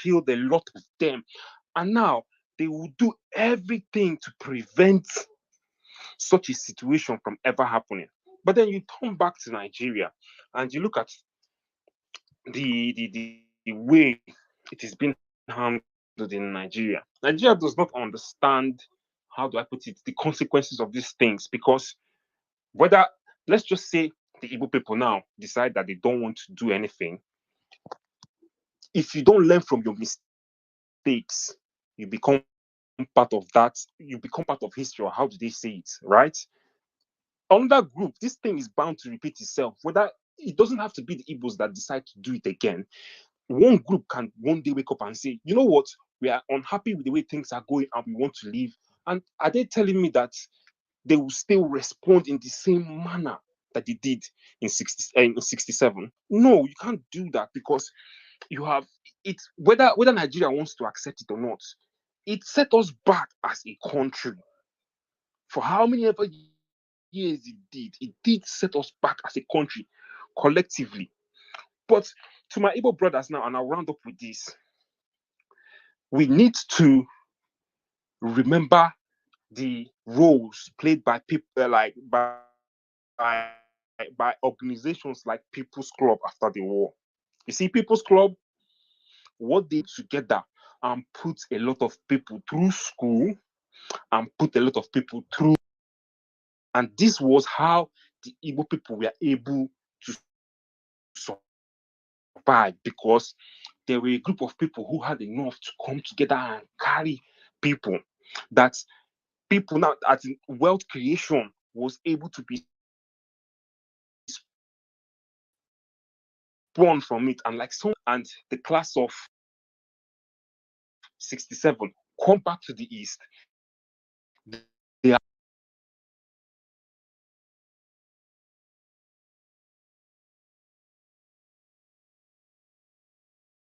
killed a lot of them. And now they will do everything to prevent such a situation from ever happening. But then you turn back to Nigeria and you look at the way it is being handled in Nigeria. Nigeria does not understand, how do I put it, the consequences of these things, because whether, let's just say, the Igbo people now decide that they don't want to do anything, if you don't learn from your mistakes, you become part of that, you become part of history, or how do they say it, right? Another group, this thing is bound to repeat itself. Whether it doesn't have to be the Igbos that decide to do it again, one group can one day wake up and say, you know what, we are unhappy with the way things are going and we want to leave. And are they telling me that they will still respond in the same manner that they did in 67? No, you can't do that, because you have it, whether Nigeria wants to accept it or not, it set us back as a country. For how many ever years it did set us back as a country collectively. But to my Igbo brothers now, and I'll round up with this, we need to remember the roles played by people, by organizations like People's Club after the war. You see, People's Club, what they together and put a lot of people through school and put a lot of people through, and this was how the Igbo people were able to survive, because there were a group of people who had enough to come together and carry people. That people now, as in wealth creation, was able to be spawned from it. And like someone said, and the class of 67 come back to the east, they are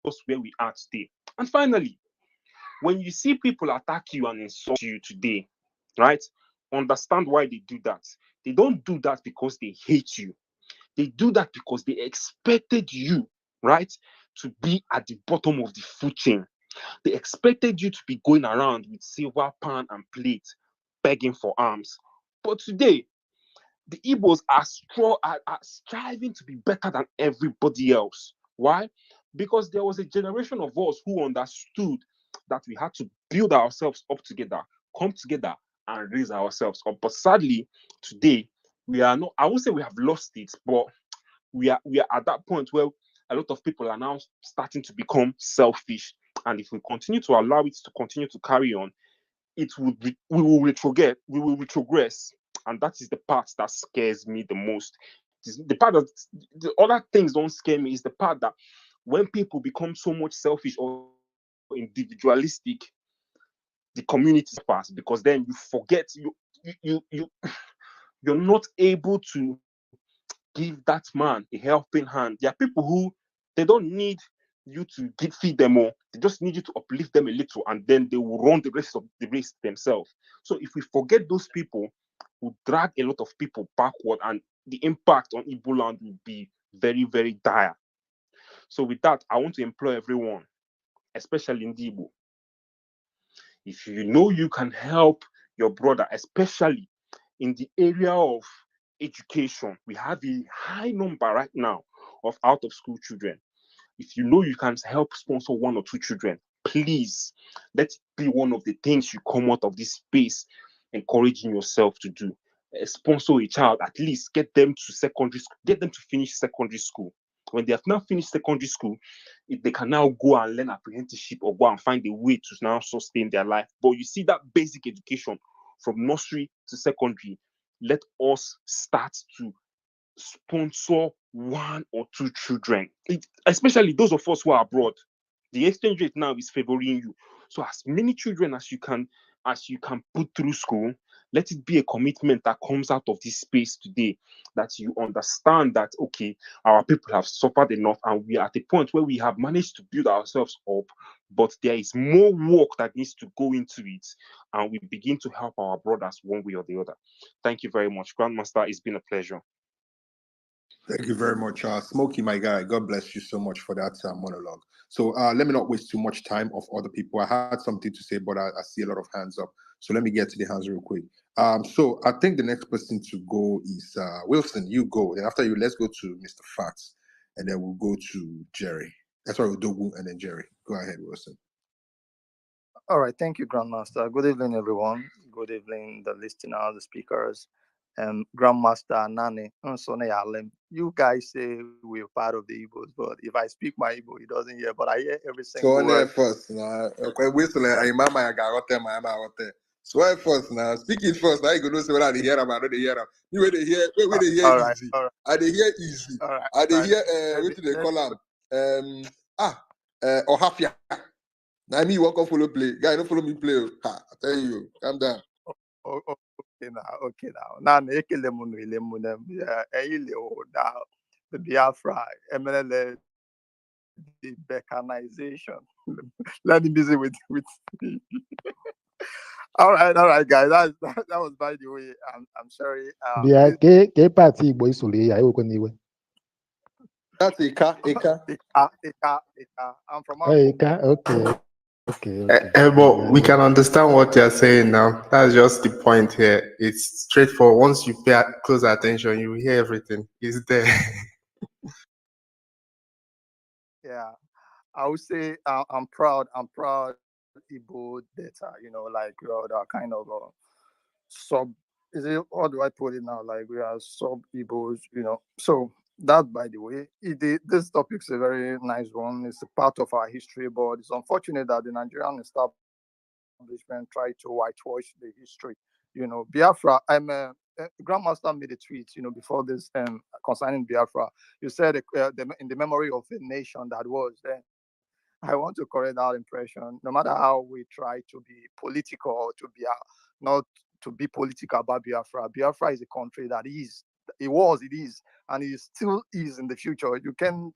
us where we are today. And finally, when you see people attack you and insult you today, right? Understand why they do that. They don't do that because they hate you. They do that because they expected you, right, to be at the bottom of the food chain. They expected you to be going around with silver pan and plate, begging for arms. But today, the Igbos are striving to be better than everybody else. Why? Because there was a generation of us who understood that we had to build ourselves up together, come together, and raise ourselves up. But sadly, today we are not. I won't say we have lost it, but we are at that point where a lot of people are now starting to become selfish. And if we continue to allow it to continue to carry on, we will retrogress, and that is the part that scares me the most. The part that the other things don't scare me is the part that when people become so much selfish or individualistic, the community suffers, because then you forget you you're not able to give that man a helping hand. There are people who they don't need you to feed them more. They just need you to uplift them a little, and then they will run the rest of the race themselves. So if we forget those people, we drag a lot of people backward, and the impact on Igbo land will be very, very dire. So with that, I want to implore everyone, especially in Igbo, if you know you can help your brother, especially in the area of education, we have a high number right now of out of school children. If you know you can help sponsor one or two children, please let it be one of the things you come out of this space encouraging yourself to do. Sponsor a child, at least get them to secondary school, get them to finish secondary school. When they have now finished secondary school, if they can now go and learn apprenticeship or go and find a way to now sustain their life. But you see that basic education from nursery to secondary, let us start to sponsor one or two children, especially those of us who are abroad. The exchange rate now is favoring you. So as many children as you can put through school, let it be a commitment that comes out of this space today, that you understand that okay, our people have suffered enough and we are at a point where we have managed to build ourselves up, but there is more work that needs to go into it, and we begin to help our brothers one way or the other. Thank you very much, Grandmaster. It's been a pleasure. Thank you very much, Smokey, my guy. God bless you so much for that monologue. So let me not waste too much time of other people. I had something to say, but I see a lot of hands up. So let me get to the hands real quick. So I think the next person to go is Wilson. You go. Then after you, let's go to Mr. Fats, and then we'll go to Jerry. That's why we'll Dogu and then Jerry. Go ahead, Wilson. All right, thank you, Grandmaster. Good evening, everyone. Good evening, the listeners, the speakers, Grandmaster Nani, Nsone Alem. You guys say we're part of the Igbos, but if I speak my Igbo, he doesn't hear, but I hear every So single on there word. first, now. Okay, Wilson, I mama I got my hotel. So I first now. Speak it first. Now you go know say whether they hear them or not they hear them. You where they hear, where they hear All right, easy. all right, I they hear easy. all right, I they all right. hear Let what me, do they let call me, them? Ah or half. Now me walk on follow play. Guy, don't follow me play. Ha, I tell you, calm down. okay now, okay now. Now, ekele munu ile munu, ile o now. The Biafra, MLL, the Beccanization. Let him busy with all right, guys. That was by the way. I'm sorry. Bịa kee pati Igbo isoro ya ewekwe n'iwe. That's Ika. Ika. I'm from Hey, Akko. okay. But we can understand what you're saying now. That's just the point here. It's straightforward. Once you pay close attention, you hear everything. It's there. Yeah, I would say I'm proud. I'm proud Igbo data. Like that kind of sub. Is it? How do I put it now? Like we are sub Igbos. So that, by the way, this topic is a very nice one. It's a part of our history, but it's unfortunate that the Nigerian establishment tried to whitewash the history. Biafra. Grandmaster made a tweet. Before this concerning Biafra. You said in the memory of a nation that was then. I want to correct that impression. No matter how we try to be political or to be not to be political about Biafra. Biafra is a country that it is, and it still is in the future. You can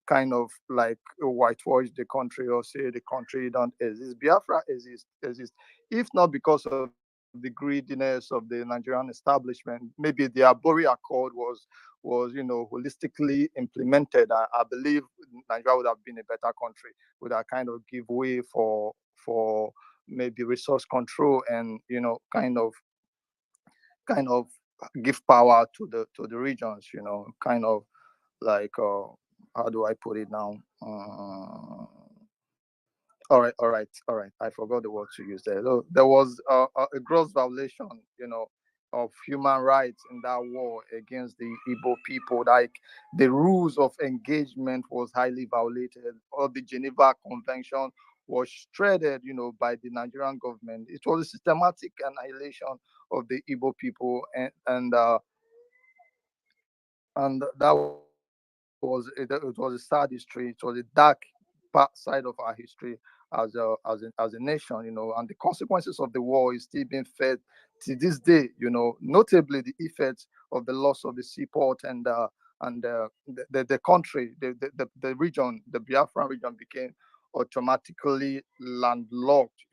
kind of like whitewash the country or say the country don't exist. Biafra exists, if not because of the greediness of the Nigerian establishment. Maybe the Abori Accord was holistically implemented. I believe Nigeria would have been a better country, would have kind of give way for maybe resource control and kind of give power to the regions. Kind of like how do I put it now? All right. I forgot the word to use there. So there was a gross violation, of human rights in that war against the Igbo people. Like the rules of engagement was highly violated. All the Geneva Convention was shredded, by the Nigerian government. It was a systematic annihilation of the Igbo people, and it was a sad history. It was a dark side of our history as a nation, and the consequences of the war is still being felt to this day. Notably the effects of the loss of the seaport and the country, the region, the Biafran region became automatically landlocked.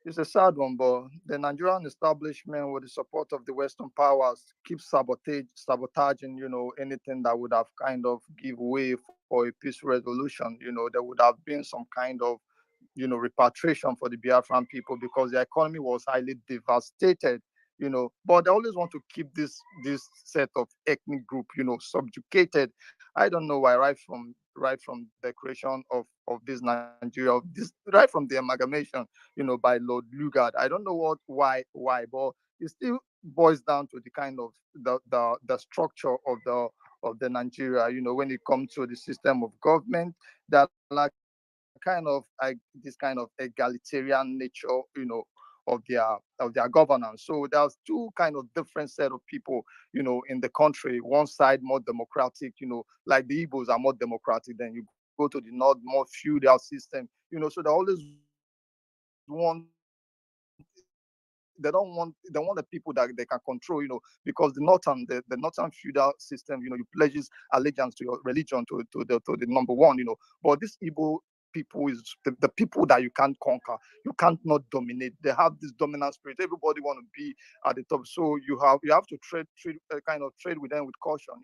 It's a sad one, but the Nigerian establishment, with the support of the Western powers, keeps sabotaging, anything that would have kind of give way for a peaceful resolution. There would have been some kind of, repatriation for the Biafran people because the economy was highly devastated. But they always want to keep this set of ethnic group, subjugated. I don't know why. Right from the creation of this Nigeria, right from the amalgamation, by Lord Lugard. I don't know why, but it still boils down to the kind of the structure of the Nigeria. When it comes to the system of government, that are kind of this kind of egalitarian nature, of their governance. So there's two kind of different set of people, in the country. One side more democratic, like the Igbos are more democratic. Then you go to the north, more feudal system, so they always they don't want the people that they can control, because the northern feudal system, you pledges allegiance to your religion, to the number one. But this Igbo people is the people that you can't conquer, you can't not dominate. They have this dominant spirit. Everybody want to be at the top, so you have to trade with them with caution,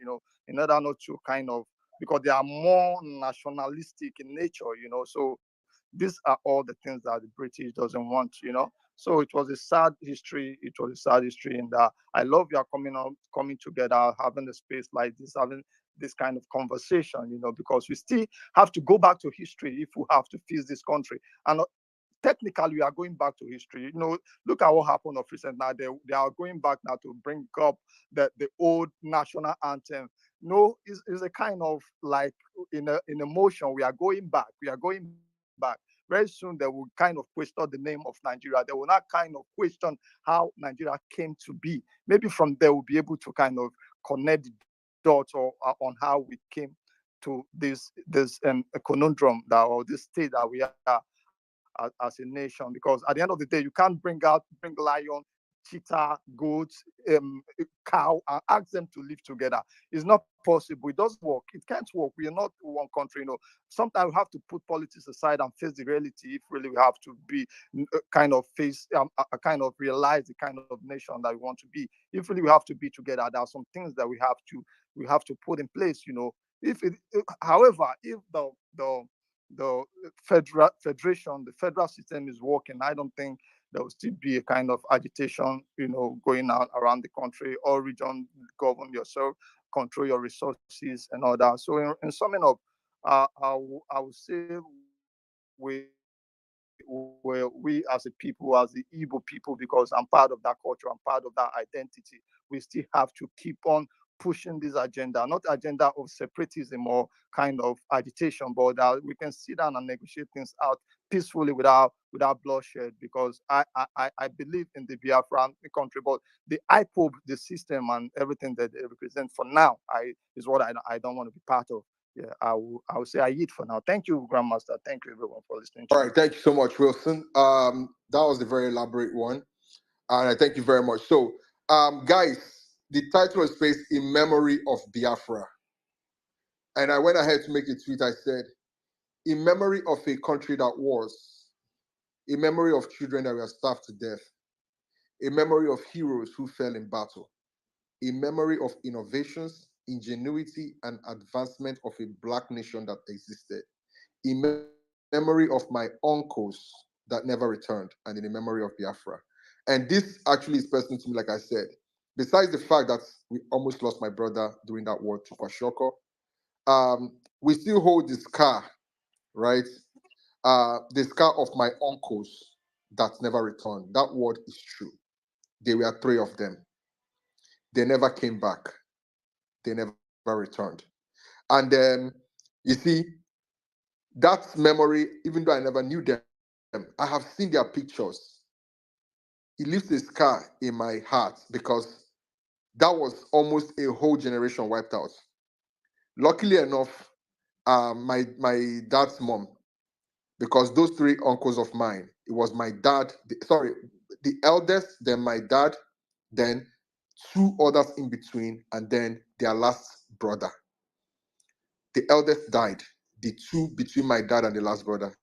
in order not to kind of, because they are more nationalistic in nature, So these are all the things that the British doesn't want. So it was a sad history. It was a sad history, and I love your coming together, having a space like this, having this kind of conversation, because we still have to go back to history if we have to fix this country. And technically, we are going back to history. Look at what happened of recent now. They are going back now to bring up the old national anthem. No, it's a kind of like in a motion. We are going back. We are going back. Very soon they will kind of question the name of Nigeria. They will not kind of question how Nigeria came to be. Maybe from there we'll be able to kind of connect the dots or on how we came to this a conundrum or this state that we are as a nation. Because at the end of the day, you can't bring lion, cheetah, goats, cow, and ask them to live together. It's not possible. It doesn't work. It can't work. We are not one country. Sometimes we have to put politics aside and face the reality. If really we have to be kind of face, kind of realize the kind of nation that we want to be. If really we have to be together, there are some things that we have to put in place. However, if the the federal system is working, I don't think there will still be a kind of agitation, going out around the country. All region, govern yourself, control your resources and all that. So in summing up, I would say we as a people, as the Igbo people, because I'm part of that culture, I'm part of that identity, we still have to keep on pushing this agenda, not agenda of separatism or kind of agitation, but that we can sit down and negotiate things out peacefully without bloodshed. Because I believe in the Biafran country, but the IPOB, the system and everything that they represent for now, is what I don't want to be part of. Yeah, I will say I eat for now. Thank you, Grandmaster. Thank you, everyone, for listening. All right, thank you so much, Wilson. That was a very elaborate one, and I thank you very much. So, guys, the title is placed in memory of Biafra, and I went ahead to make a tweet. I said, in memory of a country that was, a memory of children that were starved to death, a memory of heroes who fell in battle, a memory of innovations, ingenuity, and advancement of a Black nation that existed, in memory of my uncles that never returned, and in the memory of Biafra. And this actually is personal to me, like I said. Besides the fact that we almost lost my brother during that war to Kwashoko, we still hold the scar, right? The scar of my uncles that never returned. That word is true. There were 3 of them. They never came back. They never returned. And then, you see, that memory, even though I never knew them, I have seen their pictures. It leaves a scar in my heart because that was almost a whole generation wiped out. Luckily enough, my dad's mom, because those 3 uncles of mine, it was my dad, the eldest, then my dad, then 2 others in between, and then their last brother. The eldest died. The 2 between my dad and the last brother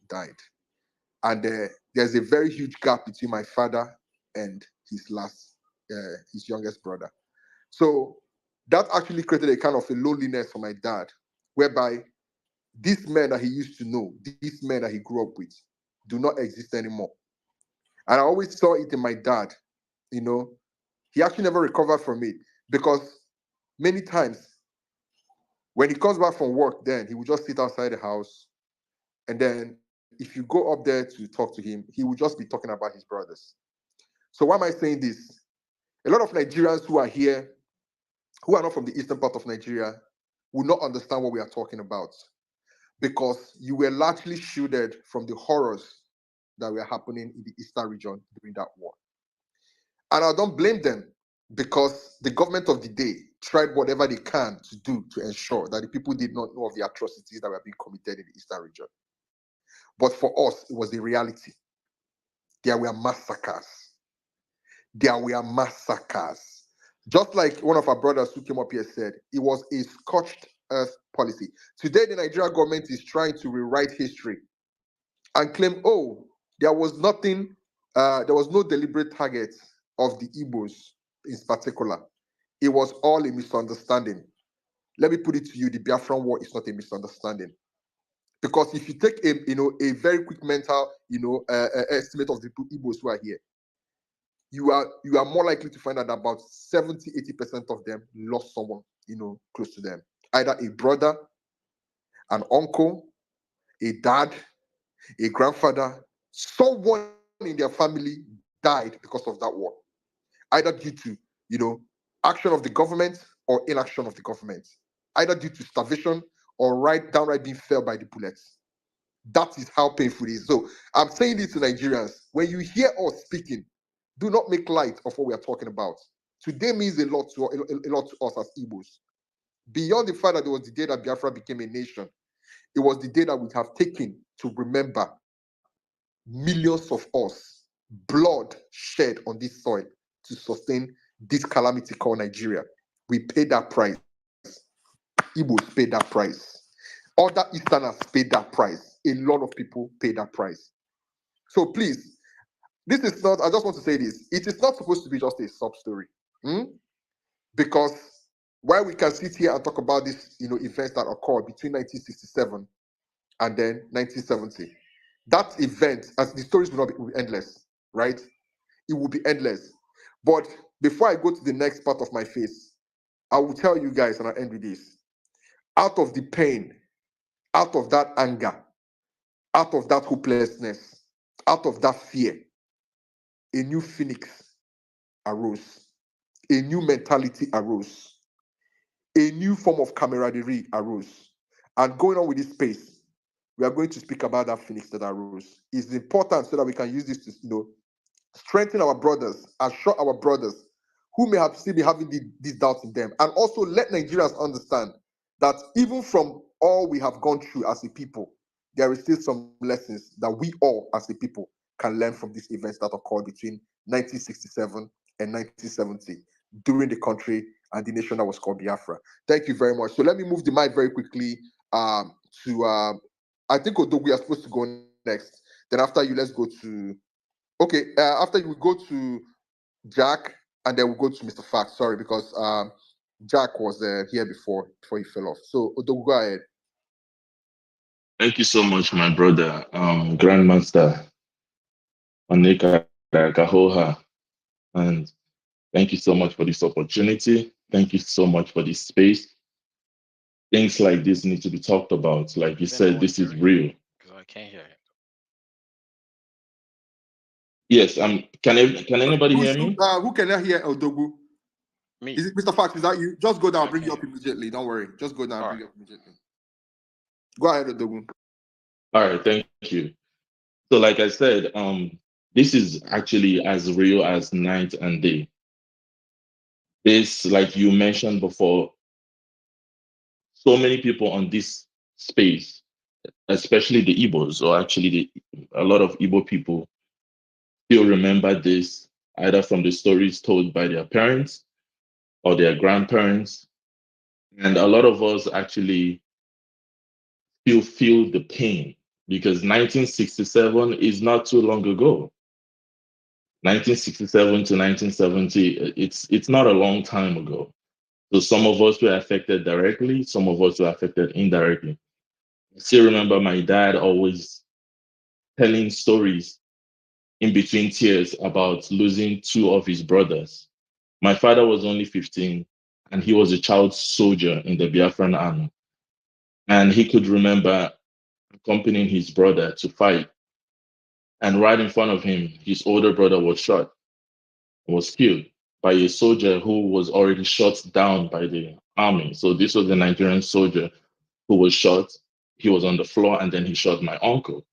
died. And there's a very huge gap between my father and his youngest brother. So that actually created a kind of a loneliness for my dad, whereby these men that he used to know, these men that he grew up with, do not exist anymore. And I always saw it in my dad. He actually never recovered from it, because many times when he comes back from work, then he would just sit outside the house, and then if you go up there to talk to him, he would just be talking about his brothers. So why am I saying this? A lot of Nigerians who are here, who are not from the eastern part of Nigeria, will not understand what we are talking about, because you were largely shielded from the horrors that were happening in the eastern region during that war. And I don't blame them, because the government of the day tried whatever they can to do to ensure that the people did not know of the atrocities that were being committed in the eastern region. But for us, it was the reality. There were massacres. There were massacres. Just like one of our brothers who came up here said, it was a scorched earth policy. Today, the Nigerian government is trying to rewrite history and claim, oh, there was nothing, there was no deliberate target of the Igbos in particular. It was all a misunderstanding. Let me put it to you: the Biafran War is not a misunderstanding. Because if you take a very quick mental estimate of the Igbos who are here, you are more likely to find out that about 70-80% of them lost someone close to them, either a brother, an uncle, a dad, a grandfather, someone in their family died because of that war, either due to action of the government or inaction of the government, either due to starvation or downright being felled by the bullets. That is how painful it is. So I'm saying this to Nigerians: when you hear us speaking, do not make light of what we are talking about. Today means a lot to us as Igbos. Beyond the fact that it was the day that Biafra became a nation, it was the day that we have taken to remember millions of us, blood shed on this soil to sustain this calamity called Nigeria. We paid that price. Igbos paid that price. Other Easterners paid that price. A lot of people paid that price. So please, this is not, I just want to say this, it is not supposed to be just a sub story. Because while we can sit here and talk about this, events that occurred between 1967 and then 1970, that event, as the stories will not be endless, right? It will be endless. But before I go to the next part of my face, I will tell you guys, and I'll end with this: out of the pain, out of that anger, out of that hopelessness, out of that fear, a new phoenix arose, a new mentality arose, a new form of camaraderie arose. And going on with this space, we are going to speak about that phoenix that arose. It's important so that we can use this to strengthen our brothers, assure our brothers who may have still be having these doubts in them, and also let Nigerians understand that even from all we have gone through as a people, there is still some lessons that we all as a people can learn from these events that occurred between 1967 and 1970 during the country and the nation that was called Biafra. Thank you very much. So let me move the mic very quickly to I think Odogwu, we are supposed to go next. Then after you, let's go to after you, we go to Jack, and then we'll go to Mr. Fact. Sorry, because Jack was here before he fell off. So Odogwu, go ahead. Thank you so much, my brother, Grandmaster Onika Kahoha. And thank you so much for this opportunity. Thank you so much for this space. Things like this need to be talked about. Like you said, this is real. Because I can't hear him. Yes, can anybody hear me? Who can hear Odogwu? Me. Is it Mr. Fact? Is that you? Just go down, I bring you can up immediately. Don't worry. Just go down, All bring you up immediately. Go ahead, Odogwu. All right, thank you. So like I said, this is actually as real as night and day. This, like you mentioned before, so many people on this space, especially the Igbos, or actually a lot of Igbo people, still remember this either from the stories told by their parents or their grandparents. And a lot of us actually still feel the pain because 1967 is not too long ago. 1967 to 1970, it's not a long time ago. So some of us were affected directly, some of us were affected indirectly. I still remember my dad always telling stories in between tears about losing two of his brothers. My father was only 15 and he was a child soldier in the Biafran army. And he could remember accompanying his brother to fight. And right in front of him, his older brother was shot, was killed by a soldier who was already shot down by the army. So this was a Nigerian soldier who was shot. He was on the floor and then he shot my uncle.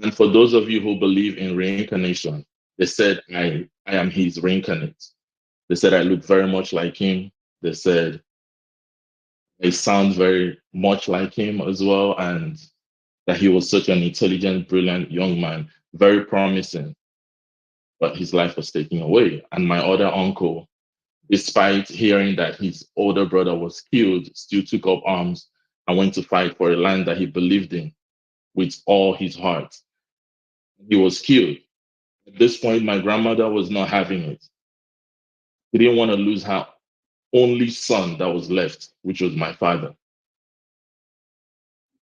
And for those of you who believe in reincarnation, they said, I am his reincarnate. They said I look very much like him. They said I sound very much like him as well. And that he was such an intelligent, brilliant young man, very promising. But his life was taken away. And my other uncle, despite hearing that his older brother was killed, still took up arms and went to fight for a land that he believed in with all his heart. He was killed. At this point, my grandmother was not having it. She didn't want to lose her only son that was left, which was my father.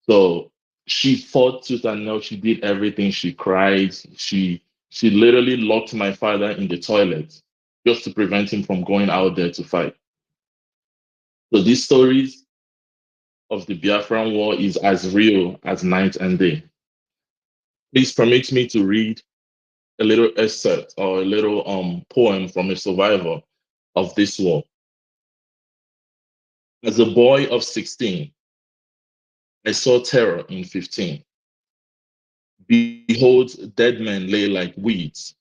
So she fought tooth and nail. She did everything. She cried. She literally locked my father in the toilet just to prevent him from going out there to fight. So these stories of the Biafran War is as real as night and day. Please permit me to read a little excerpt or a little poem from a survivor of this war. As a boy of 16, I saw terror in 15. Behold, dead men lay like weeds.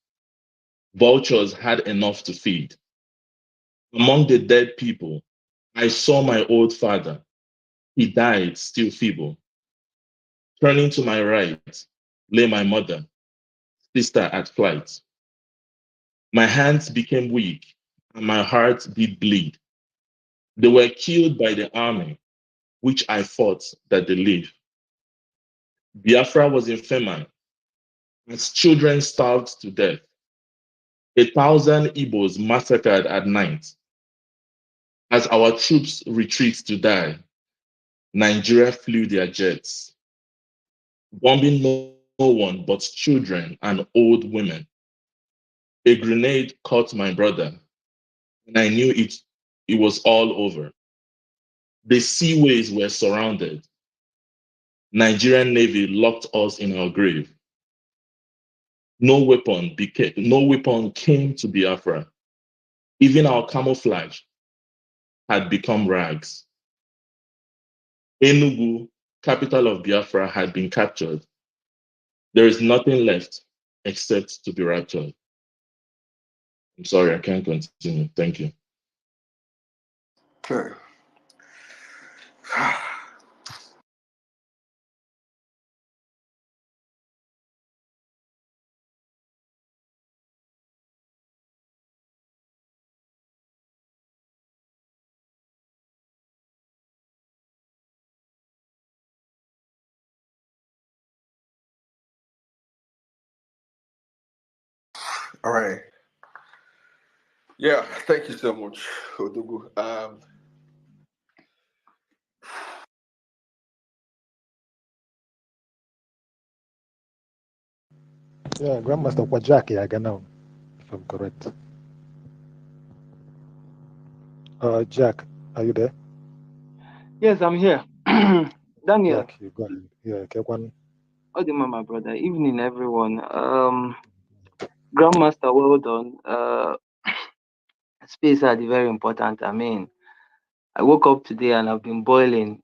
Vultures had enough to feed. Among the dead people, I saw my old father. He died still feeble. Turning to my right lay my mother, sister at flight. My hands became weak and my heart did bleed. They were killed by the army, which I fought that they live. Biafra was in famine as children starved to death. 1,000 Igbos massacred at night. As our troops retreat to die, Nigeria flew their jets, bombing no one but children and old women. A grenade caught my brother, and I knew it was all over. The seaways were surrounded. Nigerian Navy locked us in our grave. No weapon came to Biafra. Even our camouflage had become rags. Enugu, capital of Biafra, had been captured. There is nothing left except to be raptured. I'm sorry, I can't continue. Thank you. Okay. All right. Yeah, thank you so much, Odugu. Yeah, Grandmaster Kwajak Yaganao, if I'm correct. Jack, are you there? Yes, I'm here. Daniel, Jack, you go ahead. Yeah, Kekwan. Odima, my brother. Evening, everyone. Grandmaster, well done. Space are very important. I mean, I woke up today and I've been boiling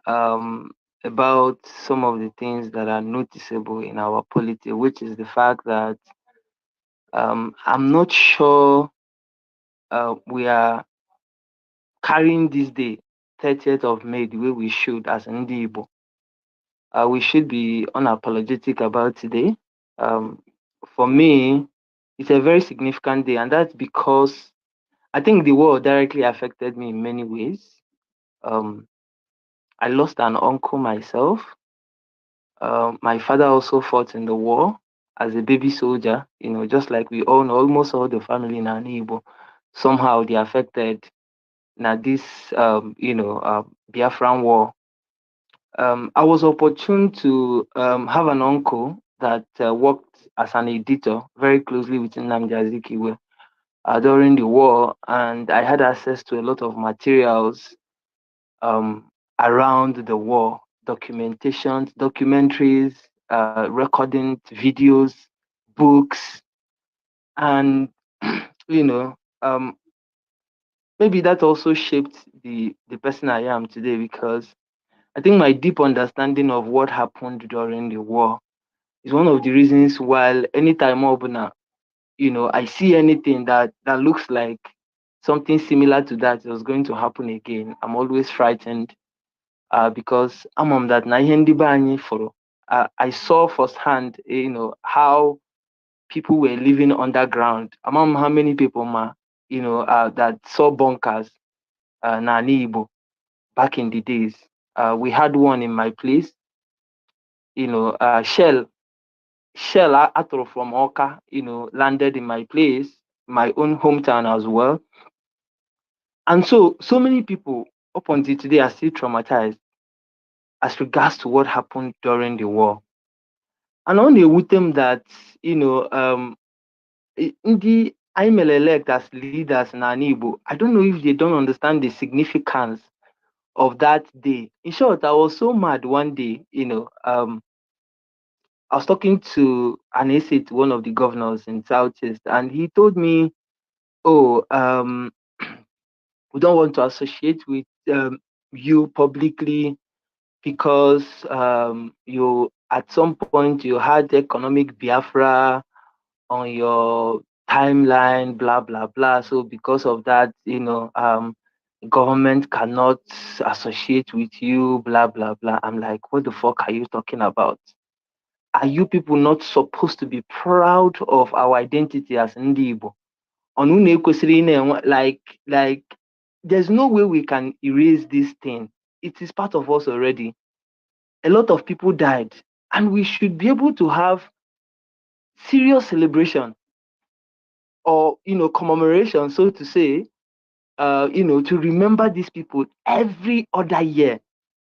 about some of the things that are noticeable in our polity, which is the fact that I'm not sure we are carrying this day, 30th of May, the way we should as an Igbo. We should be unapologetic about today. Um, for me, it's a very significant day, and that's because I think the war directly affected me in many ways. Um, I lost an uncle myself. My father also fought in the war as a baby soldier, just like we all know, almost all the family in Anibo, somehow they affected now this, Biafran war. I was opportune to have an uncle that worked as an editor very closely with Nnamdi Azikiwe during the war, and I had access to a lot of materials around the war, documentations, documentaries, recordings, videos, books, and you know, um, maybe that also shaped the person I am today because I think my deep understanding of what happened during the war is one of the reasons why anytime I see anything that looks like something similar to that was going to happen again, I'm always frightened because I'm that na ihe ndị be anyị fụrụ. I saw firsthand, how people were living underground. Among how many people that saw bunkers na Igbo back in the days. we had one in my place. Shell Atro from Oka, landed in my place, my own hometown as well. And so many people up until today are still traumatized as regards to what happened during the war. And on the with them that, the IML elect as leaders in Anibo, I don't know if they don't understand the significance of that day. In short, I was so mad one day, I was talking to an ASIT, one of the governors in Southeast, and he told me, "Oh, we don't want to associate with you publicly because you at some point you had economic Biafra on your timeline, blah blah blah. So because of that, government cannot associate with you, blah blah blah." I'm like, what the fuck are you talking about? Are you people not supposed to be proud of our identity as Ndi Igbo? Like, there's no way we can erase this thing. It is part of us already. A lot of people died, and we should be able to have serious celebration or commemoration, so to say, to remember these people every other year.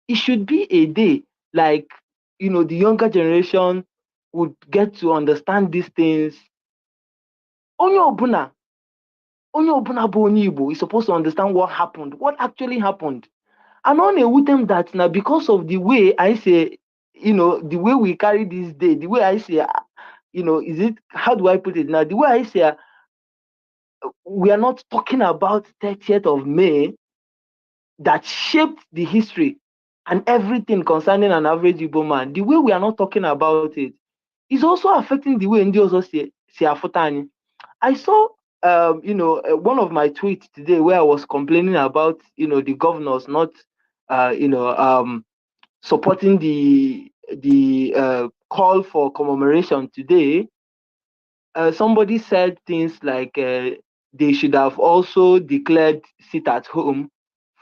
It should be a day like the younger generation would get to understand these things. Onye ọbụla bụ onye Igbo is supposed to understand what happened, what actually happened. And on a with them that now because of the way I say, the way we carry this day, the way I say, is it, how do I put it now? The way I say, we are not talking about 30th of May that shaped the history and everything concerning an average Igbo man. The way we are not talking about it is also affecting the way Ndi also say Afutani. I saw one of my tweets today where I was complaining about the governors not supporting the call for commemoration today. Somebody said things like they should have also declared sit at home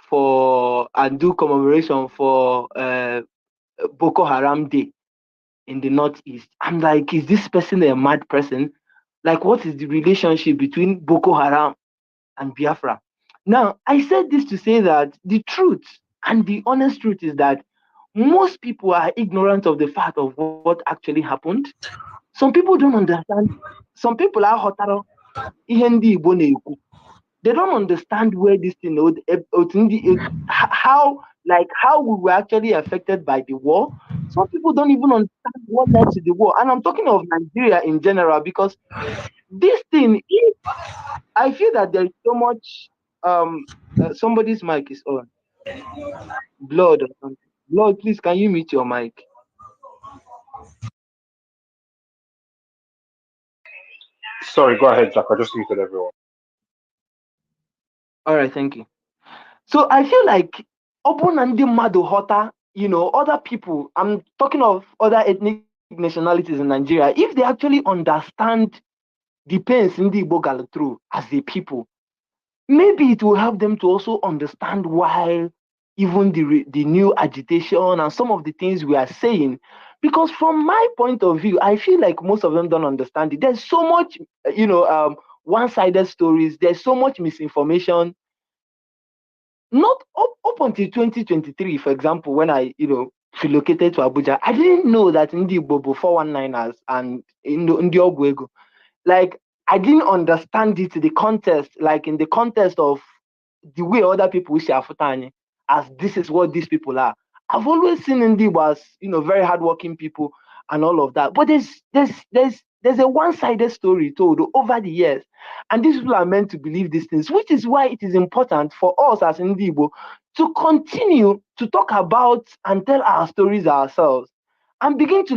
for and do commemoration for Boko Haram Day in the Northeast. I'm like, is this person a mad person? Like, what is the relationship between Boko Haram and Biafra? Now, I said this to say that the truth and the honest truth is that most people are ignorant of the fact of what actually happened. Some people don't understand. Some people are hotaro ihe ndị Igbo na-ekwu. They don't understand where this thing, how we were actually affected by the war. Some people don't even understand what led to the war. And I'm talking of Nigeria in general, because this thing, I feel that there's so much, somebody's mic is on. Blood or something. Blood, please, can you mute your mic? Sorry, go ahead, Jack. I just muted everyone. All right, thank you. So I feel like Obun and the Hota, other people, I'm talking of other ethnic nationalities in Nigeria, if they actually understand the pains in the Igbo go through as a people, maybe it will help them to also understand why even the new agitation and some of the things we are saying. Because from my point of view, I feel like most of them don't understand it. There's so much, one-sided stories. There's so much misinformation. Not up until 2023, for example, when I, relocated to Abuja, I didn't know that Ndi Bobo 419ers and Ndi Ogwego, like, I didn't understand it, the context, like in the context of the way other people see Afutani, as this is what these people are. I've always seen Ndi as, very hardworking people and all of that. But there's a one-sided story told over the years. And these people are meant to believe these things, which is why it is important for us as Ndibo to continue to talk about and tell our stories ourselves and begin to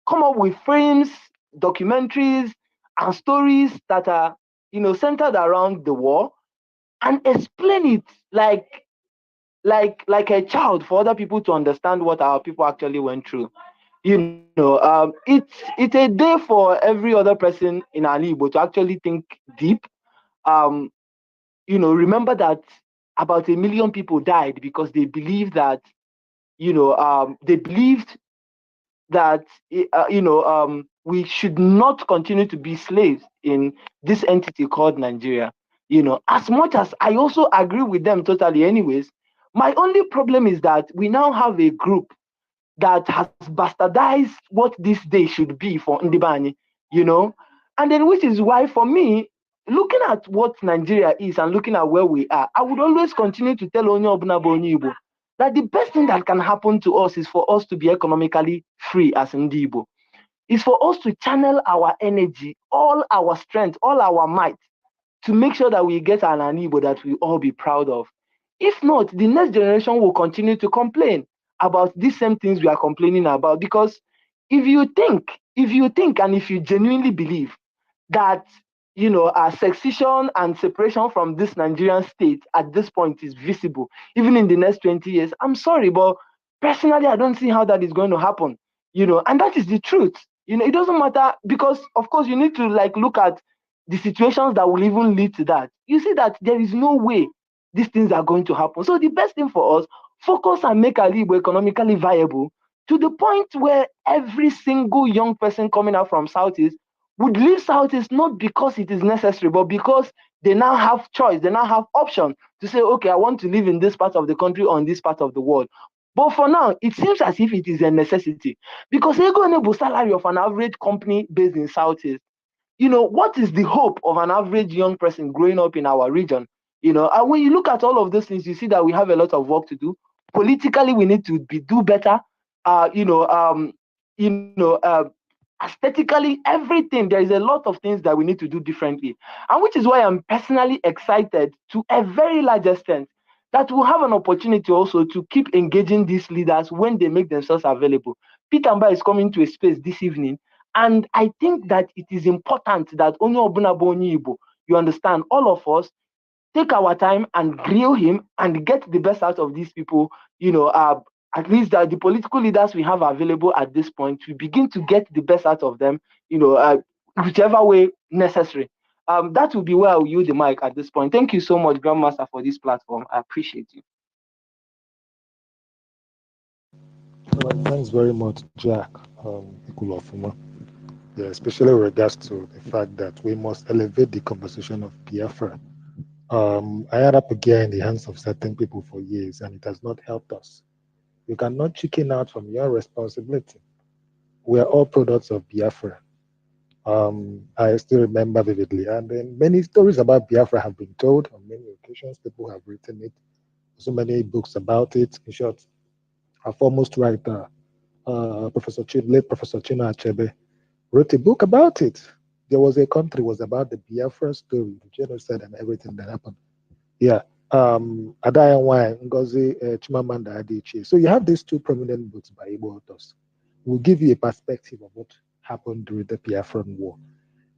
come up with frames, documentaries, and stories that are, centered around the war and explain it like a child for other people to understand what our people actually went through. It's a day for every other person in Igbo to actually think deep. Remember that about 1 million people died because they believed that, they believed that, we should not continue to be slaves in this entity called Nigeria. As much as I also agree with them totally, anyways, my only problem is that we now have a group that has bastardized what this day should be for Ndibani, and then which is why, for me, looking at what Nigeria is and looking at where we are, I would always continue to tell Onye Obuna bụ Onye Igbo that the best thing that can happen to us is for us to be economically free as Ndi Igbo. Is for us to channel our energy, all our strength, all our might, to make sure that we get an Igbo that we all be proud of. If not, the next generation will continue to complain about these same things we are complaining about. Because if you think, and if you genuinely believe that, our secession and separation from this Nigerian state at this point is visible, even in the next 20 years, I'm sorry, but personally, I don't see how that is going to happen, and that is the truth. It doesn't matter, because, of course, you need to look at the situations that will even lead to that. You see that there is no way these things are going to happen. So the best thing for us, focus and make Igbo economically viable to the point where every single young person coming out from Southeast would leave Southeast not because it is necessary, but because they now have choice, they now have option to say, okay, I want to live in this part of the country or in this part of the world. But for now, it seems as if it is a necessity, because ego enable salary of an average company based in Southeast. What is the hope of an average young person growing up in our region? And when you look at all of those things, you see that we have a lot of work to do. Politically, we need to do better. Aesthetically, everything, there is a lot of things that we need to do differently. And which is why I'm personally excited to a very large extent that we'll have an opportunity also to keep engaging these leaders when they make themselves available. Peter Mba is coming to a space this evening, and I think that it is important that Onye Obuna bụ Onye Igbo, you understand, all of us take our time and grill him and get the best out of these people. At least the political leaders we have available at this point, we begin to get the best out of them, whichever way necessary. That will be where I'll use the mic at this point. Thank you so much, Grandmaster, for this platform. I appreciate you. Well, thanks very much, Jack. Ikulofuma. Yeah, especially with regards to the fact that we must elevate the conversation of Biafra. I had up again in the hands of certain people for years, and it has not helped us. You cannot chicken out from your responsibility. We are all products of Biafra. I still remember vividly, and then many stories about Biafra have been told on many occasions. People have written it, so many books about it. In short, our foremost writer, late Professor Chino Achebe, wrote a book about it. There was a country, it was about the Biafra story, the genocide and everything that happened. Yeah. Adaya Nwanyị, Ngozi Chimamanda Adichie. So you have these two prominent books by Igbo authors. Will give you a perspective of what happened during the Biafran War.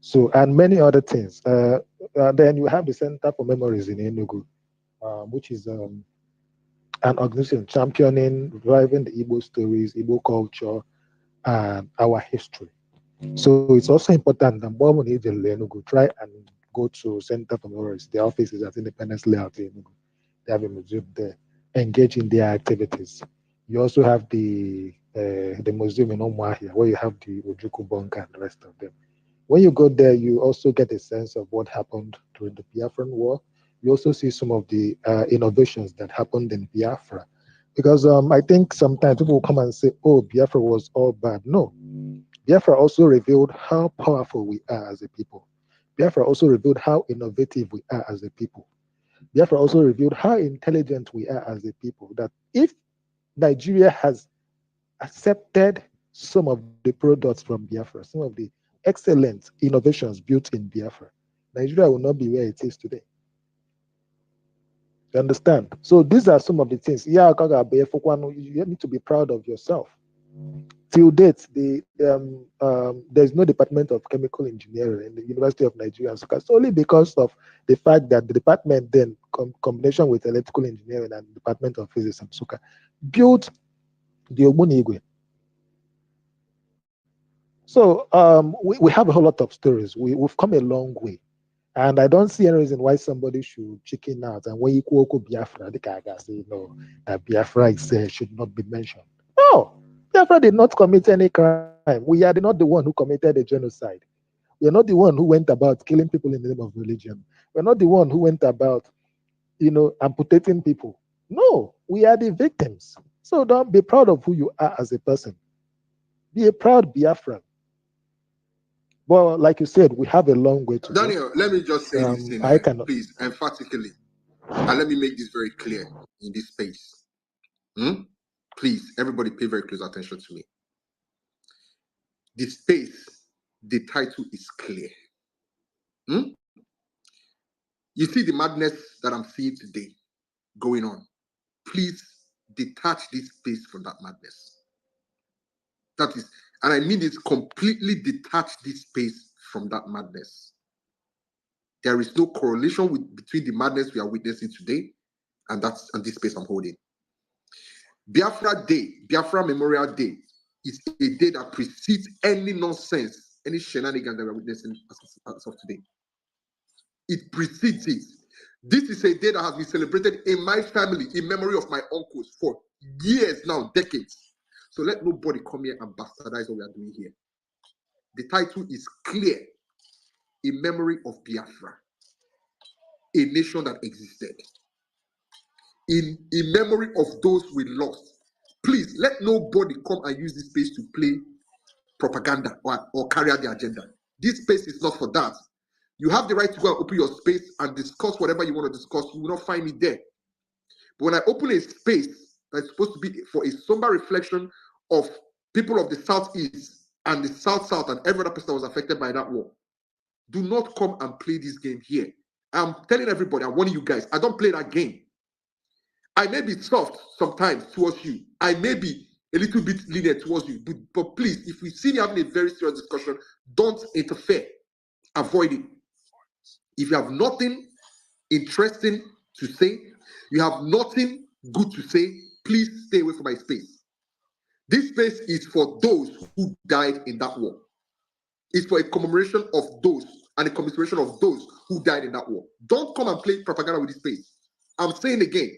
So, and many other things. Then you have the Center for Memories in Enugu, which is an organization championing, reviving the Igbo stories, Igbo culture, and our history. So it's also important that when you Enugu, try and go to Center for Memories. Their office is at Independence Layout in Enugu. They have a museum there. Engage in their activities. You also have the museum in Umuahia, where you have the Ojuku Bunker and the rest of them. When you go there, you also get a sense of what happened during the Biafran War. You also see some of the innovations that happened in Biafra. Because I think sometimes people will come and say, oh, Biafra was all bad. No. Biafra also revealed how powerful we are as a people. Biafra also revealed how innovative we are as a people. Biafra also revealed how intelligent we are as a people. That if Nigeria has accepted some of the products from Biafra, some of the excellent innovations built in Biafra, Nigeria will not be where it is today. You understand? So these are some of the things. Yeah, you need to be proud of yourself. Till date, there's no Department of Chemical Engineering in the University of Nigeria, solely because of the fact that the department then, combination with Electrical Engineering and Department of Physics and Suka, built the Ogbunigwe. So we have a whole lot of stories. We've come a long way. And I don't see any reason why somebody should chicken out. And when you quote Biafra, the guy say no, that Biafra is, should not be mentioned. No, Biafra did not commit any crime. We are not the one who committed a genocide. We are not the one who went about killing people in the name of religion. We're not the one who went about, amputating people. No, we are the victims. So don't be proud of who you are as a person. Be a proud Biafran. Well, like you said, we have a long way to go. Daniel, let me just say this thing, I cannot. please, emphatically, and let me make this very clear in this space. Please, everybody pay very close attention to me. The space, the title is clear. You see the madness that I'm seeing today going on. Please detach this space from that madness. That is, and I mean it's completely detach this space from that madness. There is no correlation between the madness we are witnessing today and this space I'm holding. Biafra Day, Biafra Memorial Day, is a day that precedes any nonsense, any shenanigans that we're witnessing as of today. It precedes it. This is a day that has been celebrated in my family in memory of my uncles for years now, decades. So let nobody come here and bastardize what we are doing here. The title is clear. In memory of Biafra, a nation that existed. In memory of those we lost. Please, let nobody come and use this space to play propaganda or carry out the agenda. This space is not for that. You have the right to go and open your space and discuss whatever you want to discuss. You will not find me there. But when I open a space that's supposed to be for a somber reflection of people of the Southeast and the South and every other person that was affected by that war, do not come and play this game here. I'm telling everybody, I'm warning you guys, I don't play that game. I may be soft sometimes towards you. I may be a little bit lenient towards you. But please, if we see me having a very serious discussion, don't interfere. Avoid it. If you have nothing interesting to say, you have nothing good to say, please stay away from my space. This space is for those who died in that war. It's for a commemoration of those and a commemoration of those who died in that war. Don't come and play propaganda with this space. I'm saying again,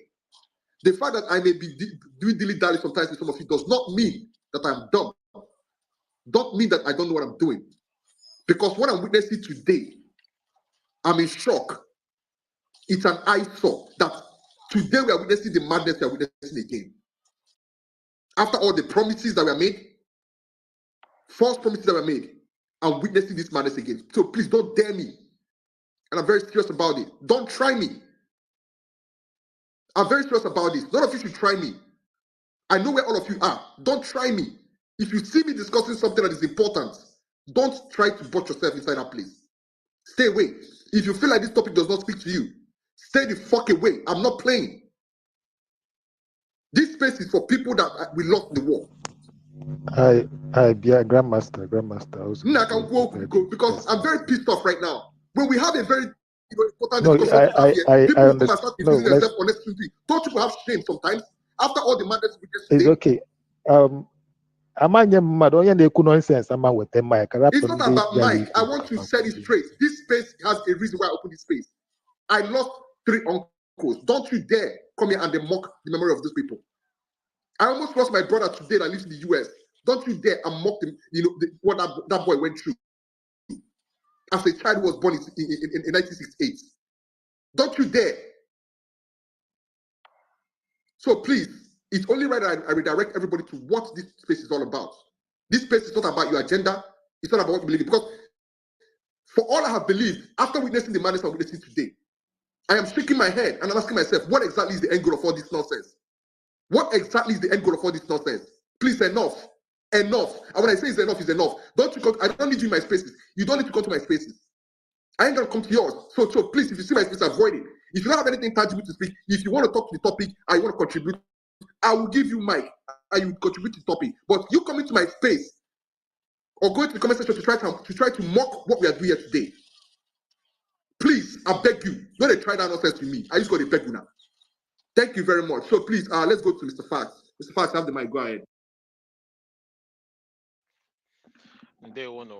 the fact that I may be doing dilly-dally sometimes with some of you does not mean that I'm dumb. Don't mean that I don't know what I'm doing. Because what I'm witnessing today, I'm in shock. It's an eyesore that today we are witnessing the madness we are witnessing again. After all the promises that were made, false promises that were made, I'm witnessing this madness again. So please don't dare me. And I'm very serious about it. Don't try me. I'm very serious about this. None of you should try me. I know where all of you are. Don't try me. If you see me discussing something that is important, don't try to put yourself inside that place. Stay away. If you feel like this topic does not speak to you, stay the fuck away. I'm not playing. This space is for people that we lost in the war. Yeah, Grandmaster. Because I'm very pissed off right now. When we have a very important No, discussion people I will come and start understand. introducing themselves unnecessarily. Don't you have shame sometimes? After all the madness we just It's did? okay. Amanye mmadụ onye na-ekwu nonsense ama weta mic. It's not about Mike. I want to set it straight. This space has a reason why I opened this space. I lost 3 uncles. Don't you dare come here and then mock the memory of those people. I almost lost my brother today that lives in the US. Don't you dare and mock him, what that boy went through as a child who was born in 1968. Don't you dare. So please, it's only right that I redirect everybody to what this space is all about. This space is not about your agenda. It's not about what you believe in. Because for all I have believed, after witnessing the madness I'm witnessing today, I am shaking my head and I'm asking myself, what exactly is the end goal of all this nonsense? What exactly is the end goal of all this nonsense? Please, enough. Enough. And when I say it's enough, it's enough. I don't need you in my spaces. You don't need to come to my spaces. I ain't gonna come to yours. So please, if you see my space, avoid it. If you don't have anything tangible to speak, if you want to talk to the topic, I want to contribute, I will give you mic and you contribute to the topic. But you come into my space or go into the comment section to try to mock what we are doing here today. Please, I beg you, don't try that nonsense with me. I just got to beg you now. Thank you very much. So please, let's go to Mr. Fax. Mr. Fax, have the mic. Go ahead. Day one.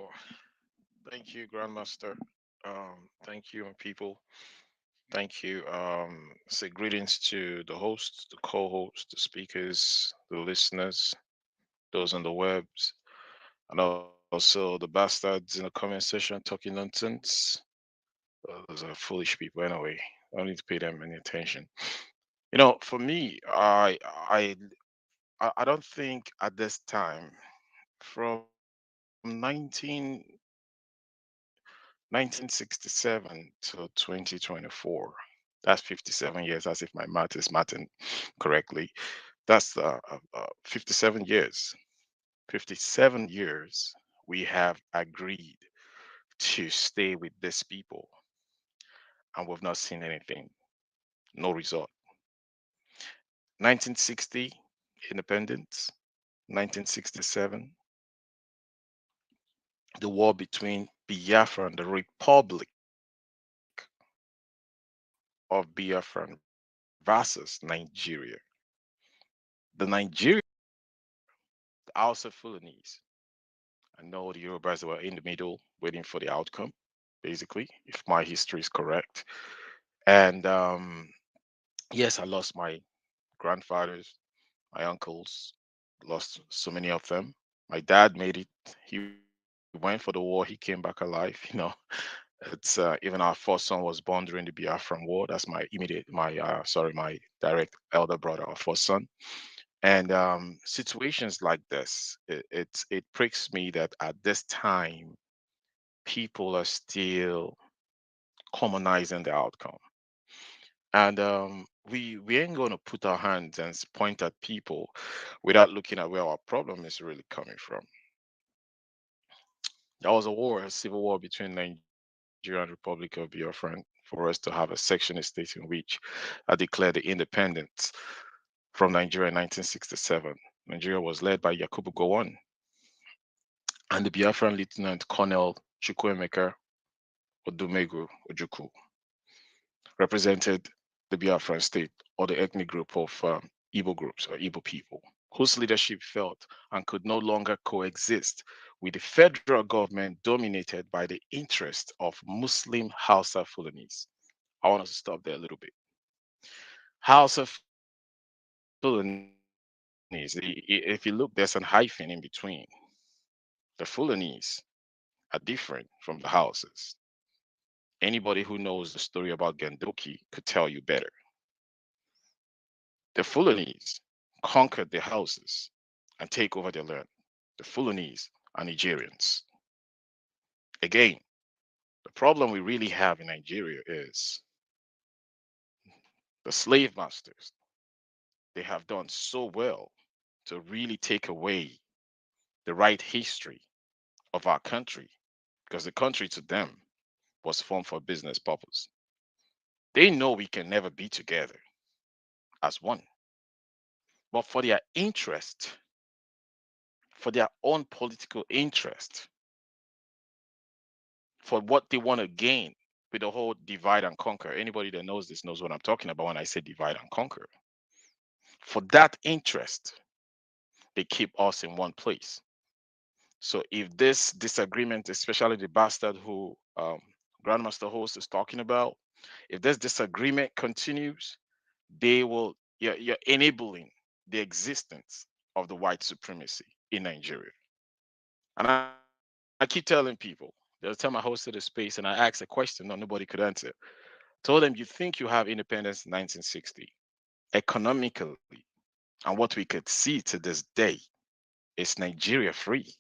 Thank you, Grandmaster. Thank you, people. Thank you. Say greetings to the host, the co-host, the speakers, the listeners, those on the webs, and also the bastards in the comment section talking nonsense. Those are foolish people anyway. I don't need to pay them any attention. For me, I don't think at this time, from 1967 to 2024, that's 57 years, as if my math is mathing correctly. That's 57 years. 57 years we have agreed to stay with these people, and we've not seen anything, no result. 1960, independence. 1967, the war between Biafra and the Republic of Biafra versus Nigeria. The Nigeria, the Hausa Fulanese. I know the Yorubas were in the middle waiting for the outcome, basically, if my history is correct. And yes, I lost my grandfathers, my uncles, lost so many of them. My dad made it. He went for the war. He came back alive. It's even our first son was born during the Biafran War. That's my immediate, my direct elder brother, our first son. And situations like this, it pricks me that at this time people are still commonizing the outcome, and we ain't gonna put our hands and point at people without looking at where our problem is really coming from. There was a war, a civil war between Nigeria and Republic of Biafra for us to have a sectionist state in which I declared the independence from Nigeria in 1967. Nigeria was led by Yakubu Gowon and the Biafran Lieutenant Colonel Chukwuemeka Odumegu Ojukwu represented the Biafran state or the ethnic group of Igbo groups or Igbo people, whose leadership felt and could no longer coexist with the federal government dominated by the interest of Muslim Hausa Fulanese. I want us to stop there a little bit. Hausa Fulanese, if you look, there's an hyphen in between. The Fulanese are different from the Hausas. Anybody who knows the story about Gendoki could tell you better. The Fulanese conquered the Hausas and take over their land. The Fulanese are Nigerians. Again, the problem we really have in Nigeria is the slave masters. They have done so well to really take away the right history of our country because the country to them was formed for business purpose. They know we can never be together as one, but for their interest, for their own political interest, for what they want to gain with the whole divide and conquer. Anybody that knows this knows what I'm talking about when I say divide and conquer. For that interest, they keep us in one place. So if this disagreement, especially the bastard who Grandmaster Host is talking about, if this disagreement continues, they will you're enabling the existence of the white supremacy in Nigeria. And I keep telling people, the time I hosted a space and I asked a question that nobody could answer. Told them, you think you have independence in 1960. Economically, and what we could see to this day, is Nigeria free?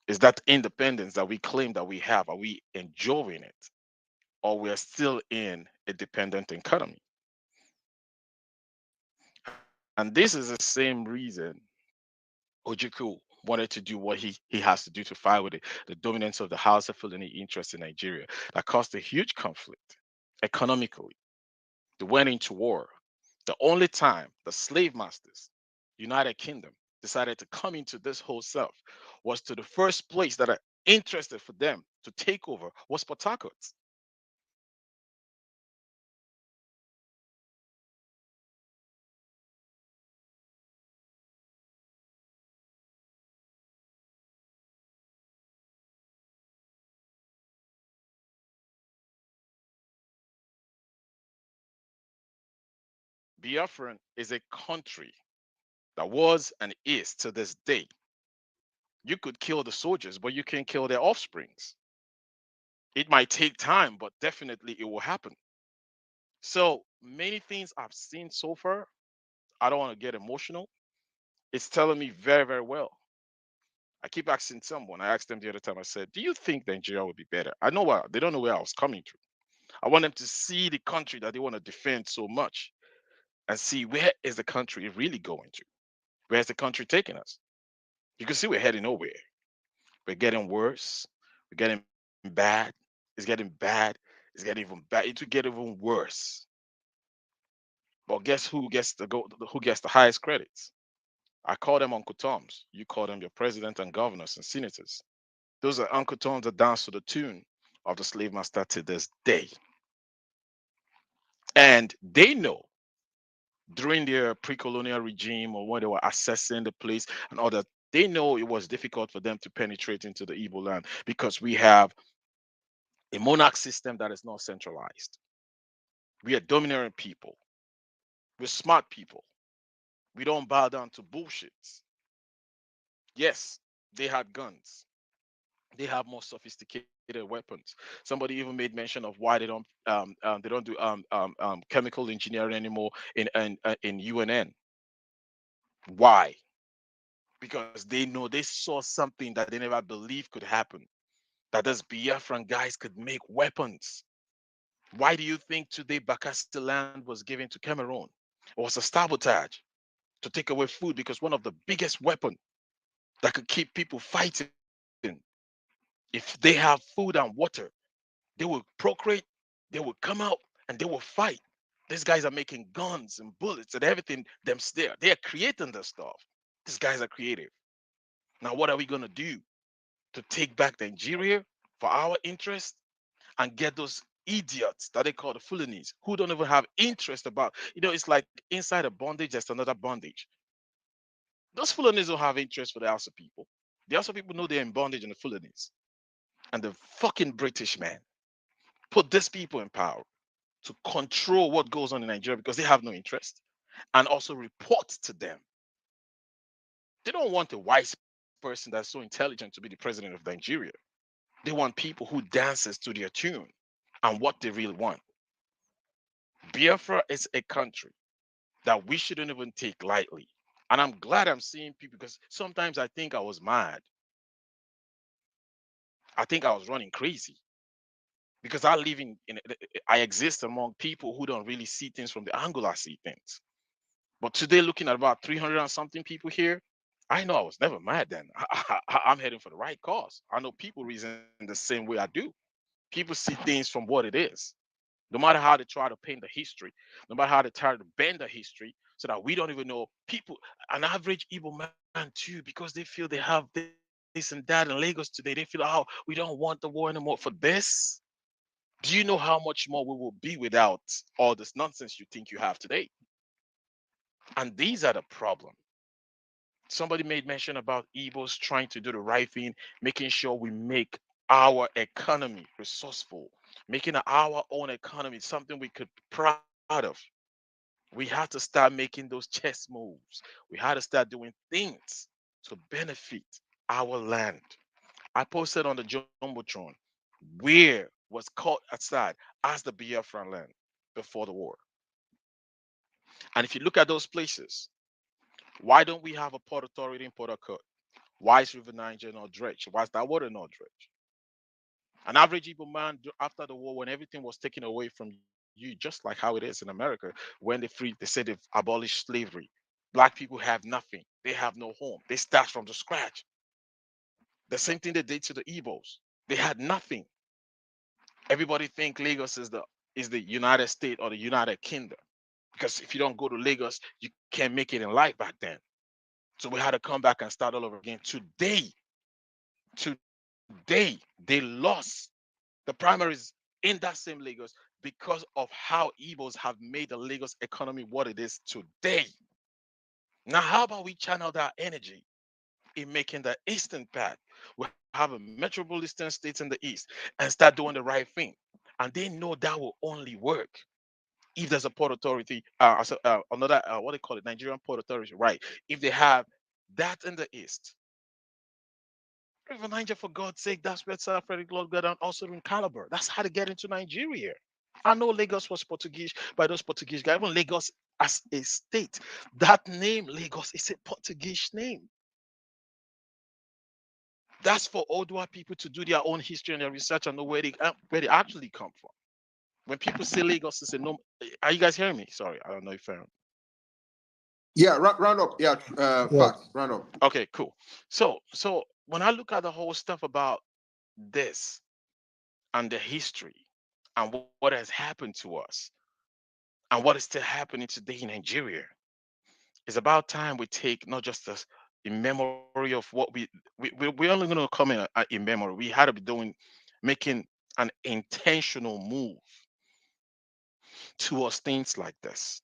Is that independence that we claim that we have, are we enjoying it? Or we're still in a dependent economy? And this is the same reason Ojukwu wanted to do what he has to do to fight with the dominance of the House of Fulani interest in Nigeria that caused a huge conflict economically. They went into war. The only time the slave masters, United Kingdom, decided to come into this whole South was to the first place that are interested for them to take over was Port Harcourt. Biafran is a country that was and is to this day. You could kill the soldiers, but you can't kill their offsprings. It might take time, but definitely it will happen. So many things I've seen so far, I don't want to get emotional. It's telling me very, very well. I keep asking someone, I asked them the other time, I said, do you think Nigeria would be better? I know what they don't know where I was coming to. I want them to see the country that they want to defend so much and see where is the country really going to? Where's the country taking us? You can see we're heading nowhere. We're getting worse. We're getting bad. It's getting bad. It's getting even bad. It will get even worse. But guess who gets the highest credits? I call them Uncle Toms. You call them your president and governors and senators. Those are Uncle Toms that dance to the tune of the slave master to this day. And they know during their pre-colonial regime or when they were assessing the place and all that, they know it was difficult for them to penetrate into the Igbo land because we have a monarch system that is not centralized. We are dominant people. We're smart people. We don't bow down to bullshit. Yes, they had guns. They have more sophisticated weapons. Somebody even made mention of why they don't do chemical engineering anymore in UNN. Why? Because they know they saw something that they never believed could happen. That those Biafran guys could make weapons. Why do you think today Bakassi land was given to Cameroon? It was a sabotage to take away food because one of the biggest weapon that could keep people fighting. If they have food and water, they will procreate, they will come out, and they will fight. These guys are making guns and bullets and everything them there. They are creating this stuff. These guys are creative. Now, what are we gonna do to take back Nigeria for our interest and get those idiots that they call the Fulanese who don't even have interest about, it's like inside a bondage, there's another bondage. Those Fulanese don't have interest for the Hausa people. The Hausa people know they're in bondage in the Fulanese. And the fucking British man put these people in power to control what goes on in Nigeria because they have no interest and also report to them. They don't want a wise person that's so intelligent to be the president of Nigeria. They want people who dances to their tune and what they really want. Biafra is a country that we shouldn't even take lightly. And I'm glad I'm seeing people because sometimes I think I was mad. I think I was running crazy because I exist among people who don't really see things from the angle I see things. But today, looking at about 300 and something people here, I know I was never mad then. I'm heading for the right cause. I know people reason the same way I do. People see things from what it is. No matter how they try to paint the history, no matter how they try to bend the history, so that we don't even know people, an average Igbo man too, because they feel they have this and that in Lagos today. They feel, oh, we don't want the war anymore for this. Do you know how much more we will be without all this nonsense you think you have today? And these are the problem. Somebody made mention about Igbos trying to do the right thing, making sure we make our economy resourceful, making our own economy something we could be proud of. We had to start making those chess moves. We had to start doing things to benefit our land. I posted on the Jumbotron where was caught aside as the Biafran land before the war. And if you look at those places, why don't we have a port authority in Port Harcourt? Why is River Niger not dredged? Why is that water not dredged? An average Igbo man after the war, when everything was taken away from you, just like how it is in America, when they said they've abolished slavery. Black people have nothing. They have no home. They start from the scratch. The same thing they did to the Igbos. They had nothing. Everybody think Lagos is the United States or the United Kingdom. Because if you don't go to Lagos, you can't make it in life back then. So we had to come back and start all over again. Today, they lost the primaries in that same Lagos because of how Igbos have made the Lagos economy what it is today. Now, how about we channel that energy in making the eastern path? We have a metropolitan state in the east and start doing the right thing. And they know that will only work if there's a port authority, another what they call it, Nigerian port authority, right? If they have that in the east, River Niger, for God's sake, that's where South African Lord got down, also in Calabar. That's how to get into Nigeria. I know Lagos was Portuguese by those Portuguese guys. Even Lagos as a state, that name Lagos is a Portuguese name. That's for Odua people to do their own history and their research and know where they actually come from. When people say Lagos, they say no. Are you guys hearing me? Sorry, I don't know if Yeah, round up. Yeah, Yeah. facts. Round up. okay, cool. So when I look at the whole stuff about this and the history and what has happened to us and what is still happening today in Nigeria, it's about time we take not just this in memory of what we're only going to come in memory. We had to be making an intentional move towards things like this.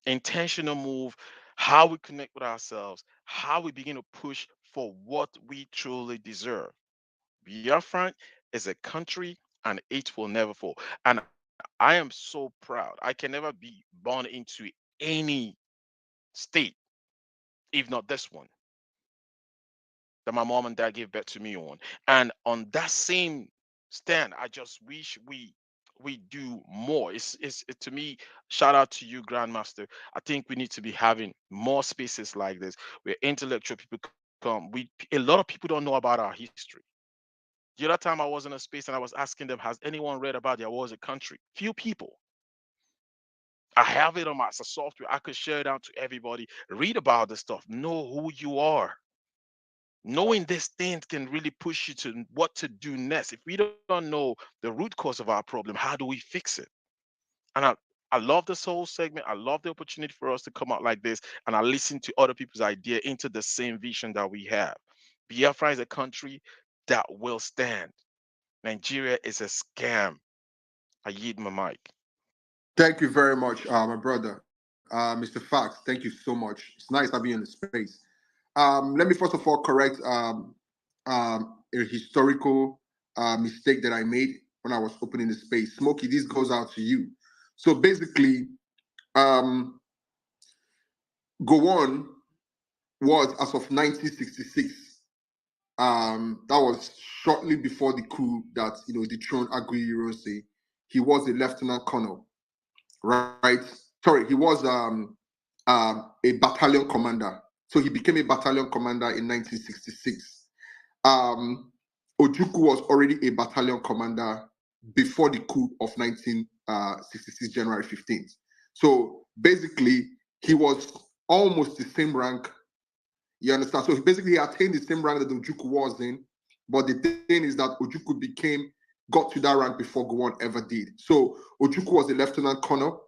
Intentional move, how we connect with ourselves, how we begin to push for what we truly deserve. Biafran is a country and it will never fall. And I am so proud. I can never be born into any state, if not this one, that my mom and dad gave birth to me on. And on that same stand, I just wish we do more. To me, shout out to you, Grandmaster. I think we need to be having more spaces like this where intellectual people come. A lot of people don't know about our history. The other time I was in a space and I was asking them, has anyone read about there was a country? Few people. I have it on my as a software. I could share it out to everybody. Read about this stuff. Know who you are. Knowing these things can really push you to what to do next. If we don't know the root cause of our problem, how do we fix it? And I love this whole segment. I love the opportunity for us to come out like this, and I listen to other people's idea into the same vision that we have. Biafra is a country that will stand. Nigeria is a scam. I yield my mic. Thank you very much, my brother, Mr. Fox. Thank you so much. It's nice having you in the space. Let me first of all correct a historical mistake that I made when I was opening the space. Smokey, this goes out to you. So basically, um, Gowon was, as of 1966, that was shortly before the coup that dethroned Agui Ironsi. He was a lieutenant colonel, right? Sorry, he was a battalion commander. So he became a battalion commander in 1966. Um, Ojukwu was already a battalion commander before the coup of 1966, January 15th. So basically, he was almost the same rank. You understand? So basically, he attained the same rank that Ojukwu was in. But the thing is that Ojukwu got to that rank before Gowon ever did. So Ojukwu was a lieutenant colonel,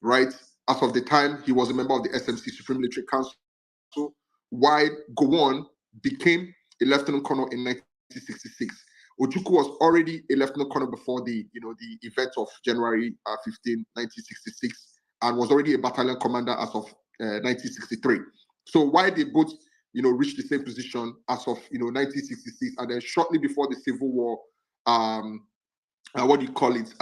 right? As of the time, he was a member of the SMC, Supreme Military Council, while Gowon became a lieutenant colonel in 1966. Ojukwu was already a lieutenant colonel before the event of January 15, 1966, and was already a battalion commander as of 1963. So while they both reached the same position as of 1966, and then shortly before the Civil War, what do you call it?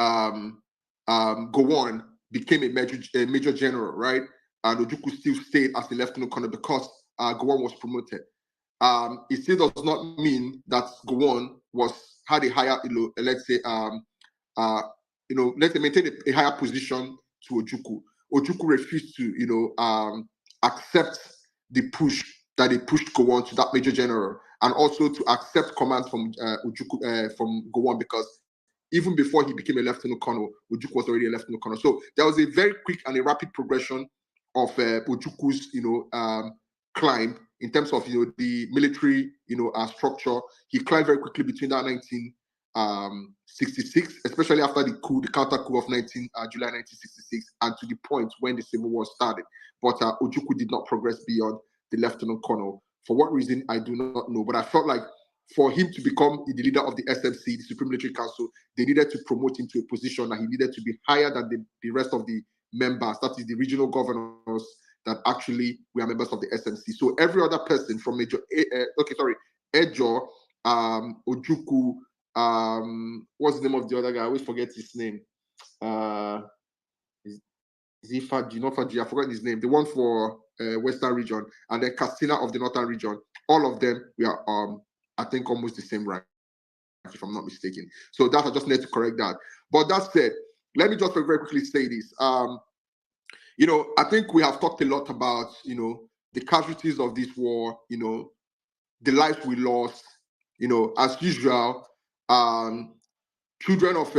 Gowon became a major general, right? And Ojukwu still stayed as a lieutenant colonel because Gowon was promoted. It still does not mean that Gowon had a higher, let's say, let's say maintain a higher position to Ojukwu. Ojukwu refused to, accept the push that they pushed Gowon to that major general, and also to accept commands from Ojukwu from Gowon, because even before he became a lieutenant colonel, Ojukwu was already a lieutenant colonel. So there was a very quick and a rapid progression of Ojukwu's, climb in terms of the military, structure. He climbed very quickly between that 1966, especially after the counter coup of July 1966, and to the point when the Civil War started. But Ojukwu did not progress beyond the lieutenant colonel. For what reason, I do not know. But I felt like for him to become the leader of the SMC, the Supreme Military Council, they needed to promote him to a position that he needed to be higher than the rest of the members, that is the regional governors that actually were members of the SMC. So every other person from Ejo, Ojukwu, what's the name of the other guy? I always forget his name. Zifaji, not Faji, I forgot his name, the one for Western region, and then Castina of the Northern region. All of them, we are, I think, almost the same rank, if I'm not mistaken. So that I just need to correct that. But that said, let me just very, very quickly say this. You know, I think we have talked a lot about, you know, the casualties of this war, you know, the lives we lost, you know, as usual, children of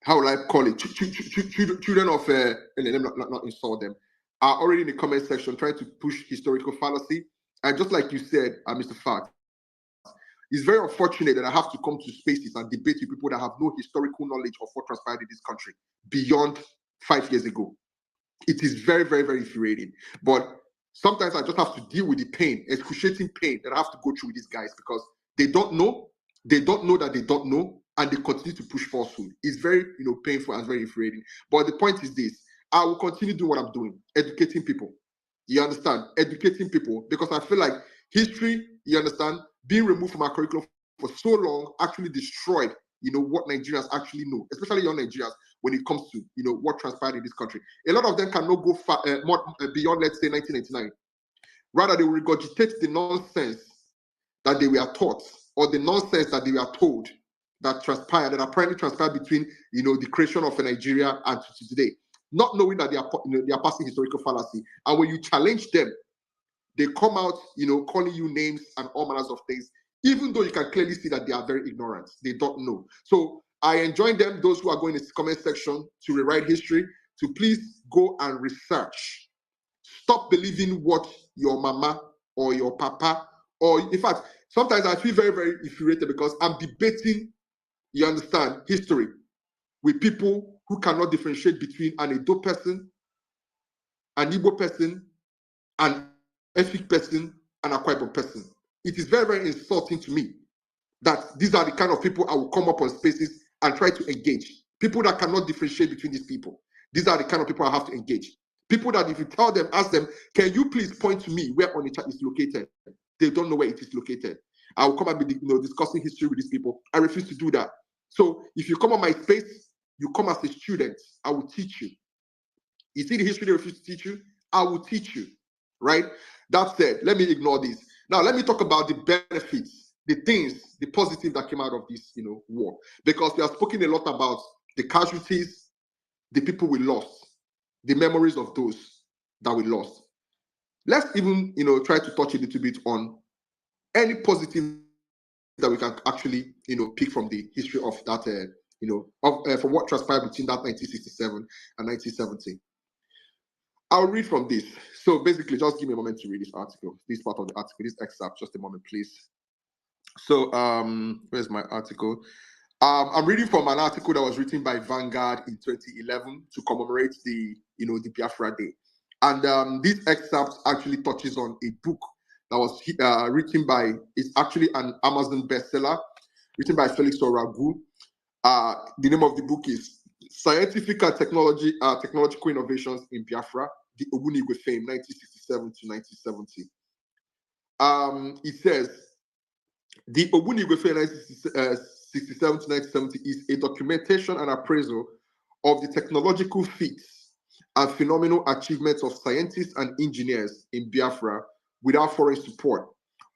how will I call it? Children of let me not insult them, are already in the comment section trying to push historical fallacy. And just like you said, Mr. Fact, it's very unfortunate that I have to come to spaces and debate with people that have no historical knowledge of what transpired in this country beyond 5 years ago. It is very, very, very infuriating. But sometimes I just have to deal with the pain, excruciating pain that I have to go through with these guys because they don't know that they don't know, and they continue to push falsehood. It's very, you know, painful and very infuriating. But the point is this: I will continue doing what I'm doing, educating people. You understand? Educating people, because I feel like history, you understand, being removed from our curriculum for so long actually destroyed, you know, what Nigerians actually know, especially young Nigerians, when it comes to, you know, what transpired in this country. A lot of them cannot go far, more, beyond, let's say, 1999. Rather, they will regurgitate the nonsense that they were taught, or the nonsense that they were told, that transpired, that apparently transpired between, you know, the creation of Nigeria and to today, not knowing that they are, you know, they are passing historical fallacy. And when you challenge them, they come out, you know, calling you names and all manners of things, even though you can clearly see that they are very ignorant. They don't know. So I enjoin them, those who are going in the comment section to rewrite history, to please go and research. Stop believing what your mama or your papa, or in fact, sometimes I feel very, very infuriated because I'm debating, you understand, history with people who cannot differentiate between an Edo person, an Igbo person, an Efik person, and a Akwa Ibom person. It is very, very insulting to me that these are the kind of people I will come up on spaces and try to engage. People that cannot differentiate between these people. These are the kind of people I have to engage. People that if you tell them, ask them, can you please point to me where Onitsha is located? They don't know where it is located. I will come and be, you know, discussing history with these people. I refuse to do that. So if you come on my space, you come as a student, I will teach you. You see the history they refuse to teach you? I will teach you, right? That said, let me ignore this. Now, let me talk about the benefits, the things, the positive that came out of this, you know, war. Because we have spoken a lot about the casualties, the people we lost, the memories of those that we lost. Let's even, you know, try to touch a little bit on any positive that we can actually, you know, pick from the history of that, you know, of from what transpired between that 1967 and 1970. I'll read from this. So basically, just give me a moment to read this article, this part of the article, this excerpt, just a moment, please. So where's my article? I'm reading from an article that was written by Vanguard in 2011 to commemorate the, you know, the Biafra Day. And this excerpt actually touches on a book that was written by, it's actually an Amazon bestseller, written by Felix Oragu. The name of the book is Scientific and Technological Innovations in Biafra, the Ogbunigwe Fame, 1967 to 1970. It says, the Ogbunigwe Fame, 1967 to 1970, is a documentation and appraisal of the technological feats and phenomenal achievements of scientists and engineers in Biafra without foreign support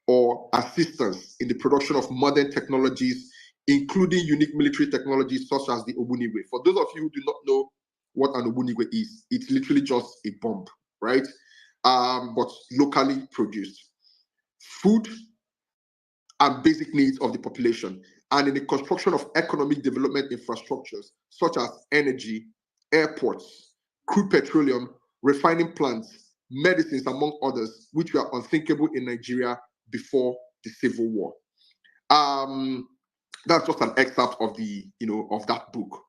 or assistance in the production of modern technologies, including unique military technologies such as the Ogbunigwe. For those of you who do not know what an Ogbunigwe is, it's literally just a bomb, right? But locally produced. Food and basic needs of the population, and in the construction of economic development infrastructures such as energy, airports, crude petroleum, refining plants, medicines, among others, which were unthinkable in Nigeria before the Civil War. That's just an excerpt of the, you know, of that book.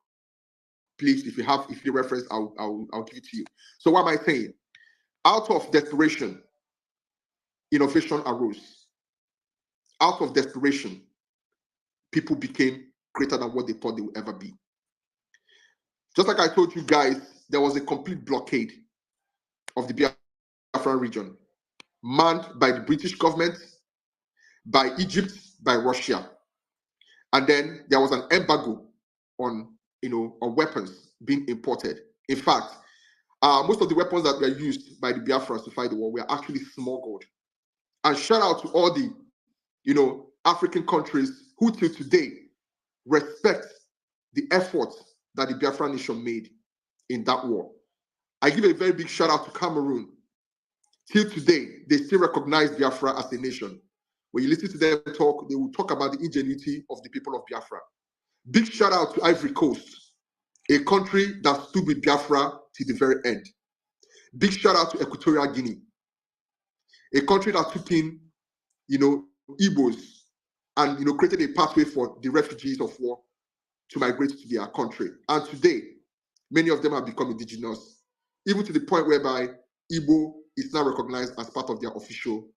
Please, if you reference, I'll give it to you. So what am I saying? Out of desperation, innovation arose. Out of desperation, people became greater than what they thought they would ever be. Just like I told you guys, there was a complete blockade of the Biafran region, manned by the British government, by Egypt, by Russia. And then there was an embargo on, you know, on weapons being imported In fact, most of the weapons that were used by the Biafrans to fight the war were actually smuggled. And shout out to all the, African countries who till today respect the effort that the Biafra nation made in that war. I give a very big shout out to Cameroon. Till today, they still recognize Biafra as a nation. When you listen to them talk, they will talk about the ingenuity of the people of Biafra. Big shout out to Ivory Coast, a country that stood with Biafra to the very end. Big shout out to Equatorial Guinea, a country that took in, Igbos and, created a pathway for the refugees of war to migrate to their country. And today, many of them have become indigenous, even to the point whereby Igbo is now recognized as part of their official,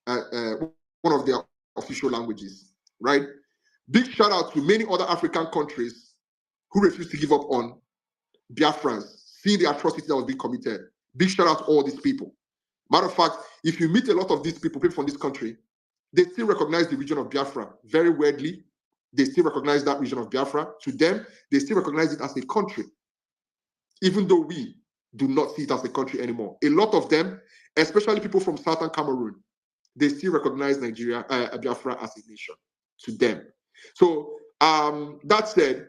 one of their official languages, right? Big shout out to many other African countries who refuse to give up on Biafrans, seeing the atrocity that was being committed. Big shout out to all these people. Matter of fact, if you meet a lot of these people from this country, they still recognize the region of Biafra. Very weirdly, they still recognize that region of Biafra. To them, they still recognize it as a country, even though we do not see it as a country anymore. A lot of them, especially people from southern Cameroon, they still recognize Nigeria, Biafra as a nation to them. So that said,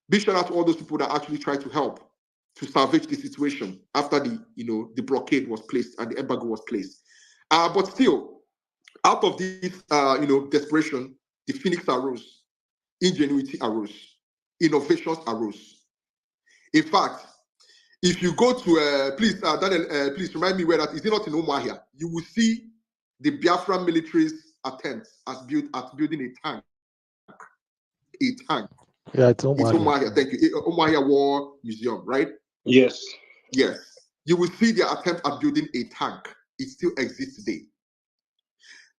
big shout out to all those people that actually try to help to salvage the situation after the blockade was placed and the embargo was placed. But still, out of this desperation, the phoenix arose, ingenuity arose, innovations arose. In fact, if you go to please, Daniel, please remind me where that is. It not in Umuahia? You will see the Biafra military's attempts at building a tank. A tank. Yeah, it's Umuahia. Thank you. Umuahia War Museum, right? Yes. Yes. You will see their attempt at building a tank. It still exists today.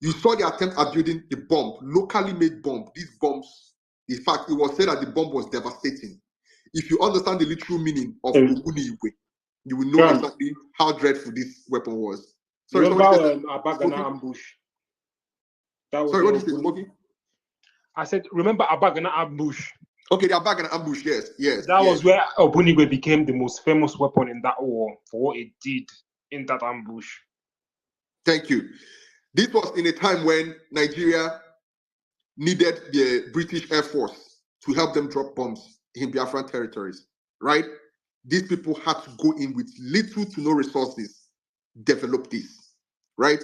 You saw the attempt at building the bomb, locally made bomb. These bombs, in fact, it was said that the bomb was devastating. If you understand the literal meaning of Oguniwe, you will know exactly how dreadful this weapon was. Sorry, remember Abagana ambush? That was what did you say, Smokey? I said, remember Abagana ambush? Okay, the Abagana ambush, yes. That was where Oguniwe became the most famous weapon in that war for what it did in that ambush. Thank you. This was in a time when Nigeria needed the British Air Force to help them drop bombs in Biafran territories, right? These people had to go in with little to no resources, develop this, right?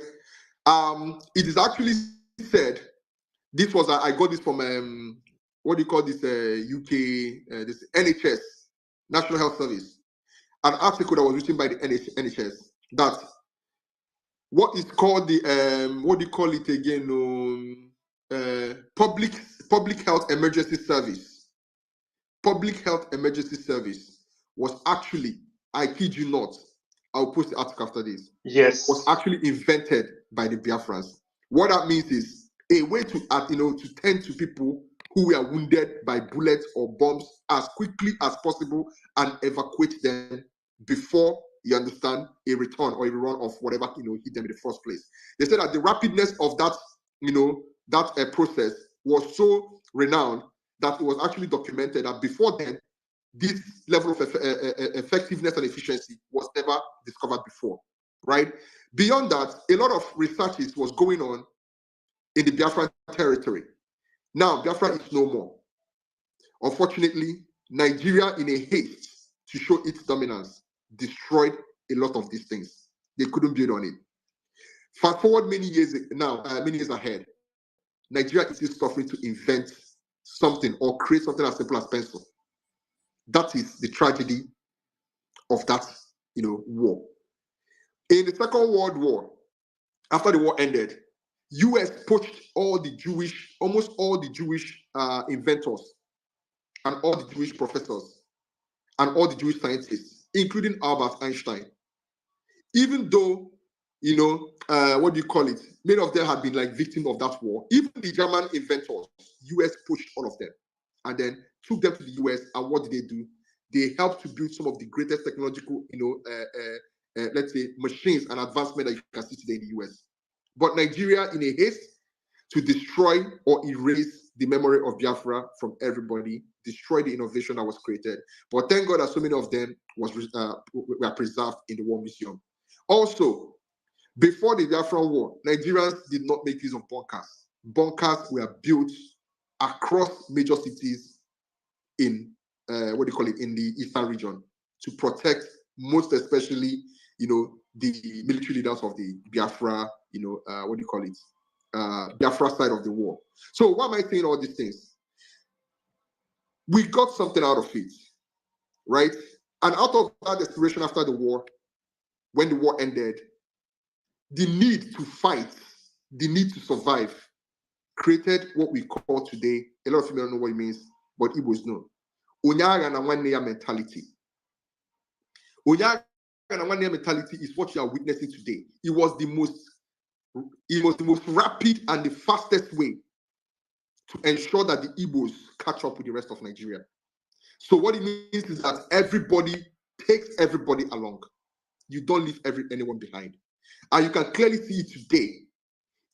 It is actually said, this was, I got this from, what do you call this, UK, this NHS, National Health Service, an article that was written by the NHS, that what is called the, what do you call it again, public health emergency service. Public health emergency service was actually, I kid you not, I'll post the article after this. Yes. Was actually invented by the Biafrans. What that means is a way to, to tend to people who were wounded by bullets or bombs as quickly as possible and evacuate them before, you understand, a return or a rerun of whatever, hit them in the first place. They said that the rapidness of that, that process was so renowned that it was actually documented that before then, this level of effectiveness and efficiency was never discovered before, right? Beyond that, a lot of researches was going on in the Biafran territory. Now, Biafra is no more. Unfortunately, Nigeria, in a haste to show its dominance, destroyed a lot of these things. They couldn't build on it. Fast forward many years ahead, Nigeria is still suffering to invent something or create something as simple as pencil. That is the tragedy of that, war. In the Second World War, after the war ended, US poached almost all the Jewish inventors and all the Jewish professors and all the Jewish scientists, including Albert Einstein. Even though, what do you call it? Many of them had been like victims of that war. Even the German inventors, US poached all of them and then took them to the US. And what did they do? They helped to build some of the greatest technological, let's say, machines and advancement that you can see today in the US. But Nigeria, in a haste to destroy or erase the memory of Biafra from everybody, destroy the innovation that was created. But thank God that so many of them were preserved in the War Museum. Also, before the Biafran War, Nigerians did not make use of bunkers. Bunkers were built across major cities in in the eastern region to protect, most especially, the military leaders of the Biafra, Biafra side of the war. So why am I saying all these things? We got something out of it, right? And out of that desperation after the war, when the war ended, the need to fight, the need to survive, created what we call today, a lot of people don't know what it means, but Igbos know, Onyaga na nwanne ya mentality. Onyaga na nwanne ya mentality is what you are witnessing today. It was the most rapid and the fastest way to ensure that the Igbos catch up with the rest of Nigeria. So what it means is that everybody takes everybody along. You don't leave anyone behind. And you can clearly see it today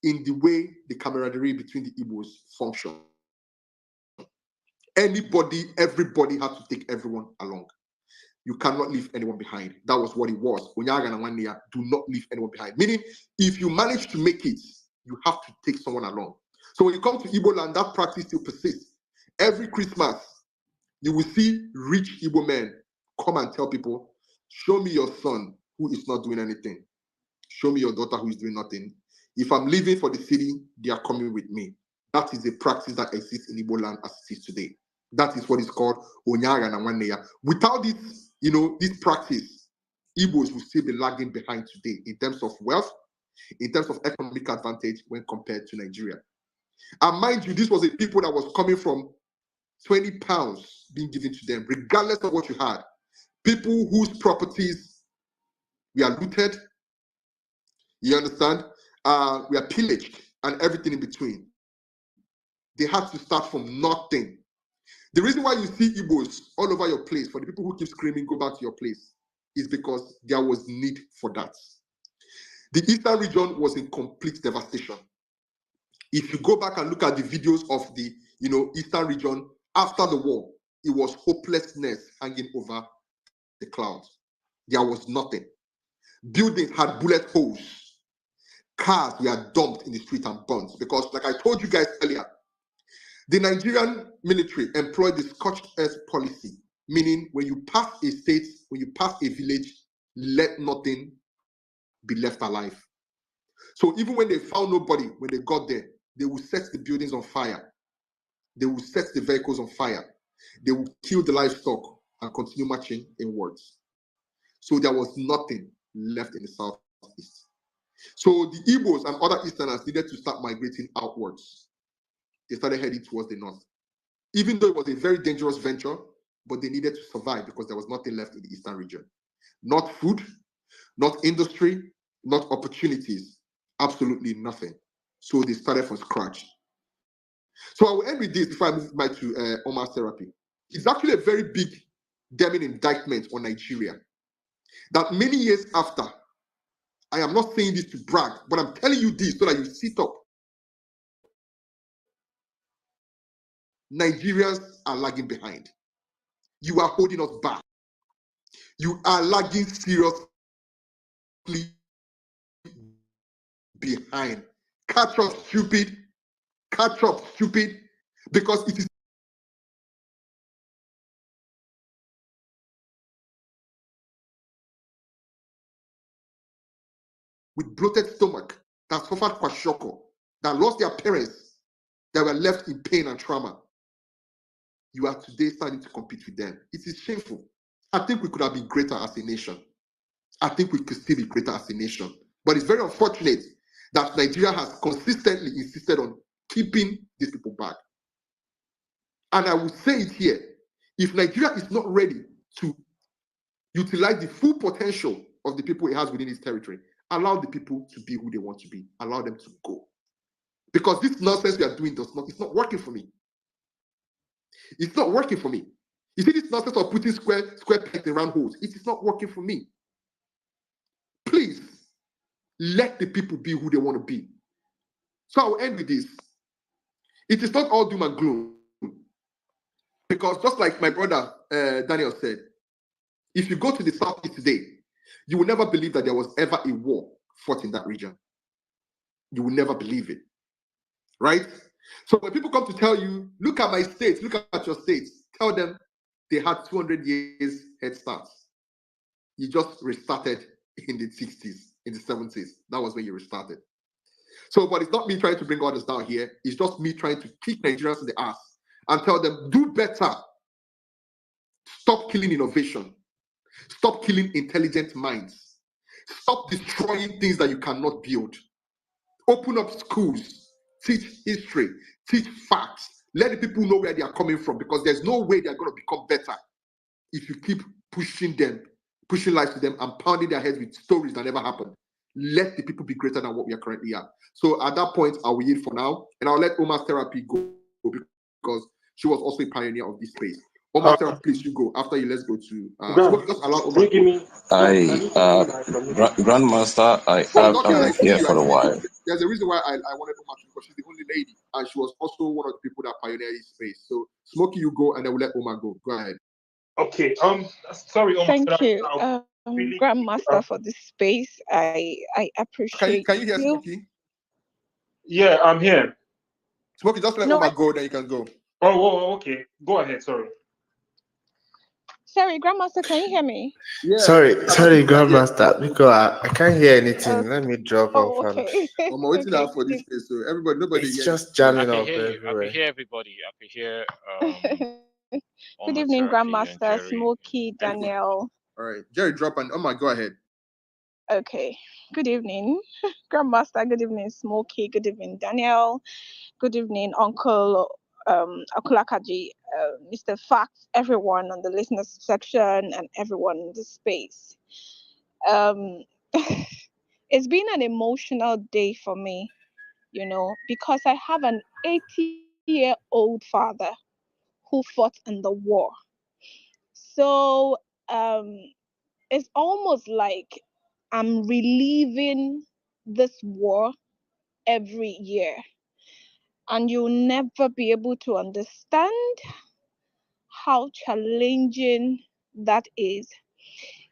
in the way the camaraderie between the Igbos function. Everybody had to take everyone along. You cannot leave anyone behind. That was what it was. Onyaga na nwanne ya, do not leave anyone behind. Meaning, if you manage to make it, you have to take someone along. So when you come to Igbo land, that practice still persists. Every Christmas, you will see rich Igbo men come and tell people, show me your son who is not doing anything. Show me your daughter who is doing nothing. If I'm leaving for the city, they are coming with me. That is a practice that exists in Igbo land as it is today. That is what is called Onyaga na nwanne ya. Without this, this practice, Igbos will still be lagging behind today in terms of wealth, in terms of economic advantage when compared to Nigeria. And mind you, this was a people that was coming from 20 pounds being given to them, regardless of what you had. People whose properties were looted, you understand, were pillaged, and everything in between. They had to start from nothing. The reason why you see Igbos all over your place, for the people who keep screaming, go back to your place, is because there was need for that. The eastern region was in complete devastation. If you go back and look at the videos of the eastern region after the war, it was hopelessness hanging over the clouds. There was nothing. Buildings had bullet holes. Cars were dumped in the street and burnt because, like I told you guys earlier, the Nigerian military employed the scorched earth policy, meaning when you pass a state, when you pass a village, let nothing be left alive. So even when they found nobody, when they got there, they would set the buildings on fire. They would set the vehicles on fire. They would kill the livestock and continue marching inwards. So there was nothing left in the southeast. So the Igbos and other Easterners needed to start migrating outwards. They started heading towards the north. Even though it was a very dangerous venture, but they needed to survive because there was nothing left in the eastern region. Not food, not industry, not opportunities, absolutely nothing. So they started from scratch. So I will end with this before I move back to Omar's therapy. It's actually a very big damning indictment on Nigeria that many years after, I am not saying this to brag, but I'm telling you this so that you sit up. Nigerians are lagging behind. You are holding us back. You are lagging seriously behind. Catch up, stupid. Catch up, stupid. Because it is with bloated stomach that suffered kwashiorkor, that lost their parents, that were left in pain and trauma. You are today starting to compete with them. It is shameful. I think we could have been greater as a nation. I think we could still be greater as a nation. But it's very unfortunate that Nigeria has consistently insisted on keeping these people back. And I will say it here, if Nigeria is not ready to utilize the full potential of the people it has within its territory, allow the people to be who they want to be. Allow them to go. Because this nonsense we are doing it's not working for me. It's not working for me. You see this nonsense of putting square pegs in round holes. It is not working for me. Please, let the people be who they want to be. So I will end with this. It is not all doom and gloom. Because just like my brother Daniel said, if you go to the Southeast today, you will never believe that there was ever a war fought in that region. You will never believe it, right? So when people come to tell you, look at my states, look at your states, tell them they had 200 years head start. You just restarted in the 60s, in the 70s. That was when you restarted. So, but it's not me trying to bring others down here. It's just me trying to kick Nigerians in the ass and tell them, do better. Stop killing innovation. Stop killing intelligent minds. Stop destroying things that you cannot build. Open up schools. Teach history. Teach facts. Let the people know where they are coming from, because there's no way they're going to become better if you keep pushing them, pushing lies to them, and pounding their heads with stories that never happened. Let the people be greater than what we are currently at. So at that point, I will yield for now, and I'll let Omar's therapy go because she was also a pioneer of this space. Omar, therapy, please, you go. After you, let's go to. Just allow Omar. Give me. Grandmaster, I'm not here I'm here for a while. There's a reason why I wanted Omar to, because she's the only lady, and she was also one of the people that pioneered this space. So, Smokey, you go, and then we'll let Omar go. Go ahead. Okay. Sorry, Omar. Thank you, Really, Grandmaster, for this space. I appreciate Can you hear you. Smokey? Yeah, I'm here. Smokey, just let No, Omar go, then you can go. Oh, okay. Go ahead. Sorry. Sorry, Grandmaster, can you hear me? Yeah. Sorry, Grandmaster, because I can't hear anything. Let me drop off. Okay. I'm waiting out for this space, so everybody, nobody. It's hears. just I jamming can up hear you. I everywhere. can hear everybody. I can hear Good Oma evening, Therapy and Grandmaster, Jerry. Smokey, Daniel. All right, Jerry, drop and Omar, go ahead. Okay. Good evening, Grandmaster. Good evening, Smokey. Good evening, Daniel. Good evening, Uncle Akaji, Mr. Facts, everyone on the listeners section, and everyone in the space. Um, it's been an emotional day for me, because I have an 80-year-old father who fought in the war. So it's almost like I'm reliving this war every year. And you'll never be able to understand how challenging that is.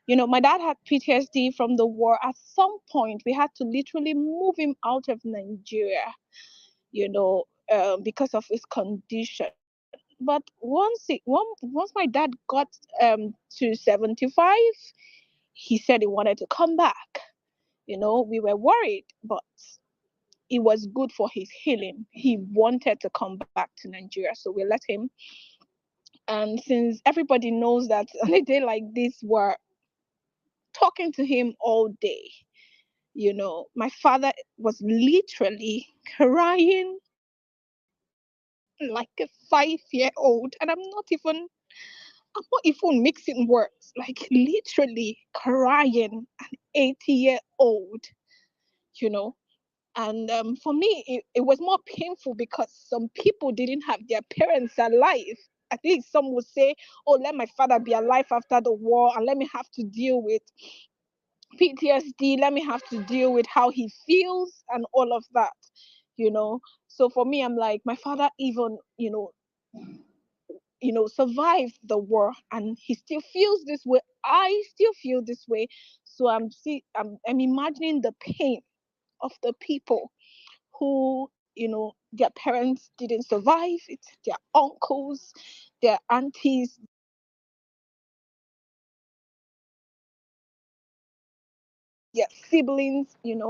My dad had PTSD from the war. At some point, we had to literally move him out of Nigeria, because of his condition. But once my dad got to 75, he said he wanted to come back. We were worried, but it was good for his healing. He wanted to come back to Nigeria, so we let him. And since everybody knows that on a day like this, we're talking to him all day. My father was literally crying like a 5-year-old, and I'm not even mixing words. Like literally crying, an 80-year-old, you know. And for me, it was more painful because some people didn't have their parents alive. At least some would say, oh, let my father be alive after the war and let me have to deal with PTSD. Let me have to deal with how he feels and all of that. So for me, I'm like, my father even, survived the war and he still feels this way. I still feel this way. So I'm imagining the pain of the people who, their parents didn't survive. It's their uncles, their aunties, their siblings, and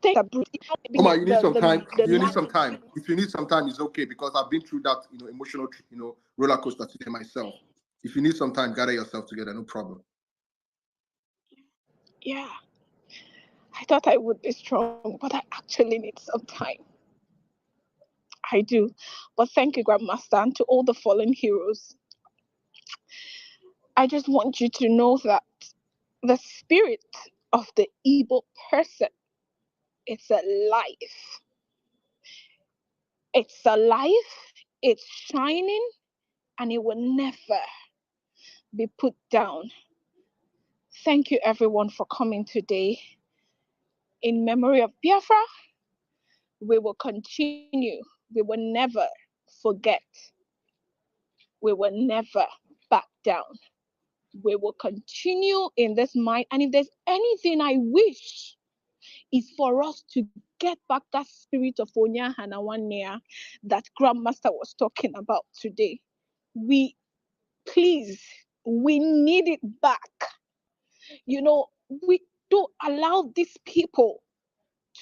things are brutal. Omar, you need some time. The You need life. some time. If you need some time, it's okay because I've been through that, emotional, roller coaster today myself. If you need some time, gather yourself together. No problem. Yeah, I thought I would be strong, but I actually need some time. I do. But thank you, Grandmaster, and to all the fallen heroes. I just want you to know that the spirit of the Igbo person, it's alive. It's alive, it's shining, and it will never be put down. Thank you, everyone, for coming today. in memory of Biafra. We will continue. We will never forget. We will never back down. We will continue in this mind. And if there's anything I wish, is for us to get back that spirit of Onya Hanawania that Grandmaster was talking about today. We need it back. You know, we don't allow these people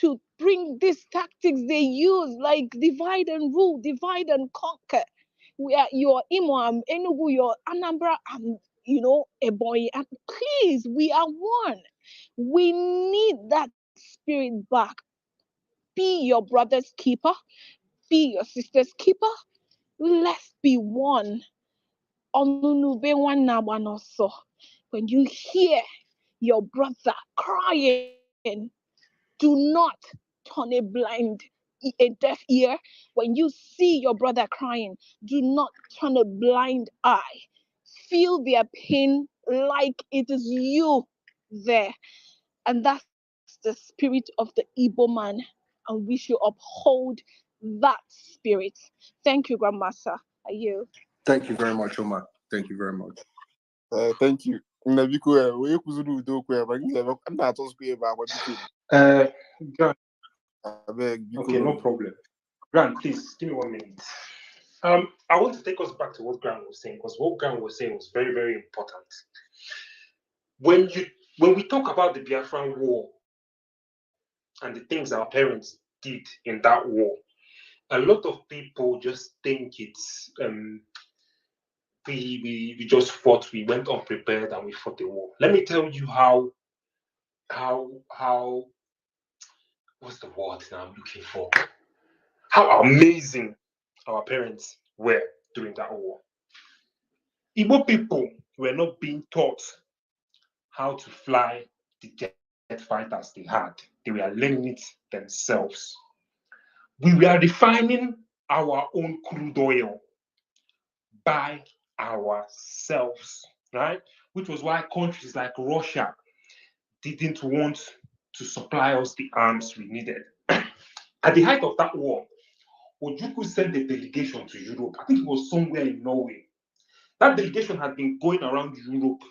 to bring these tactics they use, like divide and rule, divide and conquer. You're Imo, I'm Enugu, you're Anambra, I'm, Ebonyi. And please, we are one. We need that spirit back. Be your brother's keeper, be your sister's keeper. Let's be one. When you hear your brother crying, do not turn a deaf ear. When you see your brother crying, do not turn a blind eye. Feel their pain like it is you there. And that's the spirit of the Igbo man. And we should uphold that spirit. Thank you, Grandmaster. Are you? Thank you very much, Omar. Thank you very much. Thank you. Grant, okay, no problem. Grant, please give me 1 minute. I want to take us back to what Grant was saying, because what Grant was saying was very, very important. When we talk about the Biafran War and the things our parents did in that war, a lot of people just think it's we just fought, we went unprepared and we fought the war. Let me tell you how what's the word that I'm looking for? How amazing our parents were during that war. Igbo people were not being taught how to fly the jet fighters they had. They were learning it themselves. We were refining our own crude oil by ourselves, right? Which was why countries like Russia didn't want to supply us the arms we needed. At the height of that war, Ojukwu sent a delegation to Europe. I think it was somewhere in Norway. That delegation had been going around Europe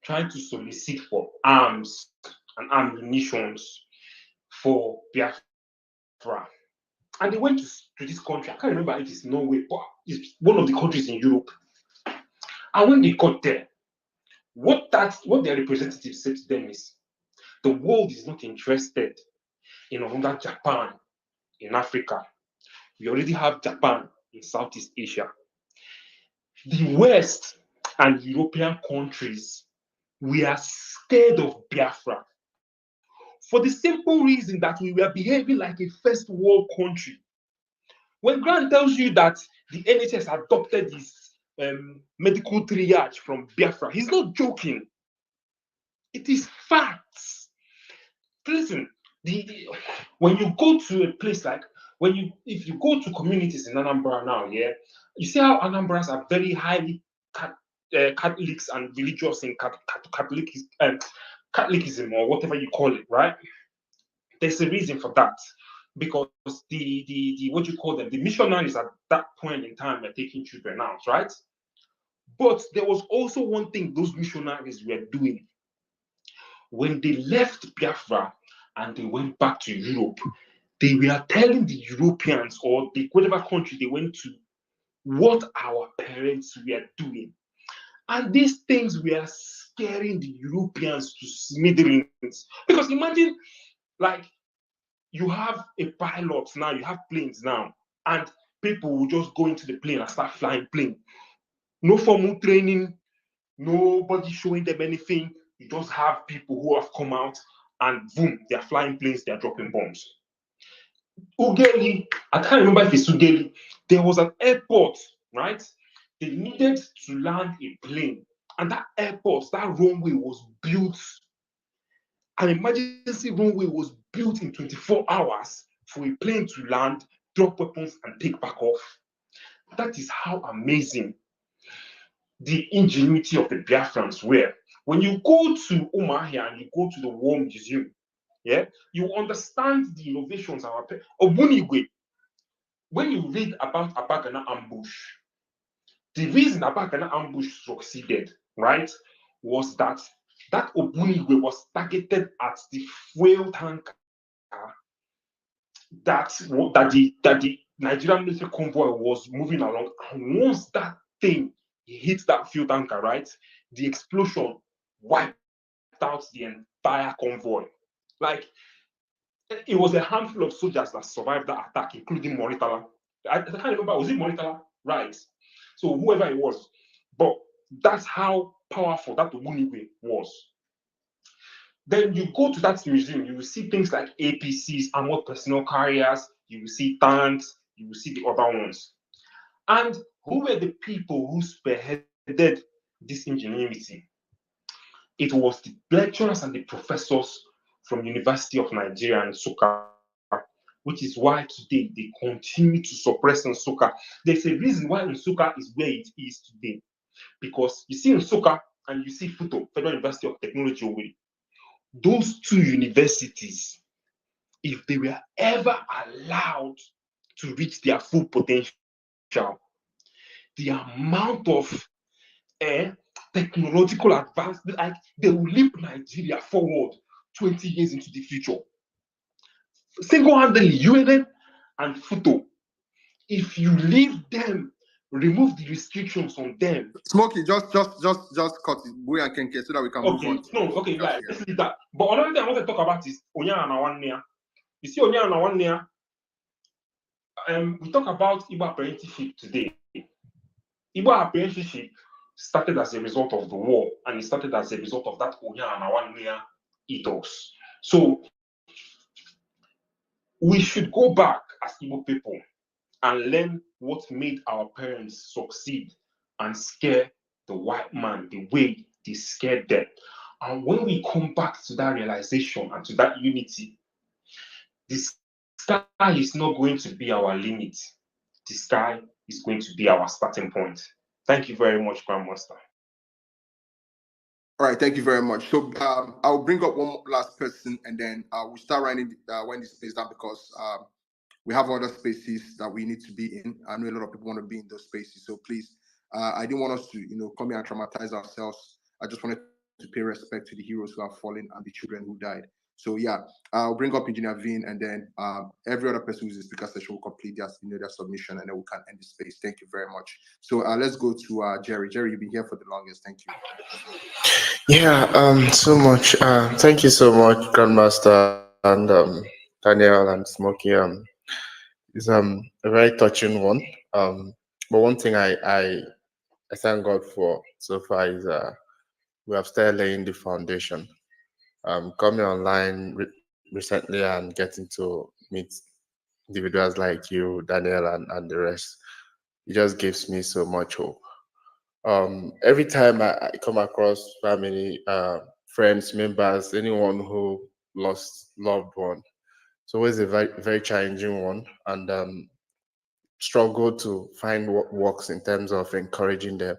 trying to solicit for arms and ammunitions for Biafra. And they went to this country. I can't remember if it's Norway, but it's one of the countries in Europe. And when they got there, what their representatives said to them is, the world is not interested in another Japan in Africa. We already have Japan in Southeast Asia. The West and European countries, we are scared of Biafra for the simple reason that we were behaving like a first world country. When Grant tells you that the NHS adopted this medical triage from Biafra, he's not joking. It is facts. Listen, when you go to a place like, if you go to communities in Anambra now, yeah, you see how Anambras are very highly Catholics and religious in Catholicism or whatever you call it, right? There's a reason for that, because the what you call them, the missionaries at that point in time were taking children out, right? But there was also one thing those missionaries were doing. When they left Biafra and they went back to Europe, they were telling the Europeans or whatever country they went to what our parents were doing. And these things were scaring the Europeans to smithereens. Because imagine, like, you have a pilot now, you have planes now, and people will just go into the plane and start flying plane. No formal training, nobody showing them anything. You just have people who have come out and boom, they're flying planes, they're dropping bombs. Ugeli, I can't remember if it's Ugeli, there was an airport, right? They needed to land a plane, and that airport, that runway was built, an emergency runway was built in 24 hours for a plane to land, drop weapons, and take back off. That is how amazing the ingenuity of the Biafrans were. When you go to Umuahia and you go to the War Museum, Yeah, you understand the innovations our Obunigwe. When you read about Abagana ambush, the reason Abagana ambush succeeded, right, was that Obunigwe was targeted at the fuel tanker that the Nigerian military convoy was moving along. And once that thing hit that fuel tanker, right, the explosion wiped out the entire convoy. Like, it was a handful of soldiers that survived that attack, including Moritala. I can't remember, was it Moritala? Right. So whoever it was. But that's how powerful that Ogunigwe was. Then you go to that museum, you will see things like APCs, armored personnel carriers, you will see tanks, you will see the other ones. And who were the people who spearheaded this ingenuity? It was the lecturers and the professors from University of Nigeria and Nsukka, which is why today they continue to suppress Nsukka. There's a reason why Nsukka is where it is today. Because you see Nsukka and you see Futo, Federal University of Technology Owerri. Those two universities, if they were ever allowed to reach their full potential, the amount of technological advancement, like they will leap Nigeria forward 20 years into the future. Single-handedly, UNN and Futo, if you leave them, remove the restrictions on them. Smokey, just cut it. We and Kenke so that we can move on. Okay, right. Let's leave that. But another thing I want to talk about is Onyana Nawania. You see Onyana Nawania, we talk about Igbo apprenticeship today. Igbo apprenticeship started as a result of the war, and it started as a result of that Onyana Nawania ethos. So we should go back as Igbo people and learn what made our parents succeed and scare the white man the way they scared them. And when we come back to that realization and to that unity, the sky is not going to be our limit. The sky is going to be our starting point. Thank you very much, Grandmaster. All right, thank you very much. So I'll bring up one last person, and then we'll start winding this space down because we have other spaces that we need to be in. I know a lot of people want to be in those spaces, so please, I didn't want us to, come here and traumatize ourselves. I just wanted to pay respect to the heroes who have fallen and the children who died. So yeah, I'll bring up Engineer Vin, and then every other person who's in the speaker session will complete their submission, and then we can end the space. Thank you very much. So let's go to Jerry. Jerry, you've been here for the longest. Thank you. Yeah, so much. Thank you so much, Grandmaster and Daniel and Smokey. It's a very touching one. But one thing I thank God for so far is we have started laying the foundation. Coming online recently and getting to meet individuals like you, Daniel, and the rest, it just gives me so much hope. Every time I come across family, friends, members, anyone who lost loved one, it's always a very, very challenging one, and struggle to find what works in terms of encouraging them.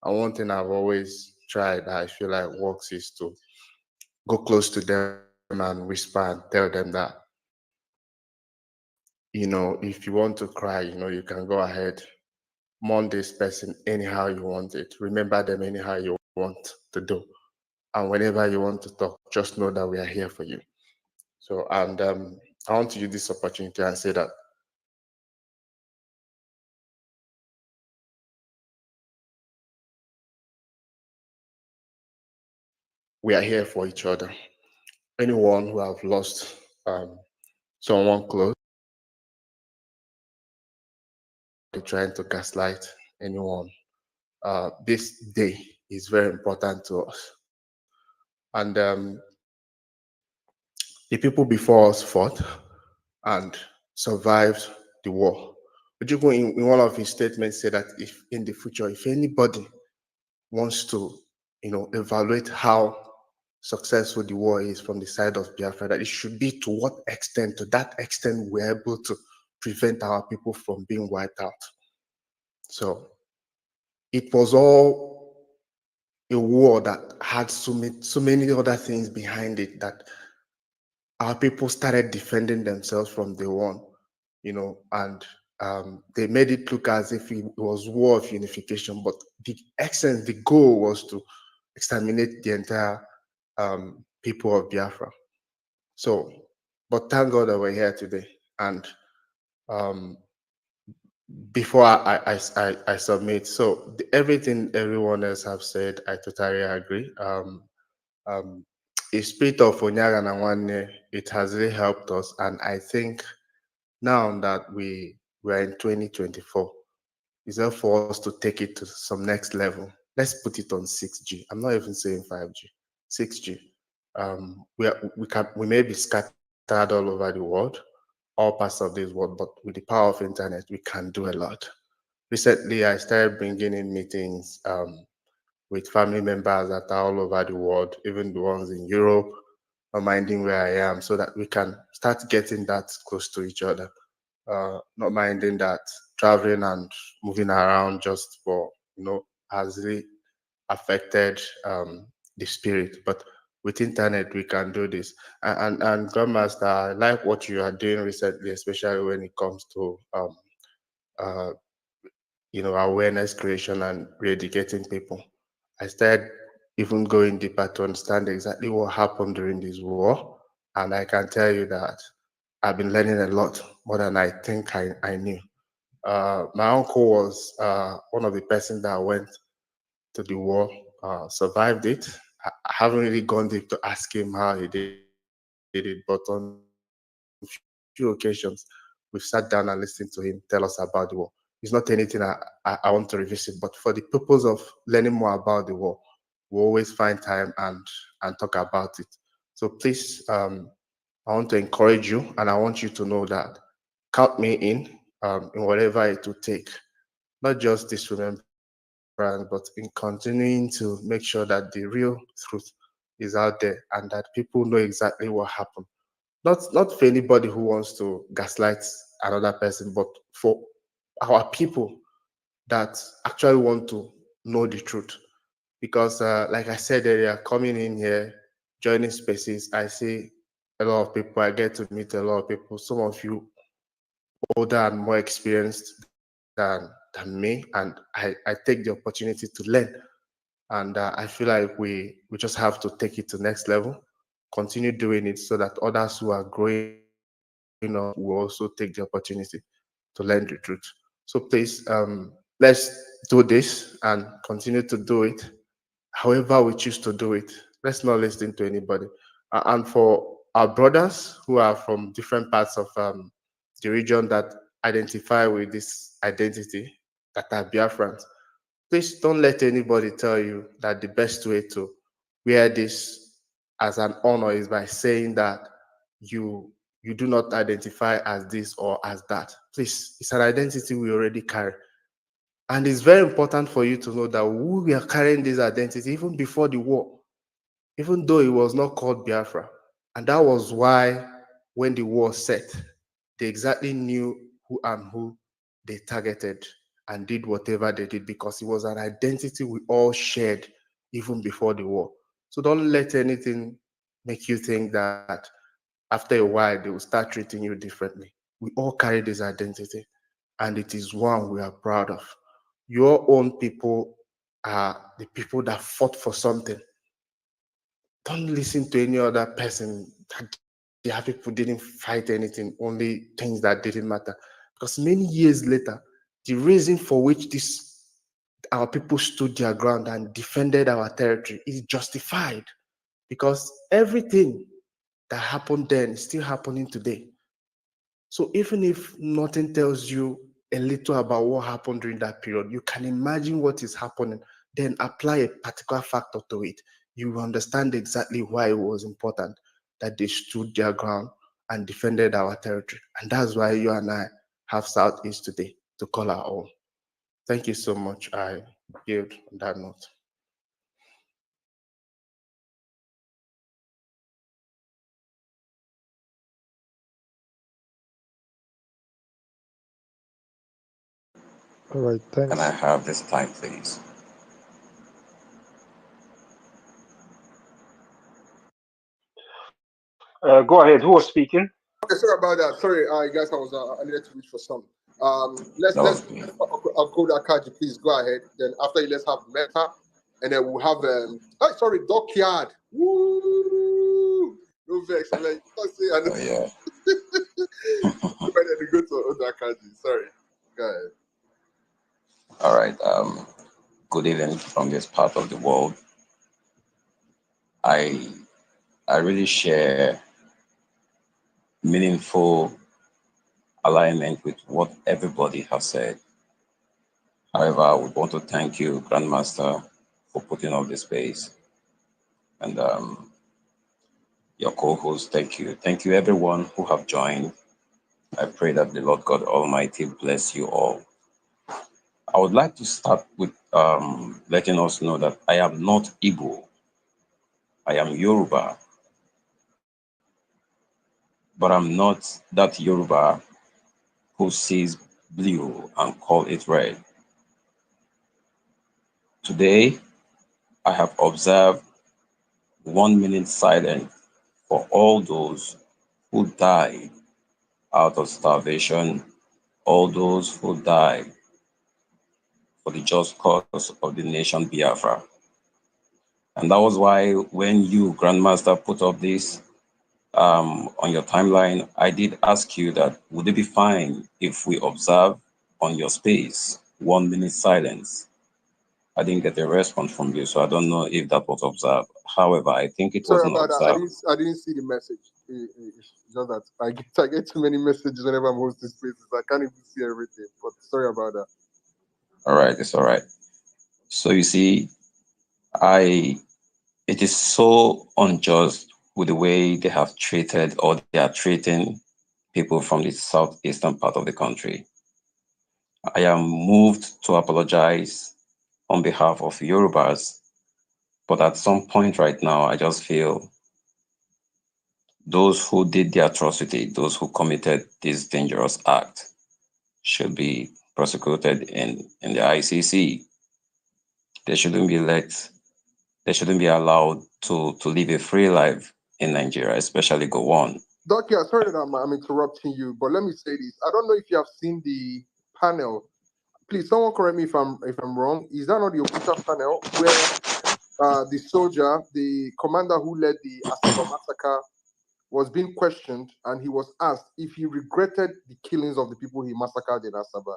And one thing I've always tried, I feel like works, is to go close to them and whisper and tell them that, if you want to cry, you can go ahead, mourn this person anyhow you want it, remember them anyhow you want to do. And whenever you want to talk, just know that we are here for you. So, and I want to use this opportunity and say that we are here for each other. Anyone who have lost someone close, they're trying to gaslight anyone, this day is very important to us. And the people before us fought and survived the war. Ojukwu in one of his statements said that if in the future, if anybody wants to, evaluate how successful the war is from the side of Biafra, that it should be to what extent, to that extent we're able to prevent our people from being wiped out. So it was all a war that had so many other things behind it that our people started defending themselves from day one, and they made it look as if it was war of unification, but the essence, the goal was to exterminate the entire people of Biafra. So, but thank God that we're here today. And um, before I submit, so everything everyone else have said, I totally agree. Um, a spirit of Onyaga na Nwanne, it has really helped us, and I think now that we're in 2024, it's up for us to take it to some next level. Let's put it on 6G. I'm not even saying 5G, 6G. We may be scattered all over the world, all parts of this world, but with the power of internet, we can do a lot. Recently, I started bringing in meetings with family members that are all over the world, even the ones in Europe, not minding where I am, so that we can start getting that close to each other. Not minding that traveling and moving around just for, has really affected the spirit. But with internet, we can do this. And Grandmaster, I like what you are doing recently, especially when it comes to uh, awareness creation and re-educating people. I started even going deeper to understand exactly what happened during this war. And I can tell you that I've been learning a lot more than I think I knew. My uncle was one of the persons that went to the war, survived it. I haven't really gone deep to ask him how he did it, but on few occasions, we've sat down and listened to him tell us about the war. It's not anything I want to revisit, but for the purpose of learning more about the war, we always find time and talk about it. So please, I want to encourage you, and I want you to know that count me in whatever it will take, not just this remembrance, but in continuing to make sure that the real truth is out there and that people know exactly what happened. Not for anybody who wants to gaslight another person, but for our people that actually want to know the truth. Because, like I said earlier, coming in here, joining spaces, I see a lot of people. I get to meet a lot of people. Some of you older and more experienced than me, and I take the opportunity to learn. And I feel like we just have to take it to next level, continue doing it so that others who are growing up will also take the opportunity to learn the truth. So please, let's do this and continue to do it however we choose to do it. Let's not listen to anybody. And for our brothers who are from different parts of the region that identify with this identity, that are Biafrans, please don't let anybody tell you that the best way to wear this as an honor is by saying that you you do not identify as this or as that. Please, it's an identity we already carry. And it's very important for you to know that we are carrying this identity even before the war, even though it was not called Biafra. And that was why when the war set, they exactly knew who they targeted and did whatever they did because it was an identity we all shared even before the war. So don't let anything make you think that after a while they will start treating you differently. We all carry this identity and it is one we are proud of. Your own people are the people that fought for something. Don't listen to any other person that their people didn't fight anything, only things that didn't matter. Because many years later, the reason for which this our people stood their ground and defended our territory is justified because everything that happened then is still happening today. So even if nothing tells you a little about what happened during that period, you can imagine what is happening, then apply a particular factor to it. You will understand exactly why it was important that they stood their ground and defended our territory. And that's why you and I have Southeast today to call our own. Thank you so much. I yield on that note. All right, Can I thanks. have this time, please? Go ahead. Who was speaking? Okay, sorry about that. Sorry, guys, I needed to reach for some. Let's Okay. I'll go that card. Please go ahead. Then after you, let's have Meta, and then we'll have oh, sorry, Dockyard. Woo! No vex. I'm like, I say, I Oh yeah. better to go to Odakaji. Sorry. Go ahead. All right. Good evening from this part of the world. I I really share meaningful alignment with what everybody has said. However, I would want to thank you, Grandmaster, for putting up this space, and your co-host. Thank you. Thank you, everyone who have joined. I pray that the Lord God Almighty bless you all. I would like to start with letting us know that I am not Igbo. I am Yoruba, but I'm not that Yoruba who sees blue and call it red. Today, I have observed 1 minute silence for all those who died out of starvation, all those who died for the just cause of the nation Biafra. And that was why when you, Grandmaster, put up this on your timeline, I did ask you that would it be fine if we observe on your space 1 minute silence? I didn't get a response from you, so I don't know if that was observed. However, I think it Sorry wasn't about that. observed. I didn't see the message. It's just that I get too many messages whenever I'm hosting spaces. I can't even see everything. But sorry about that. All right, it's all right. So you see, I it is so unjust with the way they have treated or they are treating people from the southeastern part of the country. I am moved to apologize on behalf of Yorubas, but at some point right now, I just feel those who did the atrocity, those who committed this dangerous act, should be prosecuted in the ICC. They shouldn't be they shouldn't be allowed to live a free life in Nigeria, especially go on. Doc, yeah, sorry that I'm interrupting you, but let me say this. I don't know if you have seen the panel. Please, someone correct me if I'm wrong. Is that not the Okuta panel where the soldier, the commander who led the Asaba massacre, was being questioned, and he was asked if he regretted the killings of the people he massacred in Asaba,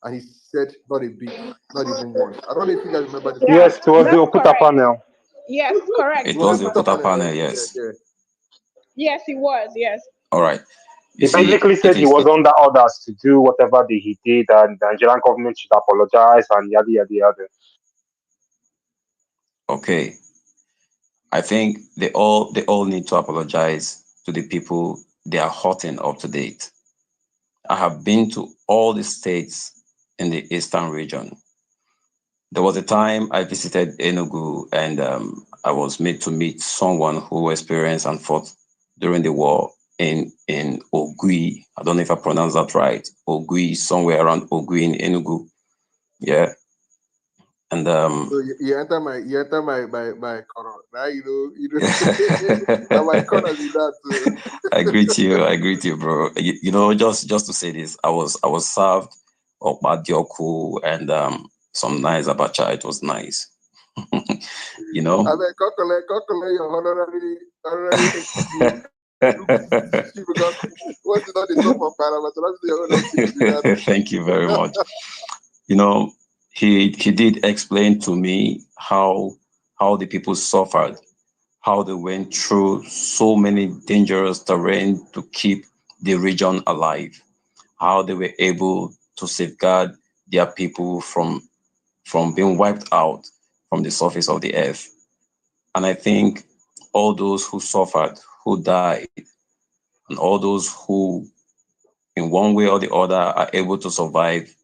and he said not a bit, not even once. I don't know if you guys remember this. Yeah, Yes, it was the that's Okuta correct. panel. Yes, correct, It It was the was the Grandmaster. Okuta Okota panel, panel, right? Yeah, yes. yeah. Yes, it was. Yes. All right. You He see, basically it said he is was under orders to do whatever he did, and the Nigerian government should apologize and yada yada yada. okay. I think they all need to apologize to the people they are hurting up to date. I have been to all the states in the eastern region. There was a time I visited Enugu and I was made to meet someone who experienced and fought during the war in Ogui. I don't know if I pronounced that right. Ogui, somewhere around Ogui in Enugu. Yeah. And So you enter my corner. Now now my corner is that too. I greet you, bro. Just to say this, I was served okpadioku and some nice abacha. It was nice. you know. I mean, Kokole, your honorary because what's it on the top of Panama? So that's the other thing to that. Thank you very much. You know, he did explain to me how the people suffered, how they went through so many dangerous terrain to keep the region alive, how they were able to safeguard their people from being wiped out from the surface of the earth. And I think all those who suffered, who died, and all those who, in one way or the other, are able to survive,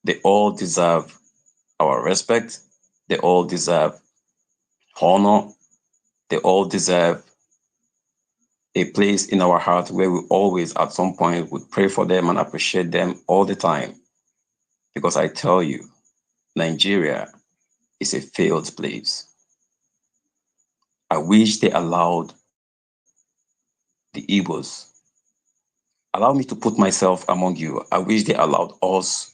they all deserve our respect. They all deserve honor. They all deserve a place in our heart where we always, at some point, would pray for them and appreciate them all the time. Because I tell you, Nigeria is a failed place. I wish they allowed the Igbos. Allow me to put myself among you. I wish they allowed us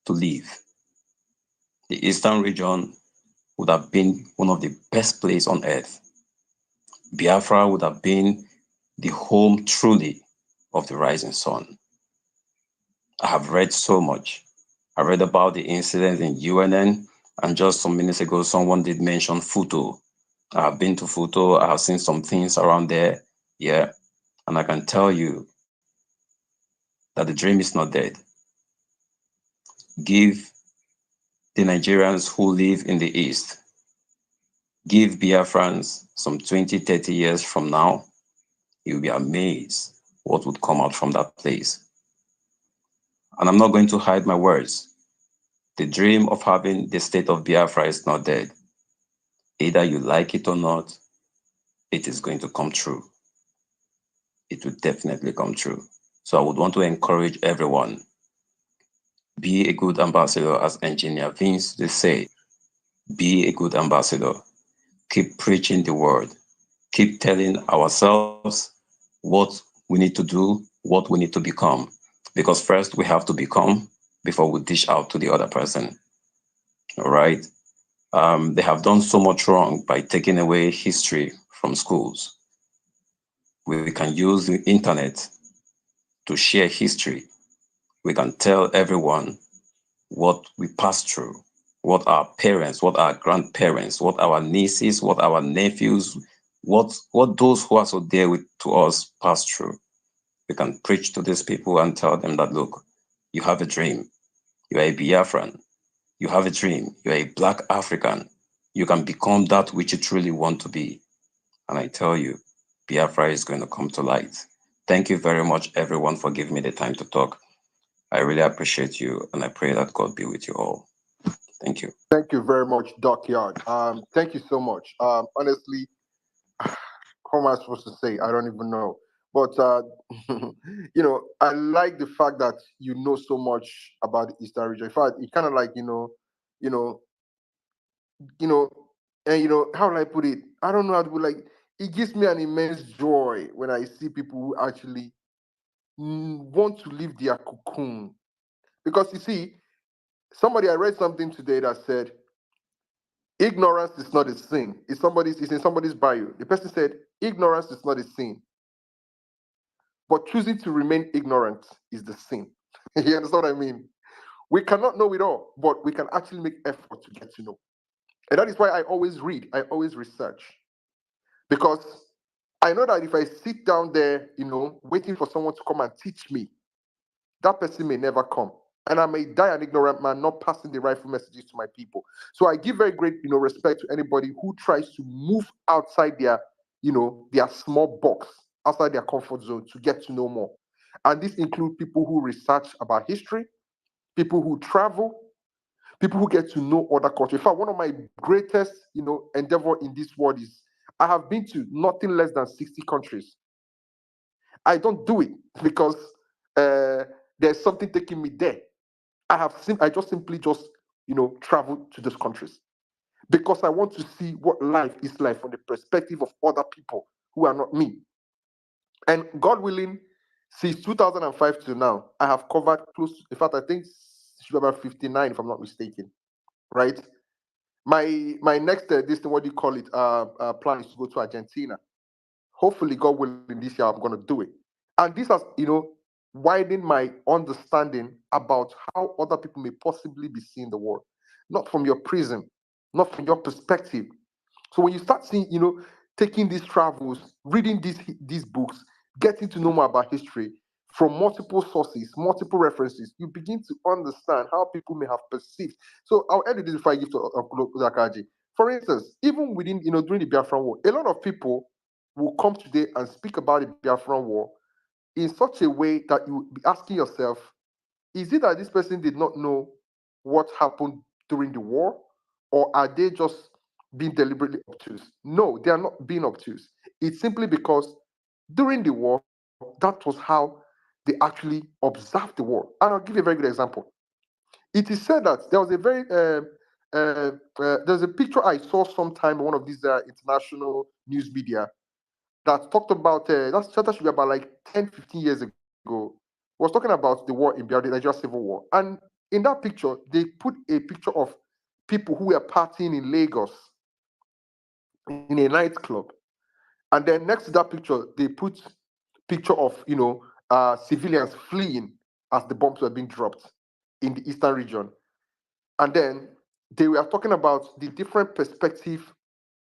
to live. The Eastern region would have been one of the best places on earth. Biafra would have been the home truly of the rising sun. I have read so much. I read about the incident in UNN, and just some minutes ago, someone did mention Futo. I have been to Futo. I have seen some things around there. Yeah. And I can tell you that the dream is not dead. Give the Nigerians who live in the East, give Biafrans some 20, 30 years from now, you'll be amazed what would come out from that place. And I'm not going to hide my words. The dream of having the state of Biafra is not dead. Either you like it or not, it is going to come true. It will definitely come true. So I would want to encourage everyone, be a good ambassador, as Engineer Vince they say. Be a good ambassador. Keep preaching the word. Keep telling ourselves what we need to do, what we need to become. Because first we have to become before we dish out to the other person. All right? They have done so much wrong by taking away history from schools. We can use the internet to share history. We can tell everyone what we passed through, what our parents, what our grandparents, what our nieces, what our nephews, what those who are so dear to us passed through. We can preach to these people and tell them that, look, you have a dream. You are a Biafran. You have a dream. You are a Black African. You can become that which you truly want to be. And I tell you, Biafra is going to come to light. Thank you very much, everyone, for giving me the time to talk. I really appreciate you, and I pray that God be with you all. Thank you. Thank you very much, Dockyard. Thank you so much. Honestly, how am I supposed to say? I don't even know. But I like the fact that you know so much about the Eastern region. In fact, it kind of like you know, you know, and how will I put it? I don't know how to put like. It gives me an immense joy when I see people who actually want to leave their cocoon. Because you see, I read something today that said ignorance is not a sin. It's in somebody's bio. The person said ignorance is not a sin, but choosing to remain ignorant is the sin. You understand what I mean? We cannot know it all, but we can actually make effort to get to know. And that is why I always read, I always research. Because I know that if I sit down there, waiting for someone to come and teach me, that person may never come. And I may die an ignorant man, not passing the rightful messages to my people. So I give very great, respect to anybody who tries to move outside their small box, outside their comfort zone to get to know more. And this includes people who research about history, people who travel, people who get to know other cultures. In fact, one of my greatest, endeavor in this world is I have been to nothing less than 60 countries. I don't do it because there's something taking me there. I just simply travel to those countries because I want to see what life is like from the perspective of other people who are not me. And God willing, since 2005 to now, I have covered in fact, I think it should be about 59 if I'm not mistaken, right? My next this thing, what do you call it? Plan is to go to Argentina. Hopefully, God willing, this year I'm going to do it. And this has, widened my understanding about how other people may possibly be seeing the world, not from your prism, not from your perspective. So when you start seeing, taking these travels, reading these books, getting to know more about history from multiple sources, multiple references, you begin to understand how people may have perceived. So I'll end with this before I give to Zakaji. For instance, even within, during the Biafran War, a lot of people will come today and speak about the Biafran War in such a way that you will be asking yourself, is it that this person did not know what happened during the war, or are they just being deliberately obtuse? No, they are not being obtuse. It's simply because during the war, that was how they actually observed the war. And I'll give you a very good example. It is said that there was a very there's a picture I saw sometime in one of these international news media that talked about that should be about like 10, 15 years ago. Was talking about the war in Biafra, the Nigeria Civil War. And in that picture, they put a picture of people who were partying in Lagos in a nightclub. And then next to that picture, they put picture of civilians fleeing as the bombs were being dropped in the eastern region. And then they were talking about the different perspective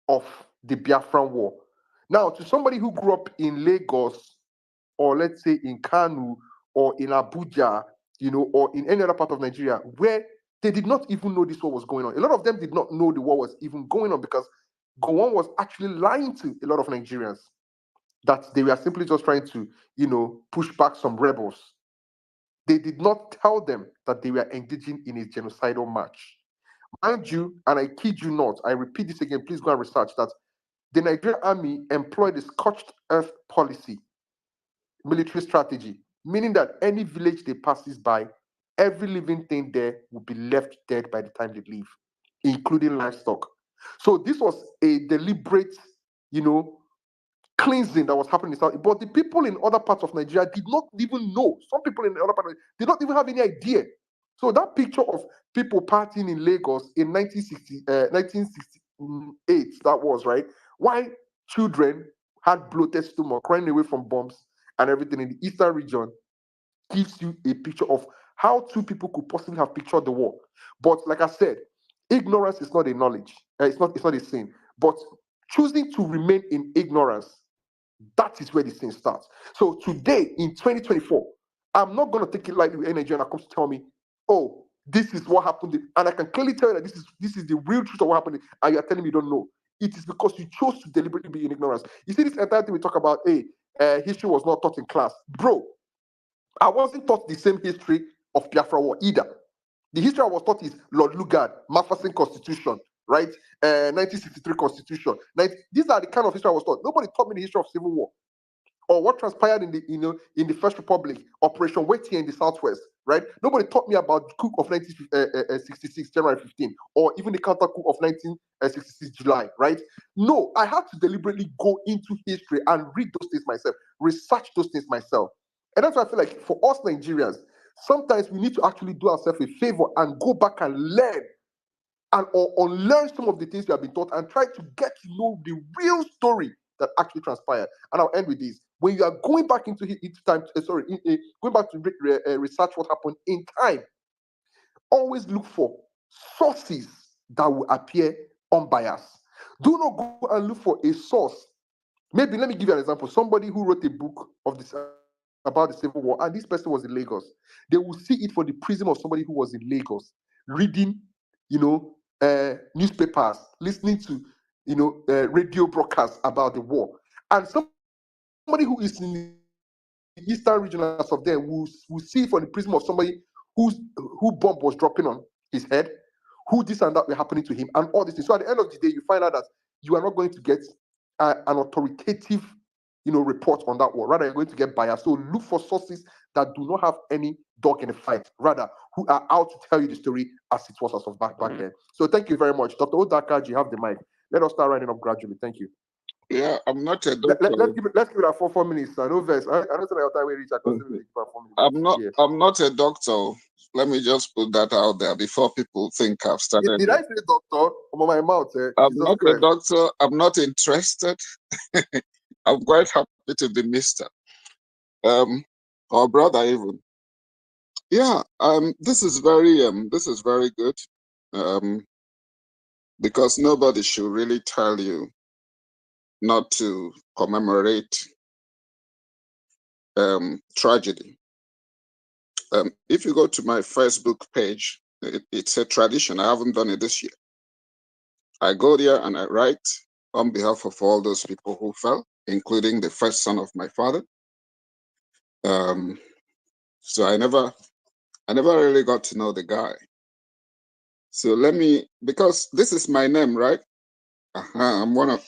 of the Biafran war. Now, to somebody who grew up in Lagos, or let's say in Kanu, or in Abuja, or in any other part of Nigeria, where they did not even know this war was going on. A lot of them did not know the war was even going on because Gowon was actually lying to a lot of Nigerians that they were simply just trying to, push back some rebels. They did not tell them that they were engaging in a genocidal march. Mind you, and I kid you not, I repeat this again, please go and research that the Nigerian army employed a scorched earth policy, military strategy, meaning that any village they passes by, every living thing there will be left dead by the time they leave, including livestock. So this was a deliberate, cleansing that was happening in South. But the people in other parts of Nigeria did not even know. Some people in the other part did not even have any idea. So that picture of people partying in Lagos in 1968, that was right. Why children had bloated stomach, running away from bombs and everything in the eastern region, gives you a picture of how two people could possibly have pictured the war. But like I said, ignorance is not a knowledge. It's not a sin. But choosing to remain in ignorance, that is where this thing starts. So today in 2024, I'm not going to take it lightly with any Nigerian that comes to tell me, oh, this is what happened. And I can clearly tell you that this is the real truth of what happened. And you're telling me you don't know. It is because you chose to deliberately be in ignorance. You see, this entire thing we talk about, history was not taught in class. Bro, I wasn't taught the same history of Biafra War either. The history I was taught is Lord Lugard, Masterson Constitution, right? 1963 Constitution. These are the kind of history I was taught. Nobody taught me the history of Civil War or what transpired in the First Republic, Operation Waiting in the Southwest, right? Nobody taught me about the coup of 1966, January 15, or even the counter coup of 1966, July, right? No, I had to deliberately go into history and read those things myself, research those things myself. And that's why I feel like for us Nigerians, sometimes we need to actually do ourselves a favor and go back and learn or unlearn some of the things we have been taught and try to get to know the real story that actually transpired. And I'll end with this. When you are going back into time, going back to research what happened in time, always look for sources that will appear unbiased. Do not go and look for a source. Maybe let me give you an example. Somebody who wrote a book of this about the Civil War, and this person was in Lagos. They will see it for the prism of somebody who was in Lagos, reading, newspapers, listening to, radio broadcasts about the war. And somebody who is in the eastern region as of them will see it from the prism of somebody who bomb was dropping on his head, who this and that were happening to him, and all this. So at the end of the day, you find out that you are not going to get an authoritative, report on that war. Rather, you're going to get biased. So look for sources that do not have any dog in the fight. Rather, who are out to tell you the story as it was as of back then. So thank you very much, Dr. Odaka. You have the mic. Let us start writing up gradually. Thank you. Yeah, I'm not a doctor. Let's give it 4 minutes. I know verse. I don't think I reach. I consider it 4 minutes. I'm not a doctor. Let me just put that out there before people think I've started. Did I say doctor? On my mouth. I'm not a doctor. I'm not interested. I'm quite happy to be Mr. Or brother even. Yeah. This is very good. Because nobody should really tell you not to commemorate tragedy. If you go to my Facebook page, it's a tradition. I haven't done it this year. I go there and I write on behalf of all those people who fell, including the first son of my father. So I never really got to know the guy. So because this is my name, right? I'm one of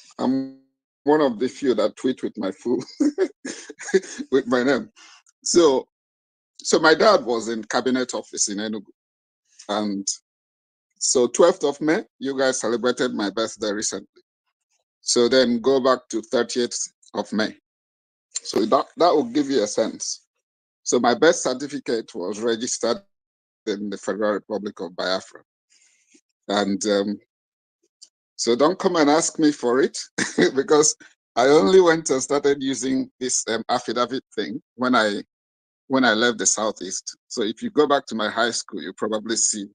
the few that tweet with my full with my name. So my dad was in cabinet office in Enugu, and so 12th of May, you guys celebrated my birthday recently. So then go back to 30th of May. So that will give you a sense. So my birth certificate was registered in the Federal Republic of Biafra. And so don't come and ask me for it because I only went and started using this affidavit thing when I left the Southeast. So if you go back to my high school, you probably see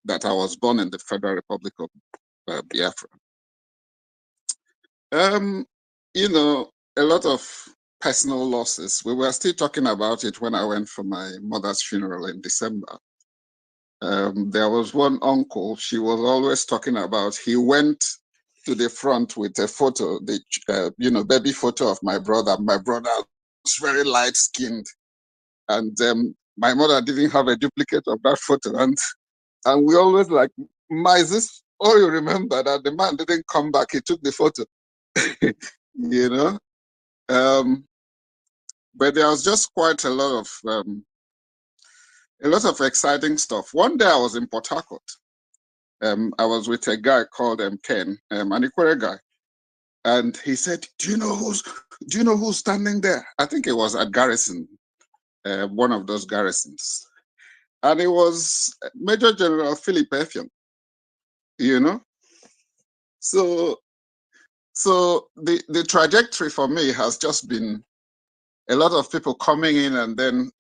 that I was born in the Federal Republic of Biafra. You know, a lot of personal losses. We were still talking about it when I went for my mother's funeral in December. There was one uncle, she was always talking about, he went to the front with a photo, the baby photo of my brother. My brother was very light skinned, and my mother didn't have a duplicate of that photo. And we always like, Ma, is this all you remember, that the man didn't come back, he took the photo? You know? But there was just quite a lot of exciting stuff. One day I was in Port Harcourt. I was with a guy called Ken, an Ikwere guy, and he said, "Do you know who's standing there?" I think it was at Garrison, one of those garrisons, and it was Major General Philip Effiong. You know, so the trajectory for me has just been a lot of people coming in and then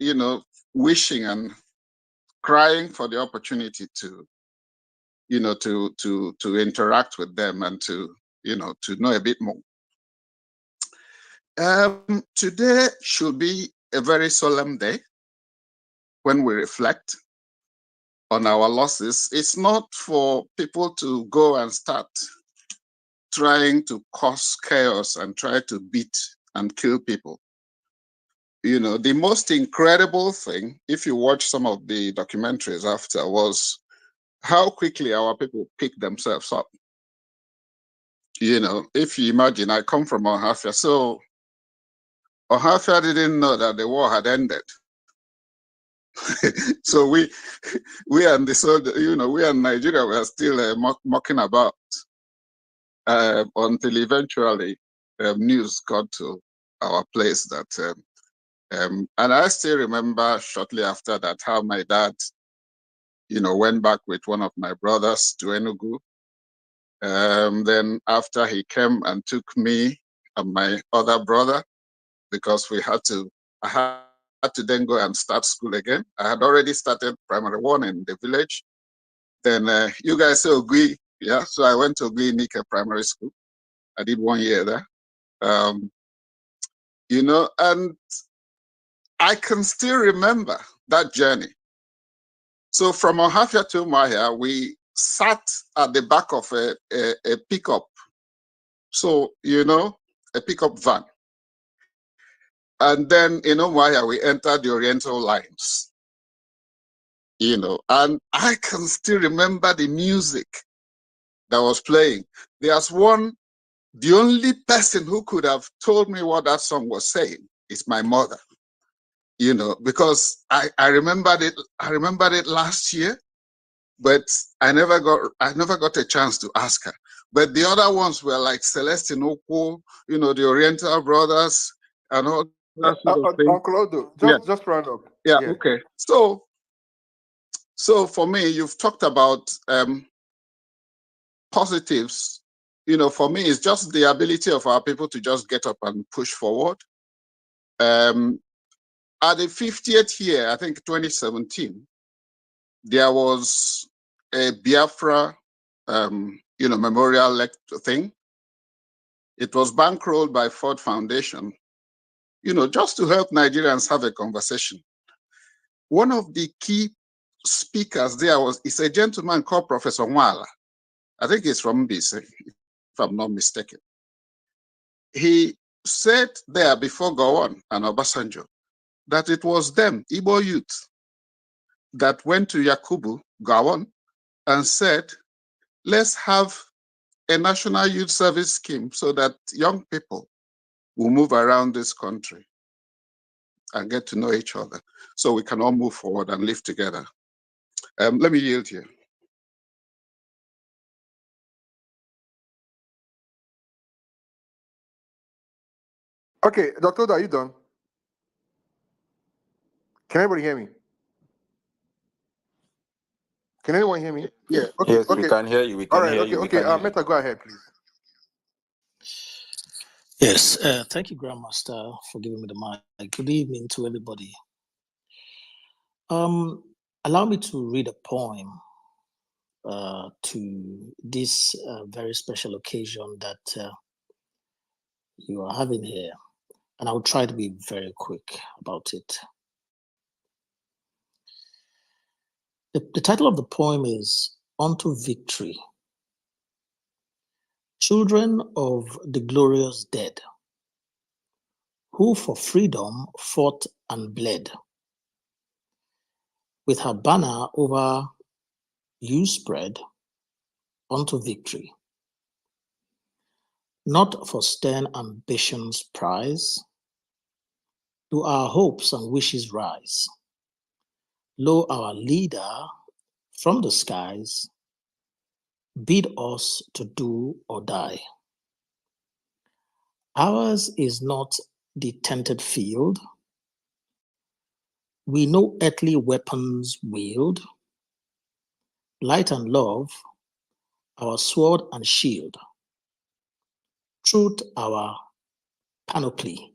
wishing and crying for the opportunity to to interact with them and to know a bit more. Today should be a very solemn day when we reflect on our losses. It's not for people to go and start trying to cause chaos and try to beat and kill people. You know, the most incredible thing, if you watch some of the documentaries after, was how quickly our people pick themselves up. You know, if you imagine, I come from Ohafia, so Ohafia didn't know that the war had ended. So we and the soldier, we and Nigeria were still mocking about until eventually news got to our place that, and I still remember shortly after that how my dad, went back with one of my brothers to Enugu. Then after he came and took me and my other brother, because I had to then go and start school again. I had already started primary one in the village. Then you guys say Ogui, yeah. So I went to Ogui Nika Primary School. I did 1 year there. And I can still remember that journey. So from Ohafia to Umahia, we sat at the back of a pickup. So, a pickup van. And then in Umahia, we entered the Oriental lines. And I can still remember the music that was playing. There's the only person who could have told me what that song was saying is my mother, because I remembered it last year, but I never got a chance to ask her. But the other ones were like Celestine Okwo, the Oriental Brothers and all that sort of thing. Uncle Odo, just round up. Yeah, okay. So for me, you've talked about positives. For me, it's just the ability of our people to just get up and push forward. At the 50th year, I think 2017, there was a Bịafra, memorial thing. It was bankrolled by Ford Foundation, just to help Nigerians have a conversation. One of the key speakers there is a gentleman called Professor Nwala. I think he's from BC, if I'm not mistaken. He said there before Gowon and Obasanjo that it was them, Igbo youth, that went to Yakubu, Gowon, and said, let's have a national youth service scheme so that young people will move around this country and get to know each other so we can all move forward and live together. Let me yield here. Okay, Dr. Oda, are you done? Can everybody hear me? Can anyone hear me? Yeah. Okay. Yes, we Okay. can hear you. We All can right. hear Okay. you. We Okay. can hear you. Meta, go ahead, please. Yes, thank you, Grandmaster, for giving me the mic. Good evening to everybody. Allow me to read a poem to this very special occasion that you are having here, and I'll try to be very quick about it. The title of the poem is Unto Victory. Children of the glorious dead, who for freedom fought and bled, with her banner over you spread, unto victory. Not for stern ambition's prize do our hopes and wishes rise. Lo, our leader from the skies bid us to do or die. Ours is not the tented field. We no earthly weapons wield. Light and love, our sword and shield. Truth, our panoply.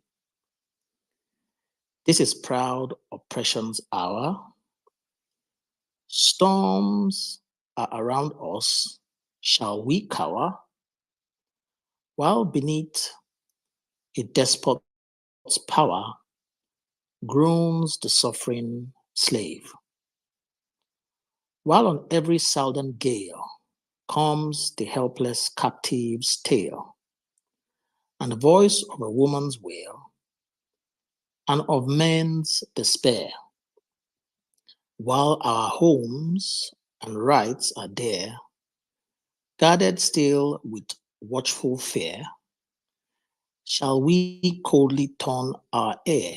This is proud oppression's hour. Storms are around us. Shall we cower? While beneath a despot's power groans the suffering slave. While on every southern gale comes the helpless captive's tale, and the voice of a woman's wail, and of men's despair. While our homes and rights are there, guarded still with watchful fear, shall we coldly turn our ear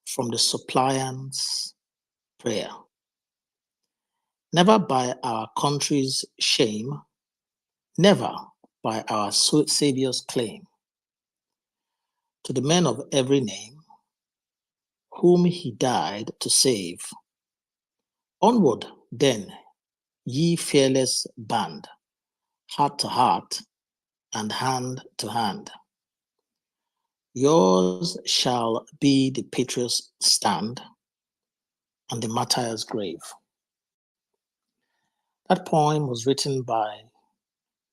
from the suppliant's prayer? Never by our country's shame, never by our Savior's claim. To the men of every name, whom he died to save. Onward, then, ye fearless band, heart to heart and hand to hand. Yours shall be the patriot's stand and the martyr's grave. That poem was written by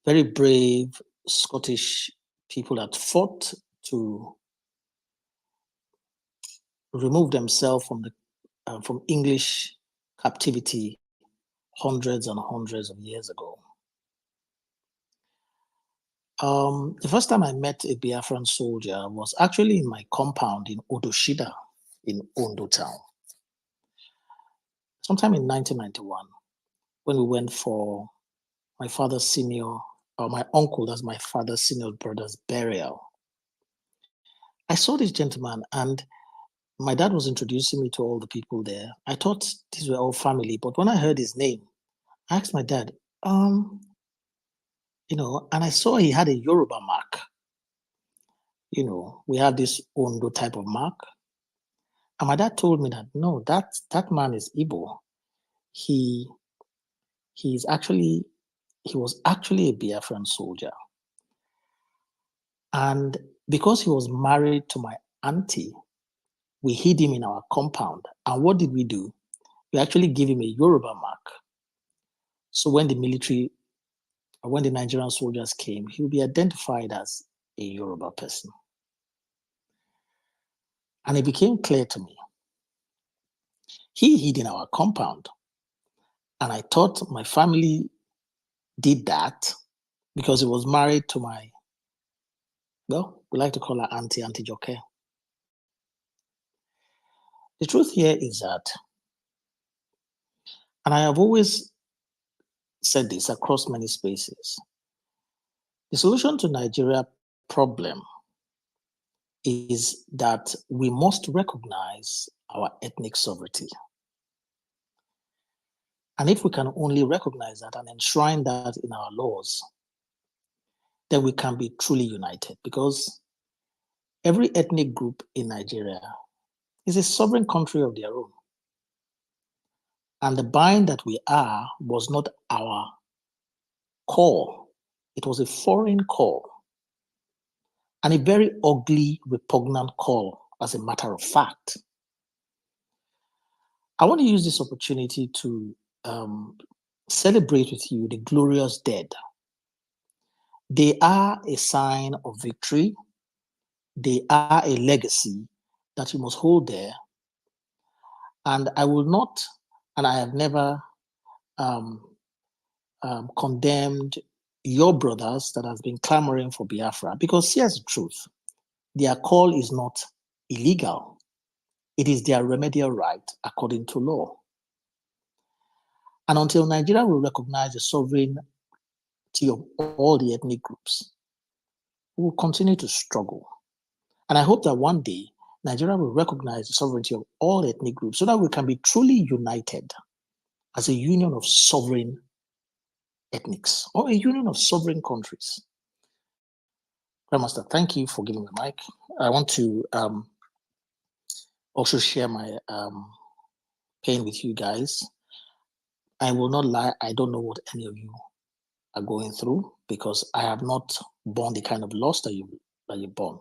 very brave Scottish people that fought to remove themselves from English captivity hundreds and hundreds of years ago. The first time I met a Biafran soldier was actually in my compound in Odoshida in Ondo town. Sometime in 1991, when we went for my father's senior, or my uncle, that's my father's senior brother's burial. I saw this gentleman and my dad was introducing me to all the people there. I thought these were all family, but when I heard his name, I asked my dad, and I saw he had a Yoruba mark. We have this Ondo type of mark. And my dad told me that, no, that man is Igbo. He was actually a Biafran soldier. And because he was married to my auntie, we hid him in our compound. And what did we do? We actually gave him a Yoruba mark. So when the Nigerian soldiers came, he would be identified as a Yoruba person. And it became clear to me. He hid in our compound. And I thought my family did that because he was married to we like to call her Auntie Joke. The truth here is that, and I have always said this across many spaces, the solution to Nigeria problem is that we must recognize our ethnic sovereignty. And if we can only recognize that and enshrine that in our laws, then we can be truly united. Because every ethnic group in Nigeria is a sovereign country of their own. And the bind that we are was not our call. It was a foreign call. And a very ugly, repugnant call, as a matter of fact. I want to use this opportunity to celebrate with you the glorious dead. They are a sign of victory. They are a legacy that you must hold there. And I will not, and I have never condemned your brothers that have been clamoring for Biafra, because here's the truth. Their call is not illegal. It is their remedial right according to law. And until Nigeria will recognize the sovereignty of all the ethnic groups, we will continue to struggle. And I hope that one day, Nigeria will recognize the sovereignty of all ethnic groups so that we can be truly united as a union of sovereign ethnics or a union of sovereign countries. Grandmaster, thank you for giving me the mic. I want to also share my pain with you guys. I will not lie, I don't know what any of you are going through because I have not borne the kind of loss that you've borne.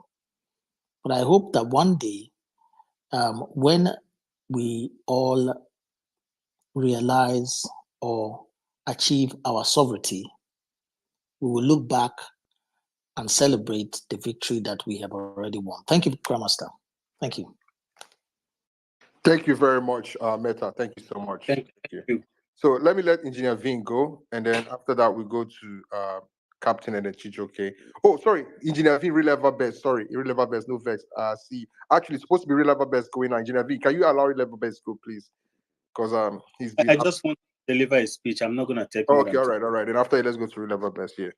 But I hope that one day, when we all realize or achieve our sovereignty, we will look back and celebrate the victory that we have already won. Thank you, Grandmaster. Thank you. Thank you very much, Meta. Thank you so much. Thank you. So let me let Engineer Vin go, and then after that we go to Captain and then Chijoke. Oh, sorry, Engineer Vin, Level Best. Sorry, Level Best, no vex. See, actually, it's supposed to be Level Best going on. Engineer Vin, can you allow Level Best go, please? Because he's been. I just want to deliver a speech. I'm not going to take. Okay, all right. And after, let's go to Level Best here.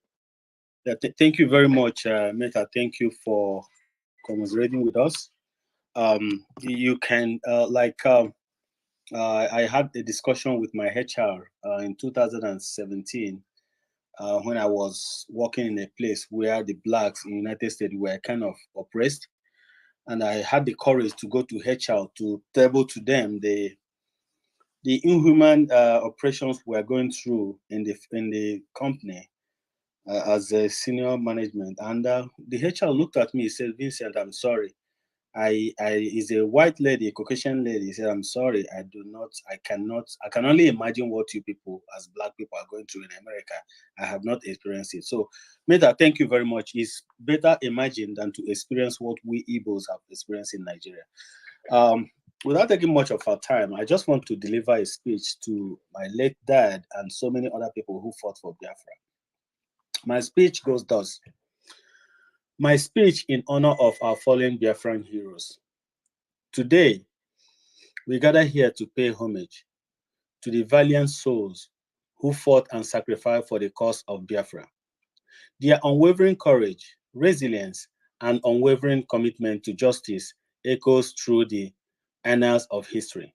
Yeah, thank you very much, Meta. Thank you for commiserating with us. You can I had a discussion with my HR in 2017 when I was working in a place where the blacks in the United States were kind of oppressed, and I had the courage to go to HR to table to them the inhuman operations we are going through in the company as a senior management. And the HR looked at me and said, "Vincent, I'm sorry. I is a white lady, a Caucasian lady." He said, "I'm sorry, I can only imagine what you people as black people are going through in America. I have not experienced it." So, Meta, thank you very much. It's better imagine than to experience what we Igbos have experienced in Nigeria. Without taking much of our time, I just want to deliver a speech to my late dad and so many other people who fought for Biafra. My speech goes thus. My speech in honor of our fallen Biafran heroes. Today, we gather here to pay homage to the valiant souls who fought and sacrificed for the cause of Biafra. Their unwavering courage, resilience, and unwavering commitment to justice echoes through the annals of history.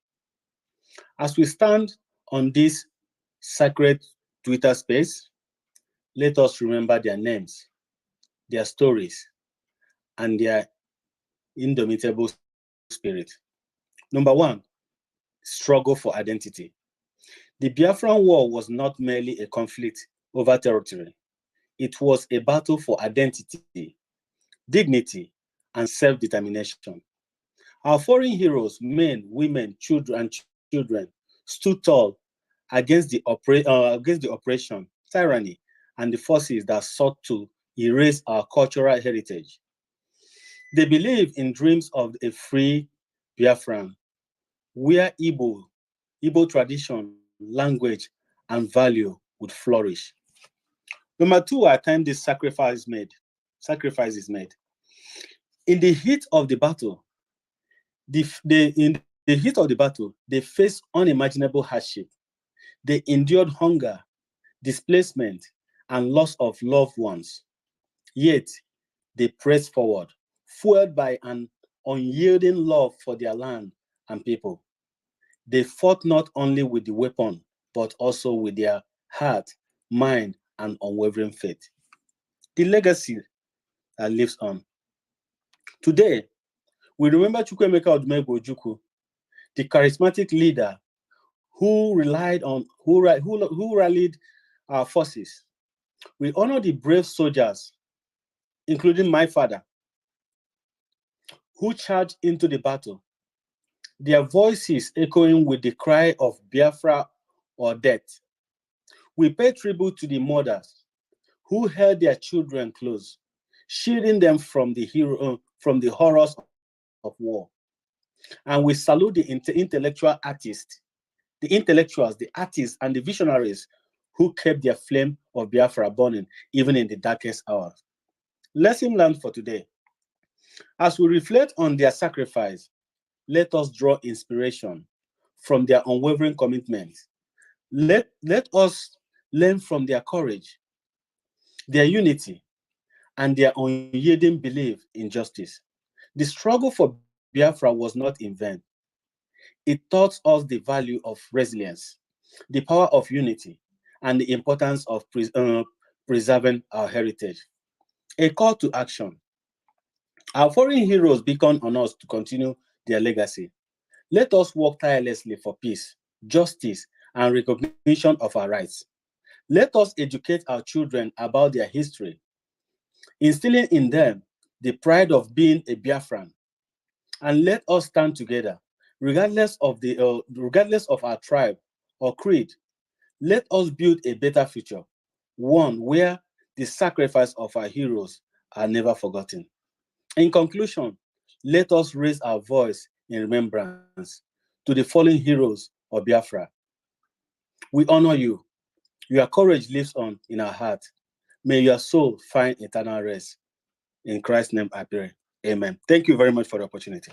As we stand on this sacred Twitter space, let us remember their names, their stories, and their indomitable spirit. Number one, struggle for identity. The Biafran War was not merely a conflict over territory. It was a battle for identity, dignity, and self-determination. Our foreign heroes, men, women, children, stood tall against the oppression, tyranny, and the forces that sought to erase our cultural heritage. They believed in dreams of a free Biafran, where Igbo tradition, language, and value would flourish. Number two, at times this sacrifice is made. In the heat of the battle, they faced unimaginable hardship. They endured hunger, displacement, and loss of loved ones. Yet, they pressed forward, fueled by an unyielding love for their land and people. They fought not only with the weapon, but also with their heart, mind, and unwavering faith. The legacy that lives on. Today, we remember Chukwuemeka Odumegwu Ojukwu, the charismatic leader who rallied our forces. We honor the brave soldiers, including my father, who charged into the battle, their voices echoing with the cry of Biafra or death. We pay tribute to the mothers who held their children close, shielding them from the horrors of war. And we salute the intellectuals, the artists, and the visionaries who kept their flame of Biafra burning even in the darkest hours. Lesson learned for today. As we reflect on their sacrifice, let us draw inspiration from their unwavering commitment. Let us learn from their courage, their unity, and their unyielding belief in justice. The struggle for Biafra was not in vain. It taught us the value of resilience, the power of unity, and the importance of preserving our heritage. A call to action. Our foreign heroes beckon on us to continue their legacy. Let us work tirelessly for peace, justice, and recognition of our rights. Let us educate our children about their history, instilling in them the pride of being a Biafran. And let us stand together, regardless of our tribe or creed. Let us build a better future, one where the sacrifice of our heroes are never forgotten. In conclusion, let us raise our voice in remembrance to the fallen heroes of Biafra. We honor you. Your courage lives on in our heart. May your soul find eternal rest. In Christ's name I pray. Amen. Thank you very much for the opportunity.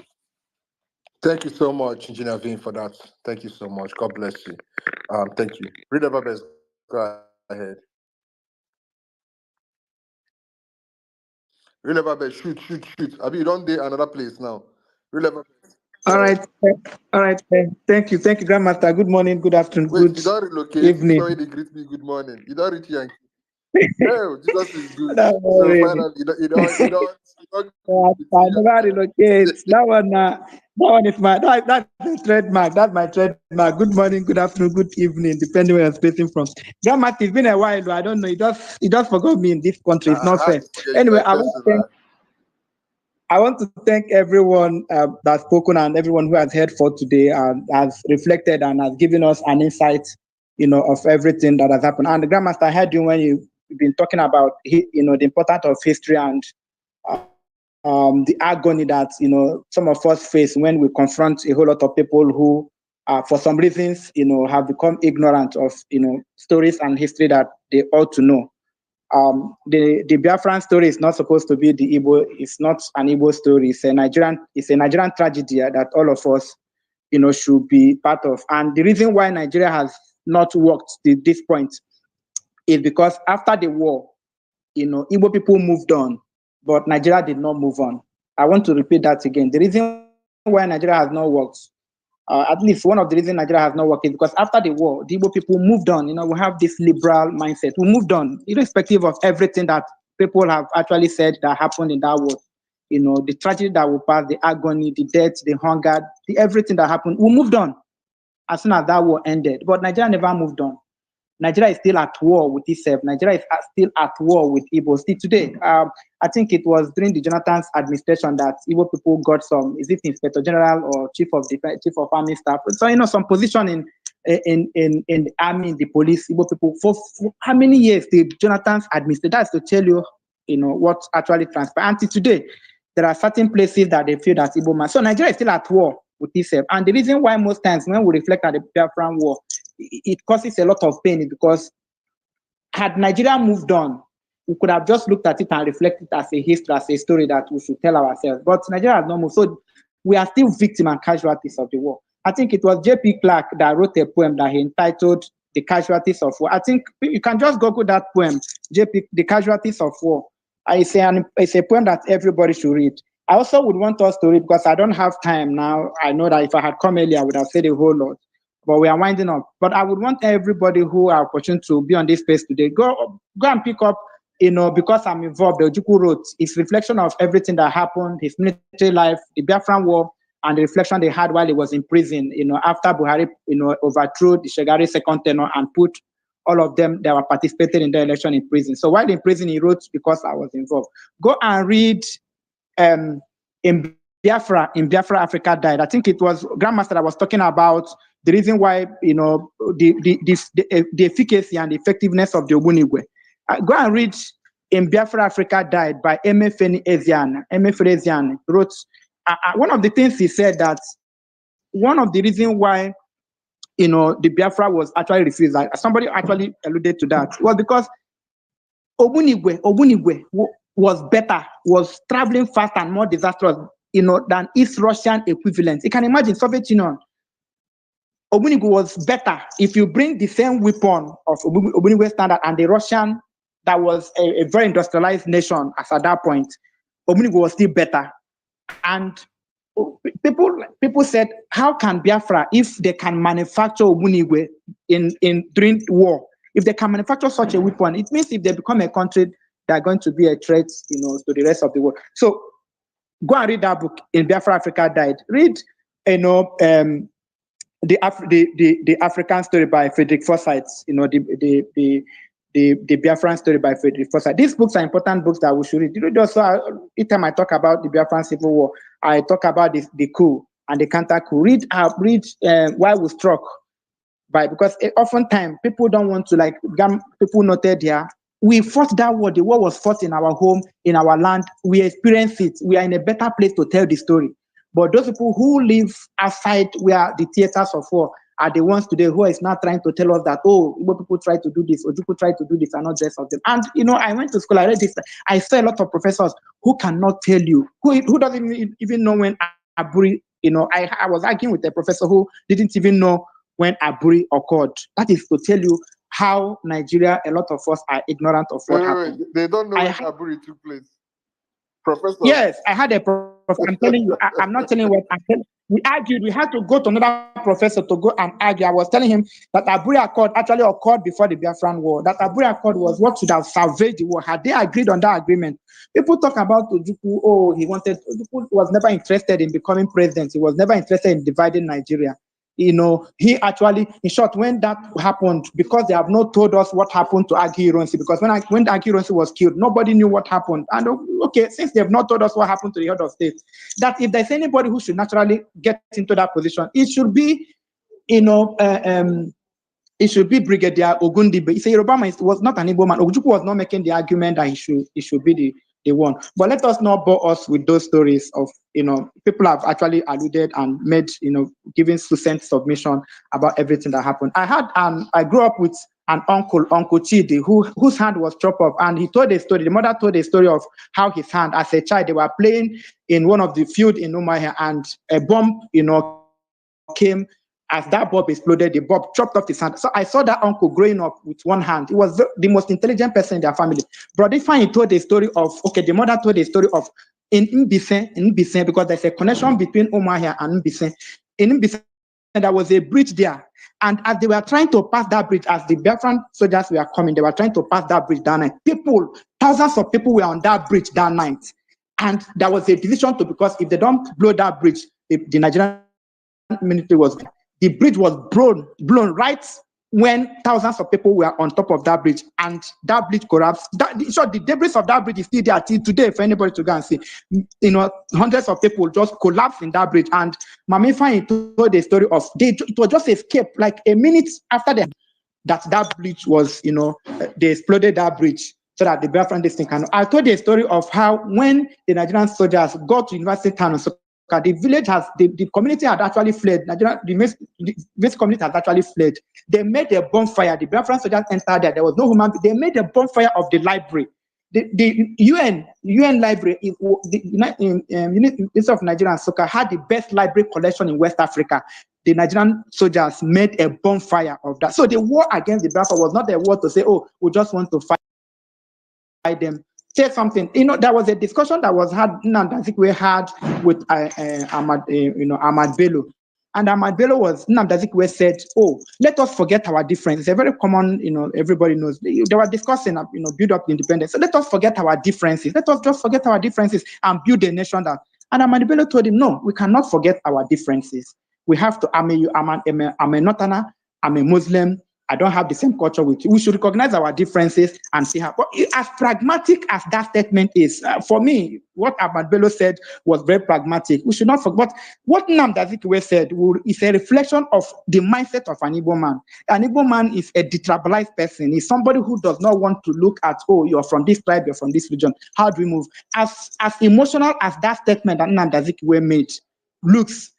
Thank you so much, Engineer Vin, for that. Thank you so much. God bless you. Thank you. Reader Babes, go ahead. Reader Babes, shoot. Abi, you don't date another place now. Reader Babes. All right. Thank you, Grandmaster. Good morning, good afternoon, Wait, good you don't relocate. evening. Sorry, they greet me. Good morning. You don't reach Yankee. Oh, Jesus is good. That one So really. finally, you don't I never relocate. That one is that's a trademark. That's my trademark. Good morning, good afternoon, good evening, depending where you're speaking from. Grandmaster, it's been a while, though. I don't know. He just forgot me in this country. It's not I fair. have to forget you Anyway, by person. I want to thank everyone that's spoken and everyone who has heard for today and has reflected and has given us an insight, of everything that has happened. And the Grandmaster, I heard you when you've been talking about, the importance of history and the agony that, some of us face when we confront a whole lot of people who, for some reasons, have become ignorant of, stories and history that they ought to know. The Biafran story is not supposed to be the Igbo. It's not an Igbo story. It's a Nigerian tragedy that all of us, should be part of. And the reason why Nigeria has not worked to this point is because after the war, Igbo people moved on, but Nigeria did not move on. I want to repeat that again. The reason why Nigeria has not worked, at least one of the reasons Nigeria has not worked, is because after the war, the Igbo people moved on. We have this liberal mindset. We moved on, irrespective of everything that people have actually said that happened in that war. The tragedy that we passed, the agony, the death, the hunger, everything that happened, we moved on as soon as that war ended. But Nigeria never moved on. Nigeria is still at war with itself. Nigeria is still at war with Igbo. Still today, I think it was during the Jonathan's administration that Igbo people got some, is it Inspector General or Chief of Army Staff? So, some position in the army, in the police, Igbo people. For how many years did Jonathan's administration? That's to tell you, what actually transpired. Until today, there are certain places that they feel that Igbo man. So Nigeria is still at war with itself. And the reason why most times when we reflect on the Biafran war, it causes a lot of pain because had Nigeria moved on, we could have just looked at it and reflected as a history, as a story that we should tell ourselves. But Nigeria has not moved. So we are still victims and casualties of the war. I think it was J.P. Clark that wrote a poem that he entitled The Casualties of War. I think you can just Google that poem, The Casualties of War. It's a poem that everybody should read. I also would want us to read because I don't have time now. I know that if I had come earlier, I would have said a whole lot. But we are winding up. But I would want everybody who are opportune to be on this space today, go and pick up because I'm involved, the Ojukwu wrote his reflection of everything that happened, his military life, the Biafran War, and the reflection they had while he was in prison, after Buhari, overthrew the Shagari second tenure and put all of them that were participating in the election in prison. So while in prison, he wrote because I was involved. Go and read in Biafra Africa Died. I think it was Grandmaster that was talking about the reason why, the efficacy and the effectiveness of the Ogbunigwe. Go and read In Biafra Africa Died by Emefeni Ezian wrote, one of the things he said that one of the reasons why the Biafra was actually refused, like somebody actually alluded to that, was because Ogbunigwe was better, was traveling fast and more disastrous, than its Russian equivalent. You can imagine Soviet Union. Ogbunigwe was better. If you bring the same weapon of Ogbunigwe standard and the Russian, that was a very industrialized nation as at that point, Ogbunigwe was still better. And people said, how can Biafra, if they can manufacture Ogbunigwe during war, if they can manufacture such a weapon, it means if they become a country, they're going to be a threat, to the rest of the world. So go and read that book, In Biafra Africa Died. Read, the African story by Frederick Forsyth, the Biafran story by Frederick Forsyth. These books are important books that we should read. Also, each time I talk about the Biafran Civil War, I talk about the coup and the counter coup. Read Why We Struck by, because oftentimes people don't want to, people noted here, we fought that war. The war was fought in our home, in our land. We experienced it. We are in a better place to tell the story. But those people who live outside where the theaters of war are the ones today who is now trying to tell us that, Igbo people try to do this, or people try to do this, and not just of them. And, I went to school, I read this, I saw a lot of professors who cannot tell you, who doesn't even know when Aburi, I was arguing with a professor who didn't even know when Aburi occurred. That is to tell you how Nigeria, a lot of us are ignorant of what happened. They don't know when Aburi took place. Professor. Yes, I had a professor. I'm telling you, I'm not telling you what I'm telling. We argued. We had to go to another professor to go and argue. I was telling him that Aburi Accord actually occurred before the Biafran War. That Aburi Accord was what should have salvaged the war. Had they agreed on that agreement? People talk about Ojukwu. Ojukwu was never interested in becoming president. He was never interested in dividing Nigeria. He actually, in short, when that happened, because they have not told us what happened to Agi Ironsi, because when Agi Ironsi was killed, nobody knew what happened. And okay, since they have not told us what happened to the head of state, that if there's anybody who should naturally get into that position, it should be, it should be Brigadier Ogundibe. He said Obama was not an Igbo man. Ojukwu was not making the argument that he should be the one. But let us not bore us with those stories of, people have actually alluded and made, giving succinct submission about everything that happened. I grew up with an uncle Chidi, whose hand was chopped off, and he told a story. The mother told a story of how his hand, as a child, they were playing in one of the field in Umuahia, and a bomb, came. As that bomb exploded, the bomb chopped off his hand. So I saw that uncle growing up with one hand. He was the most intelligent person in their family. Brother Ifeanyi told a story of, the mother told a story of in Mbise, because there's a connection between Umuahia and Mbise. In Mbise, there was a bridge there. And as they were trying to pass that bridge, as the Biafran soldiers were coming, they were trying to pass that bridge that night. Thousands of people were on that bridge that night. And there was a decision because if they don't blow that bridge, the Nigerian military was... The bridge was blown right when thousands of people were on top of that bridge, and that bridge collapsed. The debris of that bridge is still there till today for anybody to go and see. Hundreds of people just collapsed in that bridge. And Mami Ifeanyi told the story of it was just escape, like a minute after that bridge was, they exploded that bridge so that the Biafran thing can. I told the story of how when the Nigerian soldiers got to University Town, the village the community had actually fled. This community has actually fled. They made a bonfire. The Biafran soldiers entered there. There was no human. They made a bonfire of the library. The UN library, the University of Nigeria and Soka had the best library collection in West Africa. The Nigerian soldiers made a bonfire of that. So the war against the Biafra was not a war to say, we just want to fight them. Say something. There was a discussion that was had, we had with Ahmad Bello, And Ahmad Bello Nnamdi Azikiwe said, "Oh, let us forget our difference." It's a very common, everybody knows. They were discussing, build up independence. So let us forget our differences. Let us just forget our differences and build a nation that. And Ahmad Bello told him, "No, we cannot forget our differences. We have to. I'm a Northerner. I'm a Muslim. I don't have the same culture with you. We should recognize our differences and see how." But as pragmatic as that statement is, for me, what Ahmad Bello said was very pragmatic. We should not forget. But what Nnamdi Azikiwe said is a reflection of the mindset of an Igbo man. An Igbo man is a detribalized person. He's somebody who does not want to look at, oh, you're from this tribe, you're from this region. How do we move? As emotional as that statement that Nnamdi Azikiwe made looks,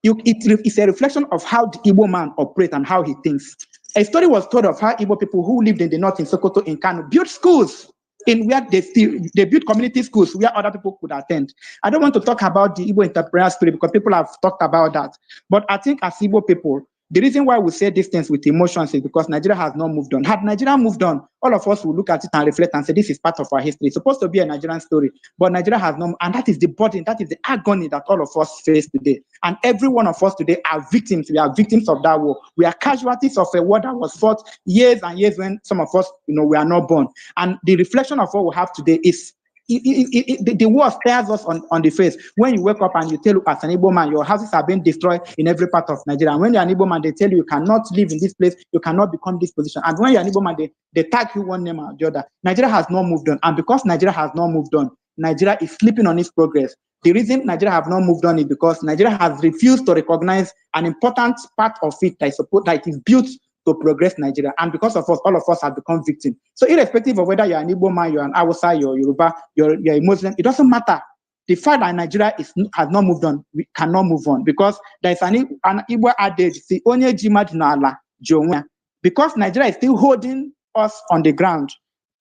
it's a reflection of how the Igbo man operates and how he thinks. A story was told of how Igbo people who lived in the north in Sokoto, in Kano, built schools in where they built community schools where other people could attend. I don't want to talk about the Igbo entrepreneurial story because people have talked about that. But I think as Igbo people, the reason why we say these things with emotions is because Nigeria has not moved on. Had Nigeria moved on, all of us will look at it and reflect and say, this is part of our history. It's supposed to be a Nigerian story, but Nigeria has not, and that is the burden, that is the agony that all of us face today. And every one of us today are victims. We are victims of that war. We are casualties of a war that was fought years and years when some of us, we are not born. And the reflection of what we have today is the war stares us on the face. When you wake up and you tell, as an Igbo man, your houses are being destroyed in every part of Nigeria. And when you're an Igbo man, they tell you cannot live in this place, you cannot become this position. And when you're an Igbo man, they tag you one name or the other. Nigeria has not moved on. And because Nigeria has not moved on, Nigeria is sleeping on its progress. The reason Nigeria have not moved on is because Nigeria has refused to recognize an important part of it that is built to progress Nigeria. And because of us, all of us have become victims. So irrespective of whether you're an Igbo man, you're an Hausa, you're Yoruba, you're a Muslim, it doesn't matter. The fact that Nigeria has not moved on, we cannot move on because there's an Igbo adage, see, onye jimad n'ala jonwe. Because Nigeria is still holding us on the ground.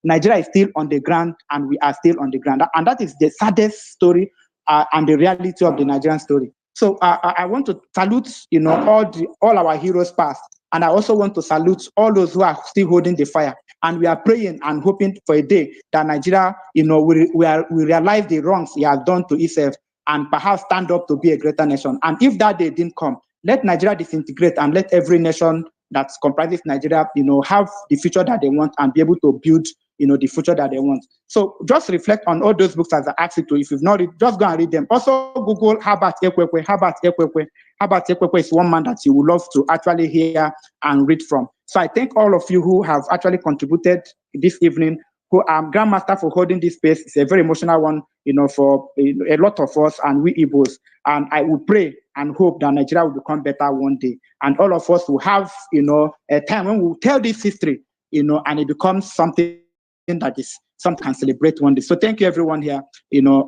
Nigeria is still on the ground and we are still on the ground. And that is the saddest story and the reality of the Nigerian story. So I want to salute, all our heroes past. And I also want to salute all those who are still holding the fire. And we are praying and hoping for a day that Nigeria, we realize the wrongs he has done to itself and perhaps stand up to be a greater nation. And if that day didn't come, let Nigeria disintegrate and let every nation that comprises Nigeria, have the future that they want and be able to build, the future that they want. So just reflect on all those books as I asked you to. If you've not read, just go and read them. Also Google Herbert Ekwekwe. Herbert Ekwekwe is one man that you would love to actually hear and read from. So I thank all of you who have actually contributed this evening, who I'm Grandmaster for holding this space. It's a very emotional one, for a lot of us and we Igbos. And I will pray and hope that Nigeria will become better one day. And all of us will have, a time when we will tell this history, and it becomes something that is something can celebrate one day. So thank you everyone here.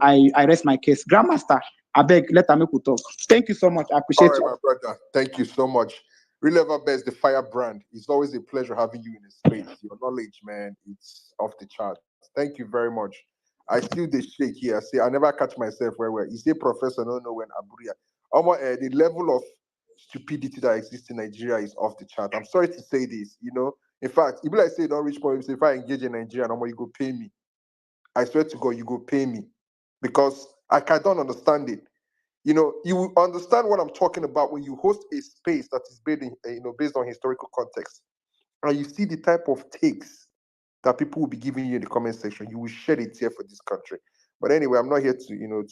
I rest my case. Grandmaster, I beg, let Amiku talk. Thank you so much. I appreciate All right, my brother. Thank you so much. Real Ever Best, the fire brand. It's always a pleasure having you in the space. Your knowledge, man, it's off the charts. Thank you very much. I still the shake here. See, I never catch myself where you say professor, no, when Aburia. The level of stupidity that exists in Nigeria is off the chart. I'm sorry to say this, In fact, if I say don't reach point, if I engage in Nigeria, you go pay me. I swear to God, you go pay me. Because I don't understand it. You will understand what I'm talking about when you host a space that is based on historical context, and you see the type of takes that people will be giving you in the comment section. You will shed a tear for this country. But anyway, I'm not here to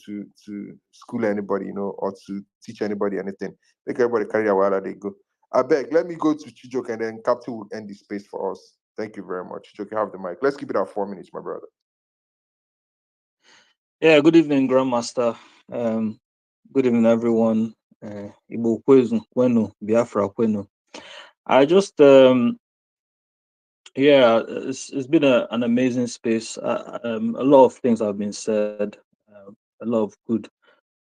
to school anybody, or to teach anybody anything. Make everybody carry out where they go. I beg, let me go to Chijok and then Captain will end the space for us. Thank you very much. Chijok, you have the mic. Let's keep it at 4 minutes, my brother. Yeah, good evening, Grandmaster. Good evening, everyone. Igbo kwezu kwenu, Biafra kwenu. I just, it's been an amazing space. A lot of things have been said, a lot of good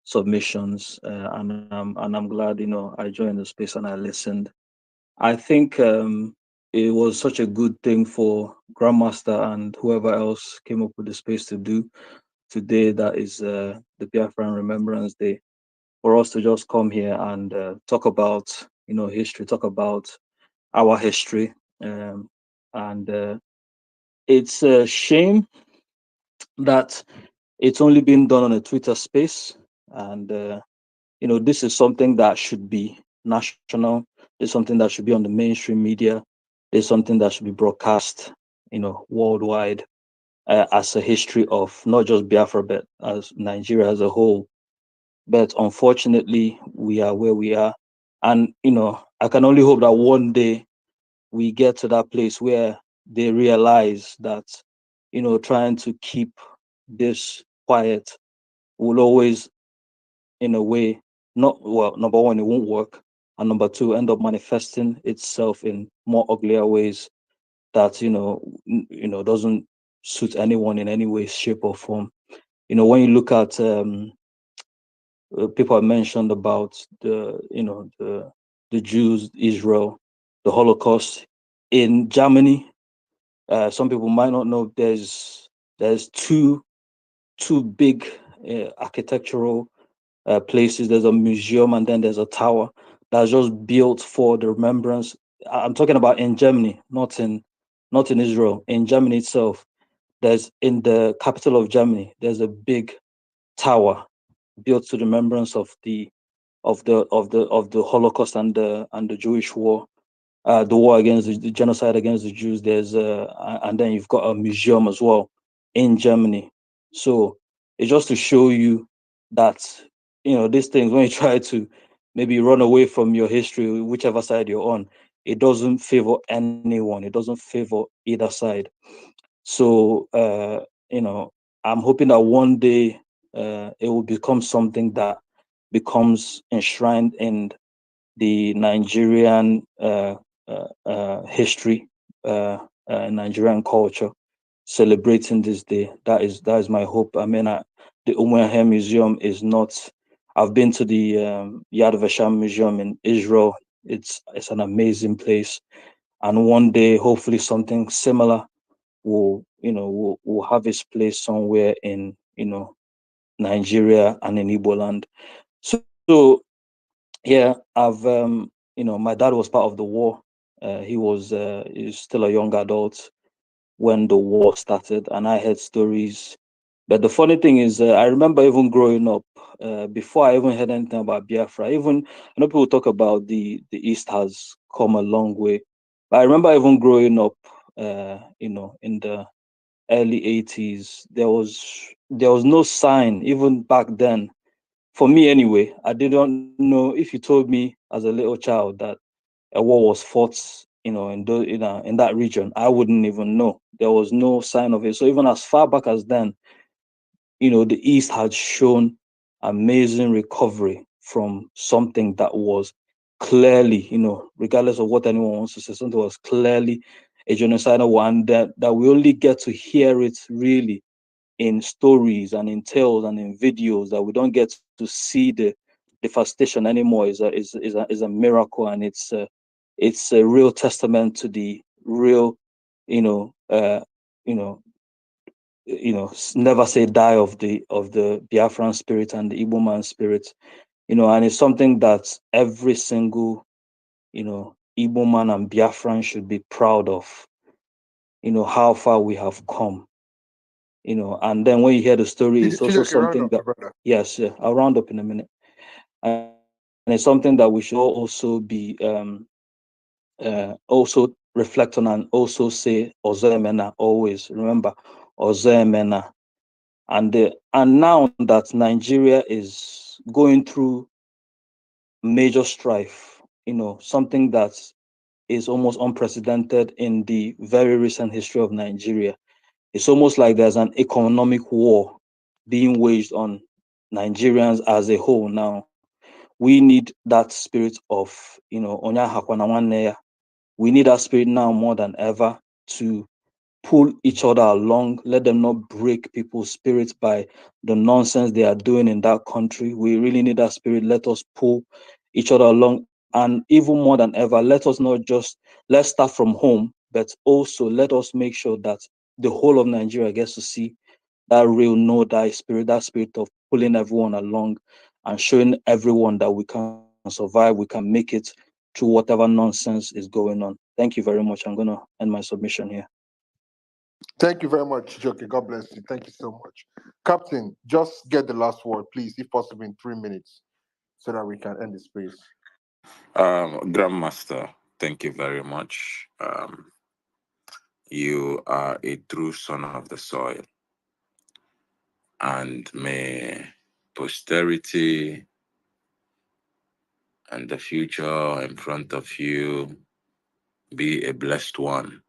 submissions, and I'm glad, I joined the space and I listened. I think it was such a good thing for Grandmaster and whoever else came up with the space to do today. That is the Bịafra Remembrance Day, for us to just come here and talk about history, talk about our history, and it's a shame that it's only been done on a Twitter space, and this is something that should be national. It's something that should be on the mainstream media. It's something that should be broadcast, worldwide, as a history of not just Biafra, but as Nigeria as a whole. But unfortunately, we are where we are. And, I can only hope that one day we get to that place where they realize that, trying to keep this quiet will always, in a way, not, well, number one, it won't work. And number two, end up manifesting itself in more uglier ways that, doesn't suit anyone in any way, shape, or form. When you look at people have mentioned about the Jews, Israel, the Holocaust in Germany. Some people might not know there's two big architectural places. There's a museum and then there's a tower that's just built for the remembrance. I'm talking about in Germany, not in Israel. In Germany itself, there's in the capital of Germany, there's a big tower built to the remembrance of the Holocaust and the Jewish war, the war against the genocide against the Jews. There's and then you've got a museum as well in Germany. So it's just to show you that these things, when you try to maybe run away from your history, whichever side you're on, it doesn't favor anyone. It doesn't favor either side. So I'm hoping that one day it will become something that becomes enshrined in the Nigerian history, Nigerian culture, celebrating this day. That is my hope. I mean, the Umuahia Museum is not. I've been to the Yad Vashem Museum in Israel. It's an amazing place, and one day, hopefully, something similar will have its place somewhere in Nigeria and in Igbo land. So yeah, I've my dad was part of the war. He's still a young adult when the war started, and I heard stories. But the funny thing is, I remember even growing up, before I even heard anything about Biafra. Even I know people talk about the East has come a long way, but I remember even growing up, in the early 80s, there was no sign even back then. For me anyway, I didn't know. If you told me as a little child that a war was fought, in that region, I wouldn't even know. There was no sign of it. So even as far back as then, the East had shown amazing recovery from something that was clearly, regardless of what anyone wants to say, something was clearly a genocidal one, that we only get to hear it really in stories and in tales and in videos, that we don't get to see the devastation anymore is a miracle, and it's a real testament to the real, you know, uh, you know, never say die of the Biafran spirit and the Igbo man spirit, and it's something that every single, Igbo man and Biafran should be proud of, how far we have come, and then when you hear the story, it's also something that, yes, yeah, I'll round up in a minute. And it's something that we should all also be, also reflect on, and also say Ozoemena always. Remember, Ozoemena. And now that Nigeria is going through major strife, something that is almost unprecedented in the very recent history of Nigeria. It's almost like there's an economic war being waged on Nigerians as a whole now. We need that spirit of, Onya Hakwana Nwanne. We need that spirit now more than ever to pull each other along. Let them not break people's spirits by the nonsense they are doing in that country. We really need that spirit. Let us pull each other along. And even more than ever, let's start from home, but also let us make sure that the whole of Nigeria gets to see that real no-die spirit, that spirit of pulling everyone along and showing everyone that we can survive, we can make it through whatever nonsense is going on. Thank you very much. I'm going to end my submission here. Thank you very much, Joke. God bless you. Thank you so much. Captain, just get the last word, please, if possible, in 3 minutes. so that we can end the space. Grandmaster, thank you very much. You are a true son of the soil, and may posterity and the future in front of you be a blessed one,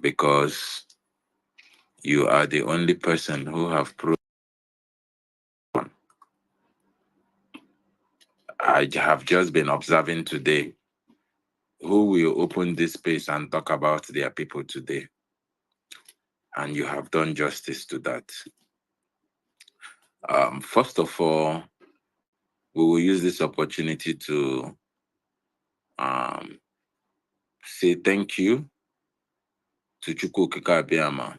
because you are the only person who have proved. I have just been observing today who will open this space and talk about their people today, and you have done justice to that. First of all, we will use this opportunity to um, say thank you to Chukwu Okike Abiyama,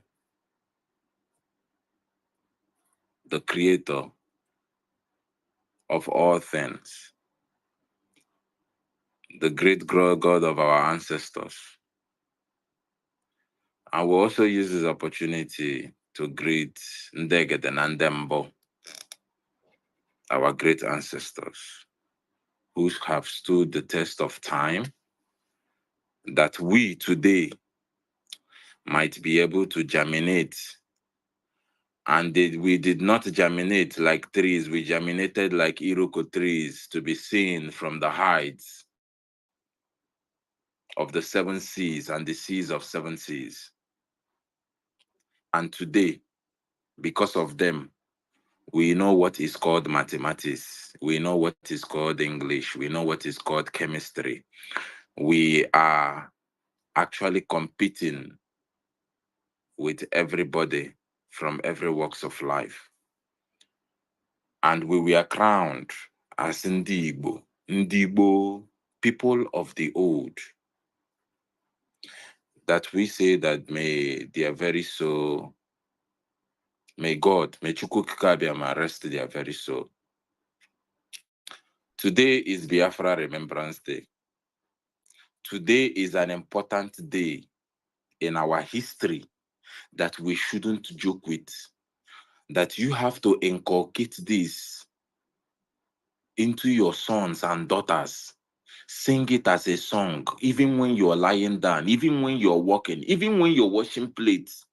the creator of all things, the great God of our ancestors. I will also use this opportunity to greet Ndegede and Ndembo, our great ancestors, who have stood the test of time, that we today might be able to germinate. And we did not germinate like trees, we germinated like Iroko trees, to be seen from the heights of the seven seas and the seas of seven seas. And today, because of them, we know what is called mathematics. We know what is called English. We know what is called chemistry. We are actually competing with everybody from every walks of life. And we were crowned as Ndi Igbo, people of the old, that we say that may their very soul, may God, may Chukwu Okike Abiyama rest their very soul. Today is Bịafra Remembrance Day. Today is an important day in our history that we shouldn't joke with, that you have to inculcate this into your sons and daughters. Sing it as a song, even when you're lying down, even when you're walking, even when you're washing plates.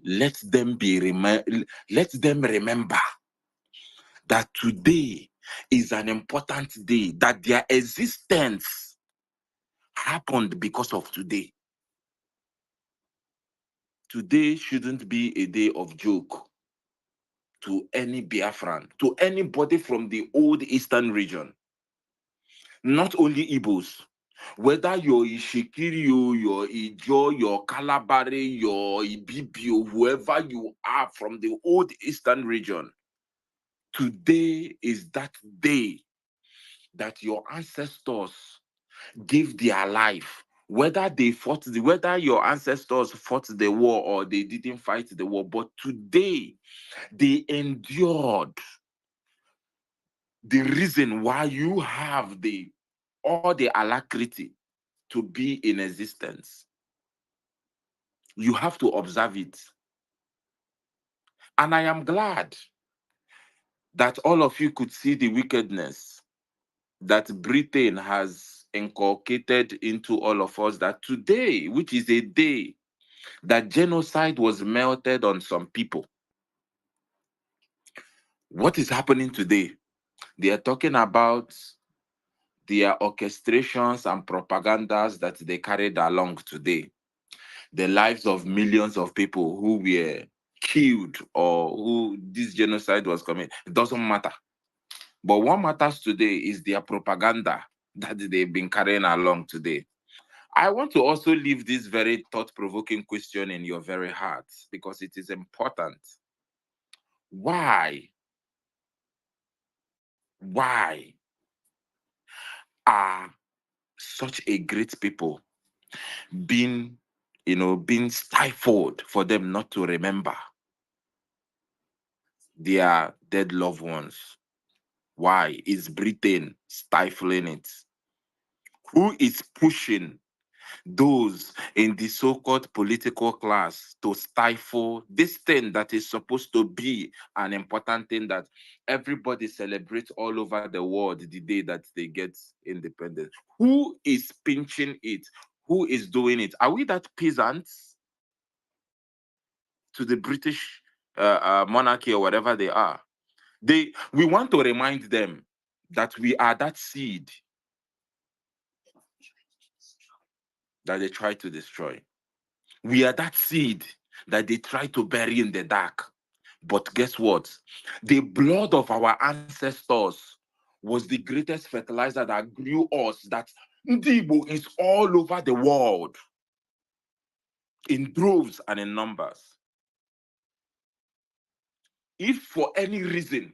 Let them remember that today is an important day, that their existence happened because of today. Today shouldn't be a day of joke to any Biafran, to anybody from the old Eastern region. Not only Igbos, whether you're Ishikirio, you're Ijo, you're Kalabari, you're Ibibio, whoever you are from the old Eastern region, today is that day that your ancestors gave their life. Whether your ancestors fought the war or they didn't fight the war, but today they endured the reason why you have all the alacrity to be in existence. You have to observe it. And I am glad that all of you could see the wickedness that Britain has inculcated into all of us, that today, which is a day that genocide was melted on some people. What is happening today? They are talking about their orchestrations and propagandas that they carried along today. The lives of millions of people who were killed or who this genocide was coming, it doesn't matter. But what matters today is their propaganda that they've been carrying along today. I want to also leave this very thought-provoking question in your very hearts, because it is important. Why are such a great people being stifled for them not to remember their dead loved ones? Why is Britain stifling it? Who is pushing those in the so-called political class to stifle this thing that is supposed to be an important thing that everybody celebrates all over the world the day that they get independence. Who is pinching it? Who is doing it? Are we that peasants to the British monarchy or whatever they are? We want to remind them that we are that seed that they try to destroy. We are that seed that they try to bury in the dark. But guess what? The blood of our ancestors was the greatest fertilizer that grew us, that Ndibo is all over the world in droves and in numbers. If for any reason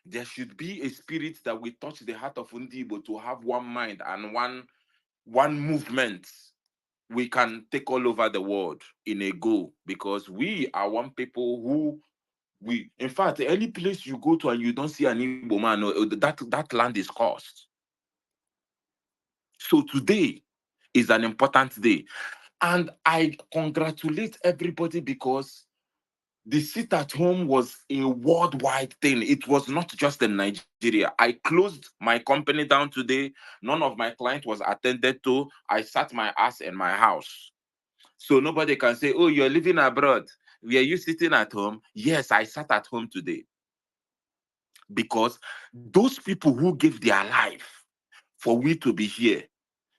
there should be a spirit that will touch the heart of Ndibo to have one mind and one movement, we can take all over the world in a go, because we are one people who in fact, any place you go to and you don't see an Igbo man, that land is cursed. So today is an important day. And I congratulate everybody because the sit at home was a worldwide thing. It was not just in Nigeria. I closed my company down today. None of my clients was attended to. I sat my ass in my house. So nobody can say, oh, you're living abroad. Were you sitting at home? Yes, I sat at home today. Because those people who give their life for we to be here,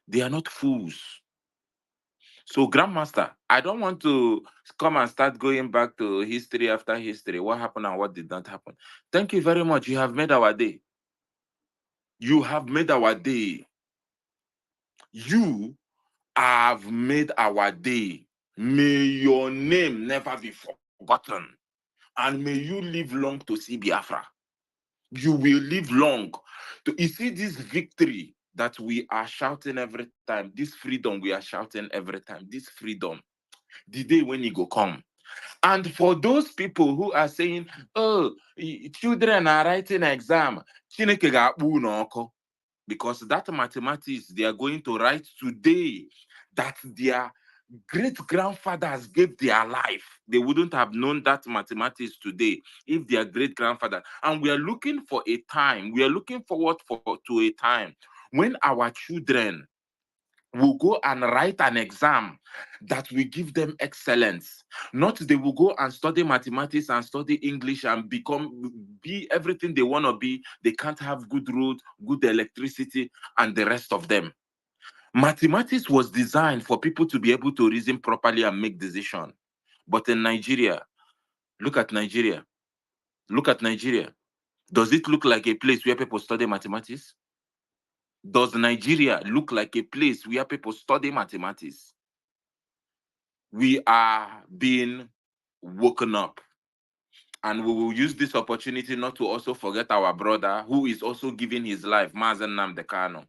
they are not fools. So, Grandmaster, I don't want to come and start going back to history after history. What happened and what did not happen? Thank you very much. You have made our day. You have made our day. You have made our day. May your name never be forgotten. And may you live long to see Biafra. You will live long. You see this victory that we are shouting every time, this freedom we are shouting every time, this freedom, the day when it go come. And for those people who are saying, oh, children are writing exam, Chineke ga-akpụ unu ọkụ, because that mathematics they are going to write today, that their great-grandfathers gave their life. They wouldn't have known that mathematics today if their great-grandfather. And we are looking for a time, we are looking forward to a time when our children will go and write an exam that will give them excellence. Not they will go and study mathematics and study English and be everything they want to be. They can't have good road, good electricity, and the rest of them. Mathematics was designed for people to be able to reason properly and make decisions. But in Nigeria, look at Nigeria. Look at Nigeria. Does it look like a place where people study mathematics? Does Nigeria look like a place where people study mathematics? We are being woken up. And we will use this opportunity not to also forget our brother who is also giving his life, Mazen Nnamdi Kanu.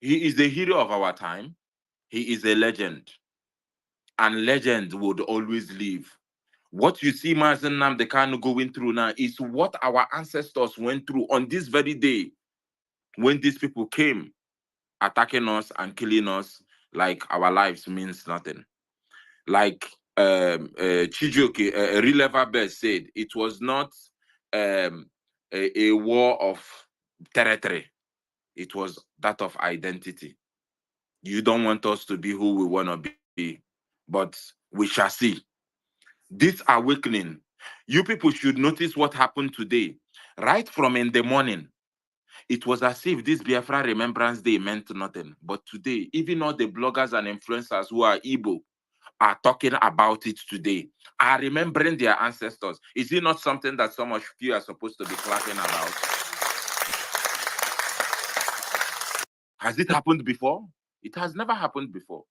He is the hero of our time. He is a legend. And legend would always live. What you see Mazen Nnamdi Kanu going through now is what our ancestors went through on this very day when these people came attacking us and killing us like our lives means nothing. Like Chijioke, Releva Best said, it was not a war of territory. It was that of identity. You don't want us to be who we want to be, but we shall see. This awakening, you people should notice what happened today. Right from in the morning, it was as if this Biafra Remembrance Day meant nothing. But today, even all the bloggers and influencers who are Igbo are talking about it today, are remembering their ancestors. Is it not something that some of you are supposed to be clapping about? Has it happened before? It has never happened before.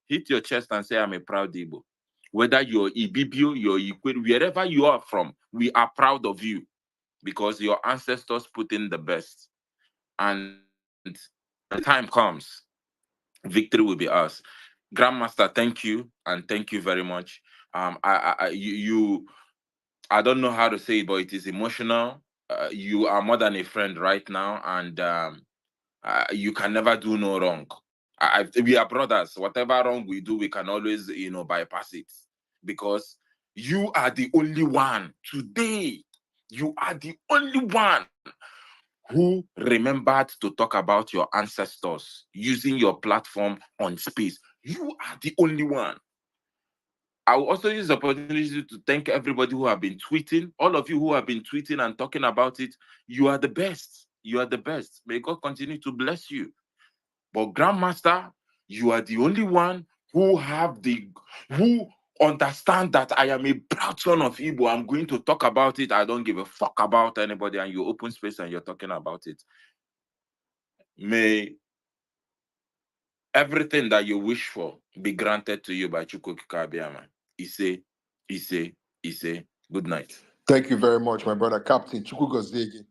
Hit your chest and say, I'm a proud Igbo. Whether you're Ibibio, you're Ikwe, wherever you are from, we are proud of you because your ancestors put in the best. And when the time comes, victory will be ours. Grandmaster, thank you, and thank you very much. I don't know how to say it, but it is emotional. You are more than a friend right now, and You can never do no wrong. We are brothers. Whatever wrong we do, we can always, bypass it, because you are the only one today. You are the only one who remembered to talk about your ancestors using your platform on space. You are the only one. I will also use the opportunity to thank everybody who have been tweeting. All of you who have been tweeting and talking about it, you are the best. You are the best. May God continue to bless you. But Grandmaster, you are the only one who understand that I am a proud son of Igbo. I'm going to talk about it. I don't give a fuck about anybody, and you open space and you're talking about it. May everything that you wish for be granted to you by Chukwuka Abiyama. Ise, good night. Thank you very much, my brother, Captain Chukwu.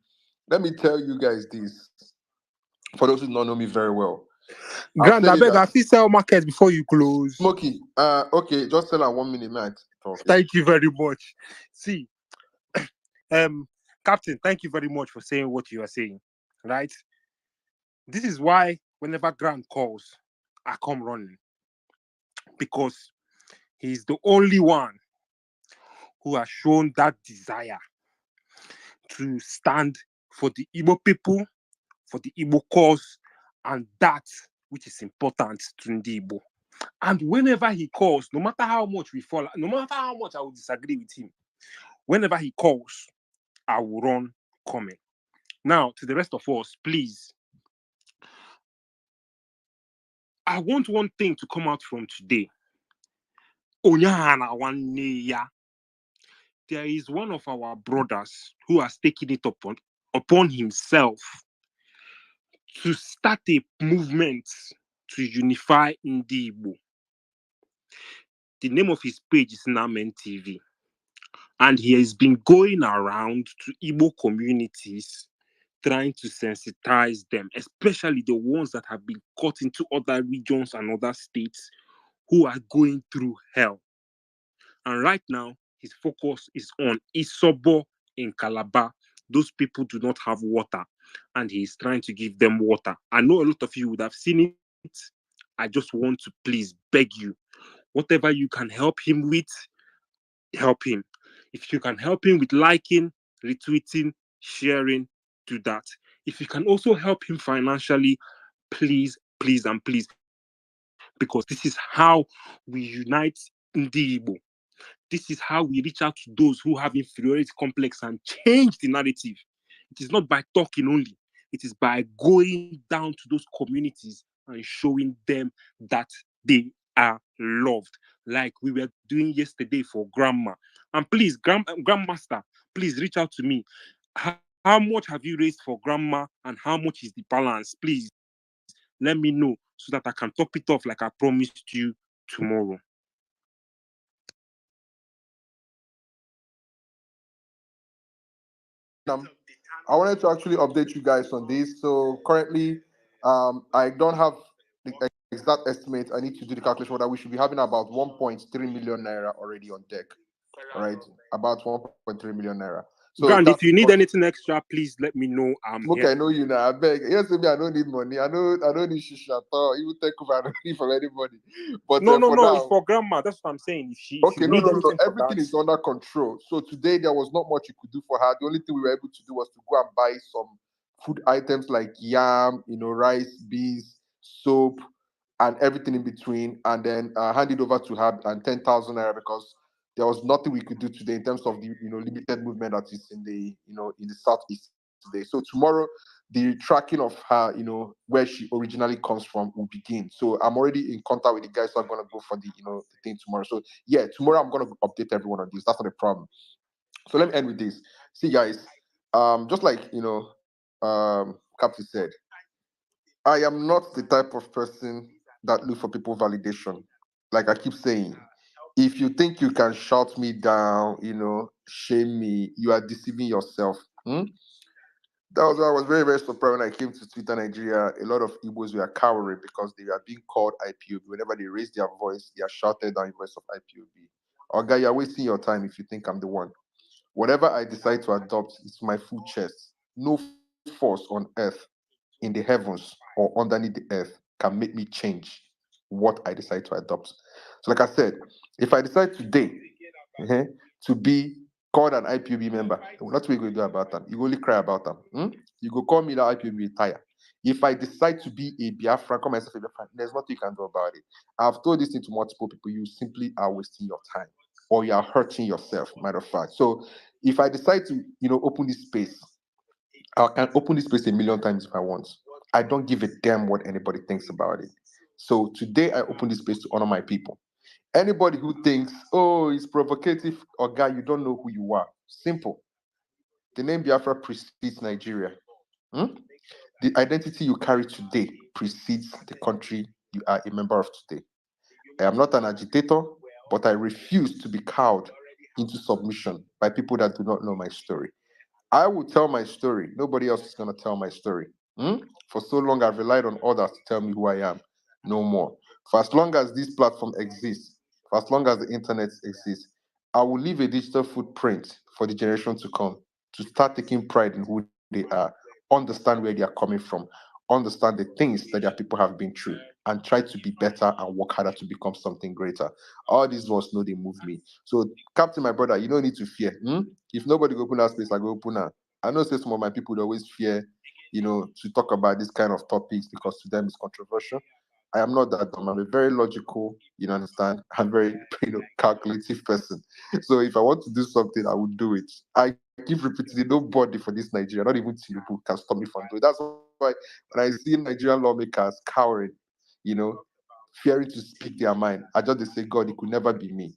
Let me tell you guys this. For those who don't know me very well, Grant, I beg, I see sell market before you close. Smokey, okay, just tell her 1 minute, man. Okay. Thank you very much. See, Captain, thank you very much for saying what you are saying. Right? This is why whenever Grant calls, I come running. Because he's the only one who has shown that desire to stand for the Igbo people, for the Igbo cause, and that which is important to the Igbo. And whenever he calls, no matter how much we fall, no matter how much I will disagree with him, whenever he calls, I will run coming. Now, to the rest of us, please, I want one thing to come out from today. There is one of our brothers who has taken it upon himself to start a movement to unify Ndi Igbo. The name of his page is Namen TV. And he has been going around to Igbo communities trying to sensitize them, especially the ones that have been cut into other regions and other states who are going through hell. And right now, his focus is on Isobo in Calabar. Those people do not have water, and he is trying to give them water. I know a lot of you would have seen it. I just want to please beg you, whatever you can help him with, help him. If you can help him with liking, retweeting, sharing, do that. If you can also help him financially, please, please, and please, because this is how we unite Ndi Igbo. This is how we reach out to those who have inferiority complex and change the narrative. It is not by talking only. It is by going down to those communities and showing them that they are loved, like we were doing yesterday for Grandma. And please, Grandmaster, please reach out to me. How much have you raised for Grandma and how much is the balance? Please let me know so that I can top it off like I promised you tomorrow. I wanted to actually update you guys on this. So currently, I don't have the exact estimate. I need to do the calculation that we should be having about 1.3 million naira already on deck. All right, about 1.3 million naira. So Grant, if you need anything extra, please let me know. I'm okay, here. I know you now. I beg. Yes, me, I don't need money. I don't need shisha at all. Even take over, I don't need from anybody. But No, for it's now, for Grandma. That's what I'm saying. If okay, you no, need no, no, no. anything for Everything that, is under control. So today there was not much you could do for her. The only thing we were able to do was to go and buy some food items like yam, rice, beans, soap, and everything in between, and then hand it over to her and 10,000 naira because there was nothing we could do today in terms of the limited movement that is in the in the southeast today. So tomorrow the tracking of her, where she originally comes from will begin. So I'm already in contact with the guys who are gonna go for the the thing tomorrow. So yeah, tomorrow I'm gonna update everyone on this. That's not a problem. So let me end with this. See guys, just like Captain said, I am not the type of person that look for people validation. Like I keep saying, if you think you can shout me down, shame me, you are deceiving yourself. Hmm? That was why I was very, very surprised when I came to Twitter Nigeria. A lot of Igbos were cowering because they were being called IPOB. Whenever they raise their voice, they are shouted down in voice of IPOB. Oh, guy, you're wasting your time if you think I'm the one. Whatever I decide to adopt is my full chest. No force on earth in the heavens or underneath the earth can make me change what I decide to adopt. So, like I said, if I decide today to be called an IPOB member, not what you going to do about them. You only cry about them. You go call me the IPOB retire. If I decide to be a Biafran, call myself a Biafran, there's nothing you can do about it. I've told this thing to multiple people. You simply are wasting your time, or you are hurting yourself, matter of fact. So if I decide to, open this space, I can open this space a million times if I want. I don't give a damn what anybody thinks about it. So today I open this space to honor my people. Anybody who thinks, oh, it's provocative, or guy, you don't know who you are. Simple. The name Biafra precedes Nigeria. Hmm? The identity you carry today precedes the country you are a member of today. I am not an agitator, but I refuse to be cowed into submission by people that do not know my story. I will tell my story. Nobody else is going to tell my story. For so long, I've relied on others to tell me who I am. No more. For as long as this platform exists, for as long as the internet exists, I will leave a digital footprint for the generation to come to start taking pride in who they are, understand where they are coming from, understand the things that their people have been through, and try to be better and work harder to become something greater. All these ones know they move me. So, Captain, my brother, you don't need to fear. If nobody go open that space, I go open that. I know say some of my people would always fear, to talk about this kind of topics because to them it's controversial. I am not that dumb. I'm a very logical, understand. I'm very, calculative person. So if I want to do something, I will do it. I keep repeating, nobody for this Nigeria, not even Tinubu, can stop me from doing it. That's why when I see Nigerian lawmakers cowering, you know, fearing to speak their mind, I just say, God, it could never be me.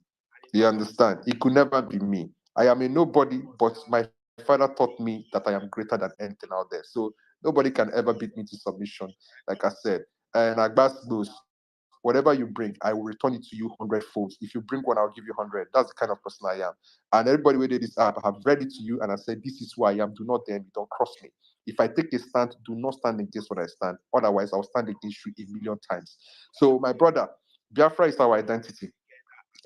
You understand? It could never be me. I am a nobody, but my father taught me that I am greater than anything out there. So nobody can ever beat me to submission, like I said. And Agbas knows, whatever you bring, I will return it to you 100 folds. If you bring one, I'll give you 100. That's the kind of person I am. And everybody who did this app, I have read it to you and I said, this is who I am. Do not dare me. Don't cross me. If I take a stand, do not stand against what I stand. Otherwise, I'll stand against you a million times. So, my brother, Biafra is our identity.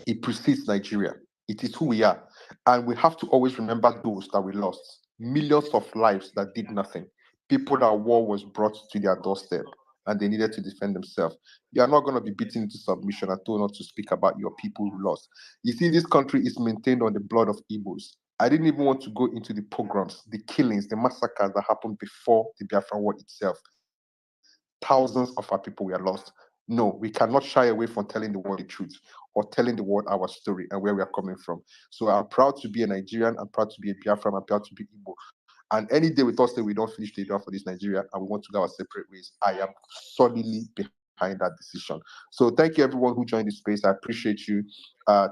It precedes Nigeria. It is who we are. And we have to always remember those that we lost. Millions of lives that did nothing. People that war was brought to their doorstep and they needed to defend themselves. You are not going to be beaten into submission and told not to speak about your people who lost. You see, this country is maintained on the blood of Igbos. I didn't even want to go into the pogroms, the killings, the massacres that happened before the Biafran War itself. Thousands of our people were lost. No, we cannot shy away from telling the world the truth or telling the world our story and where we are coming from. So I'm proud to be a Nigerian. I'm proud to be a Biafran. I'm proud to be Igbo. And any day we thought that we don't finish the job for this Nigeria and we want to go our separate ways, I am solidly behind that decision. So thank you everyone who joined this space. I appreciate you.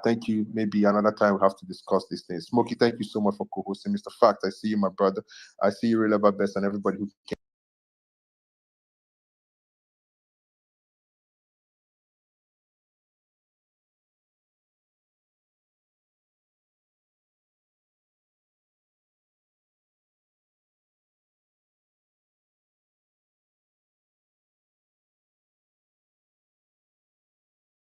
Thank you. Maybe another time we have to discuss these things. Smokey, thank you so much for co-hosting. Mr. Fact, I see you, my brother. I see you, Real Best, and everybody who came.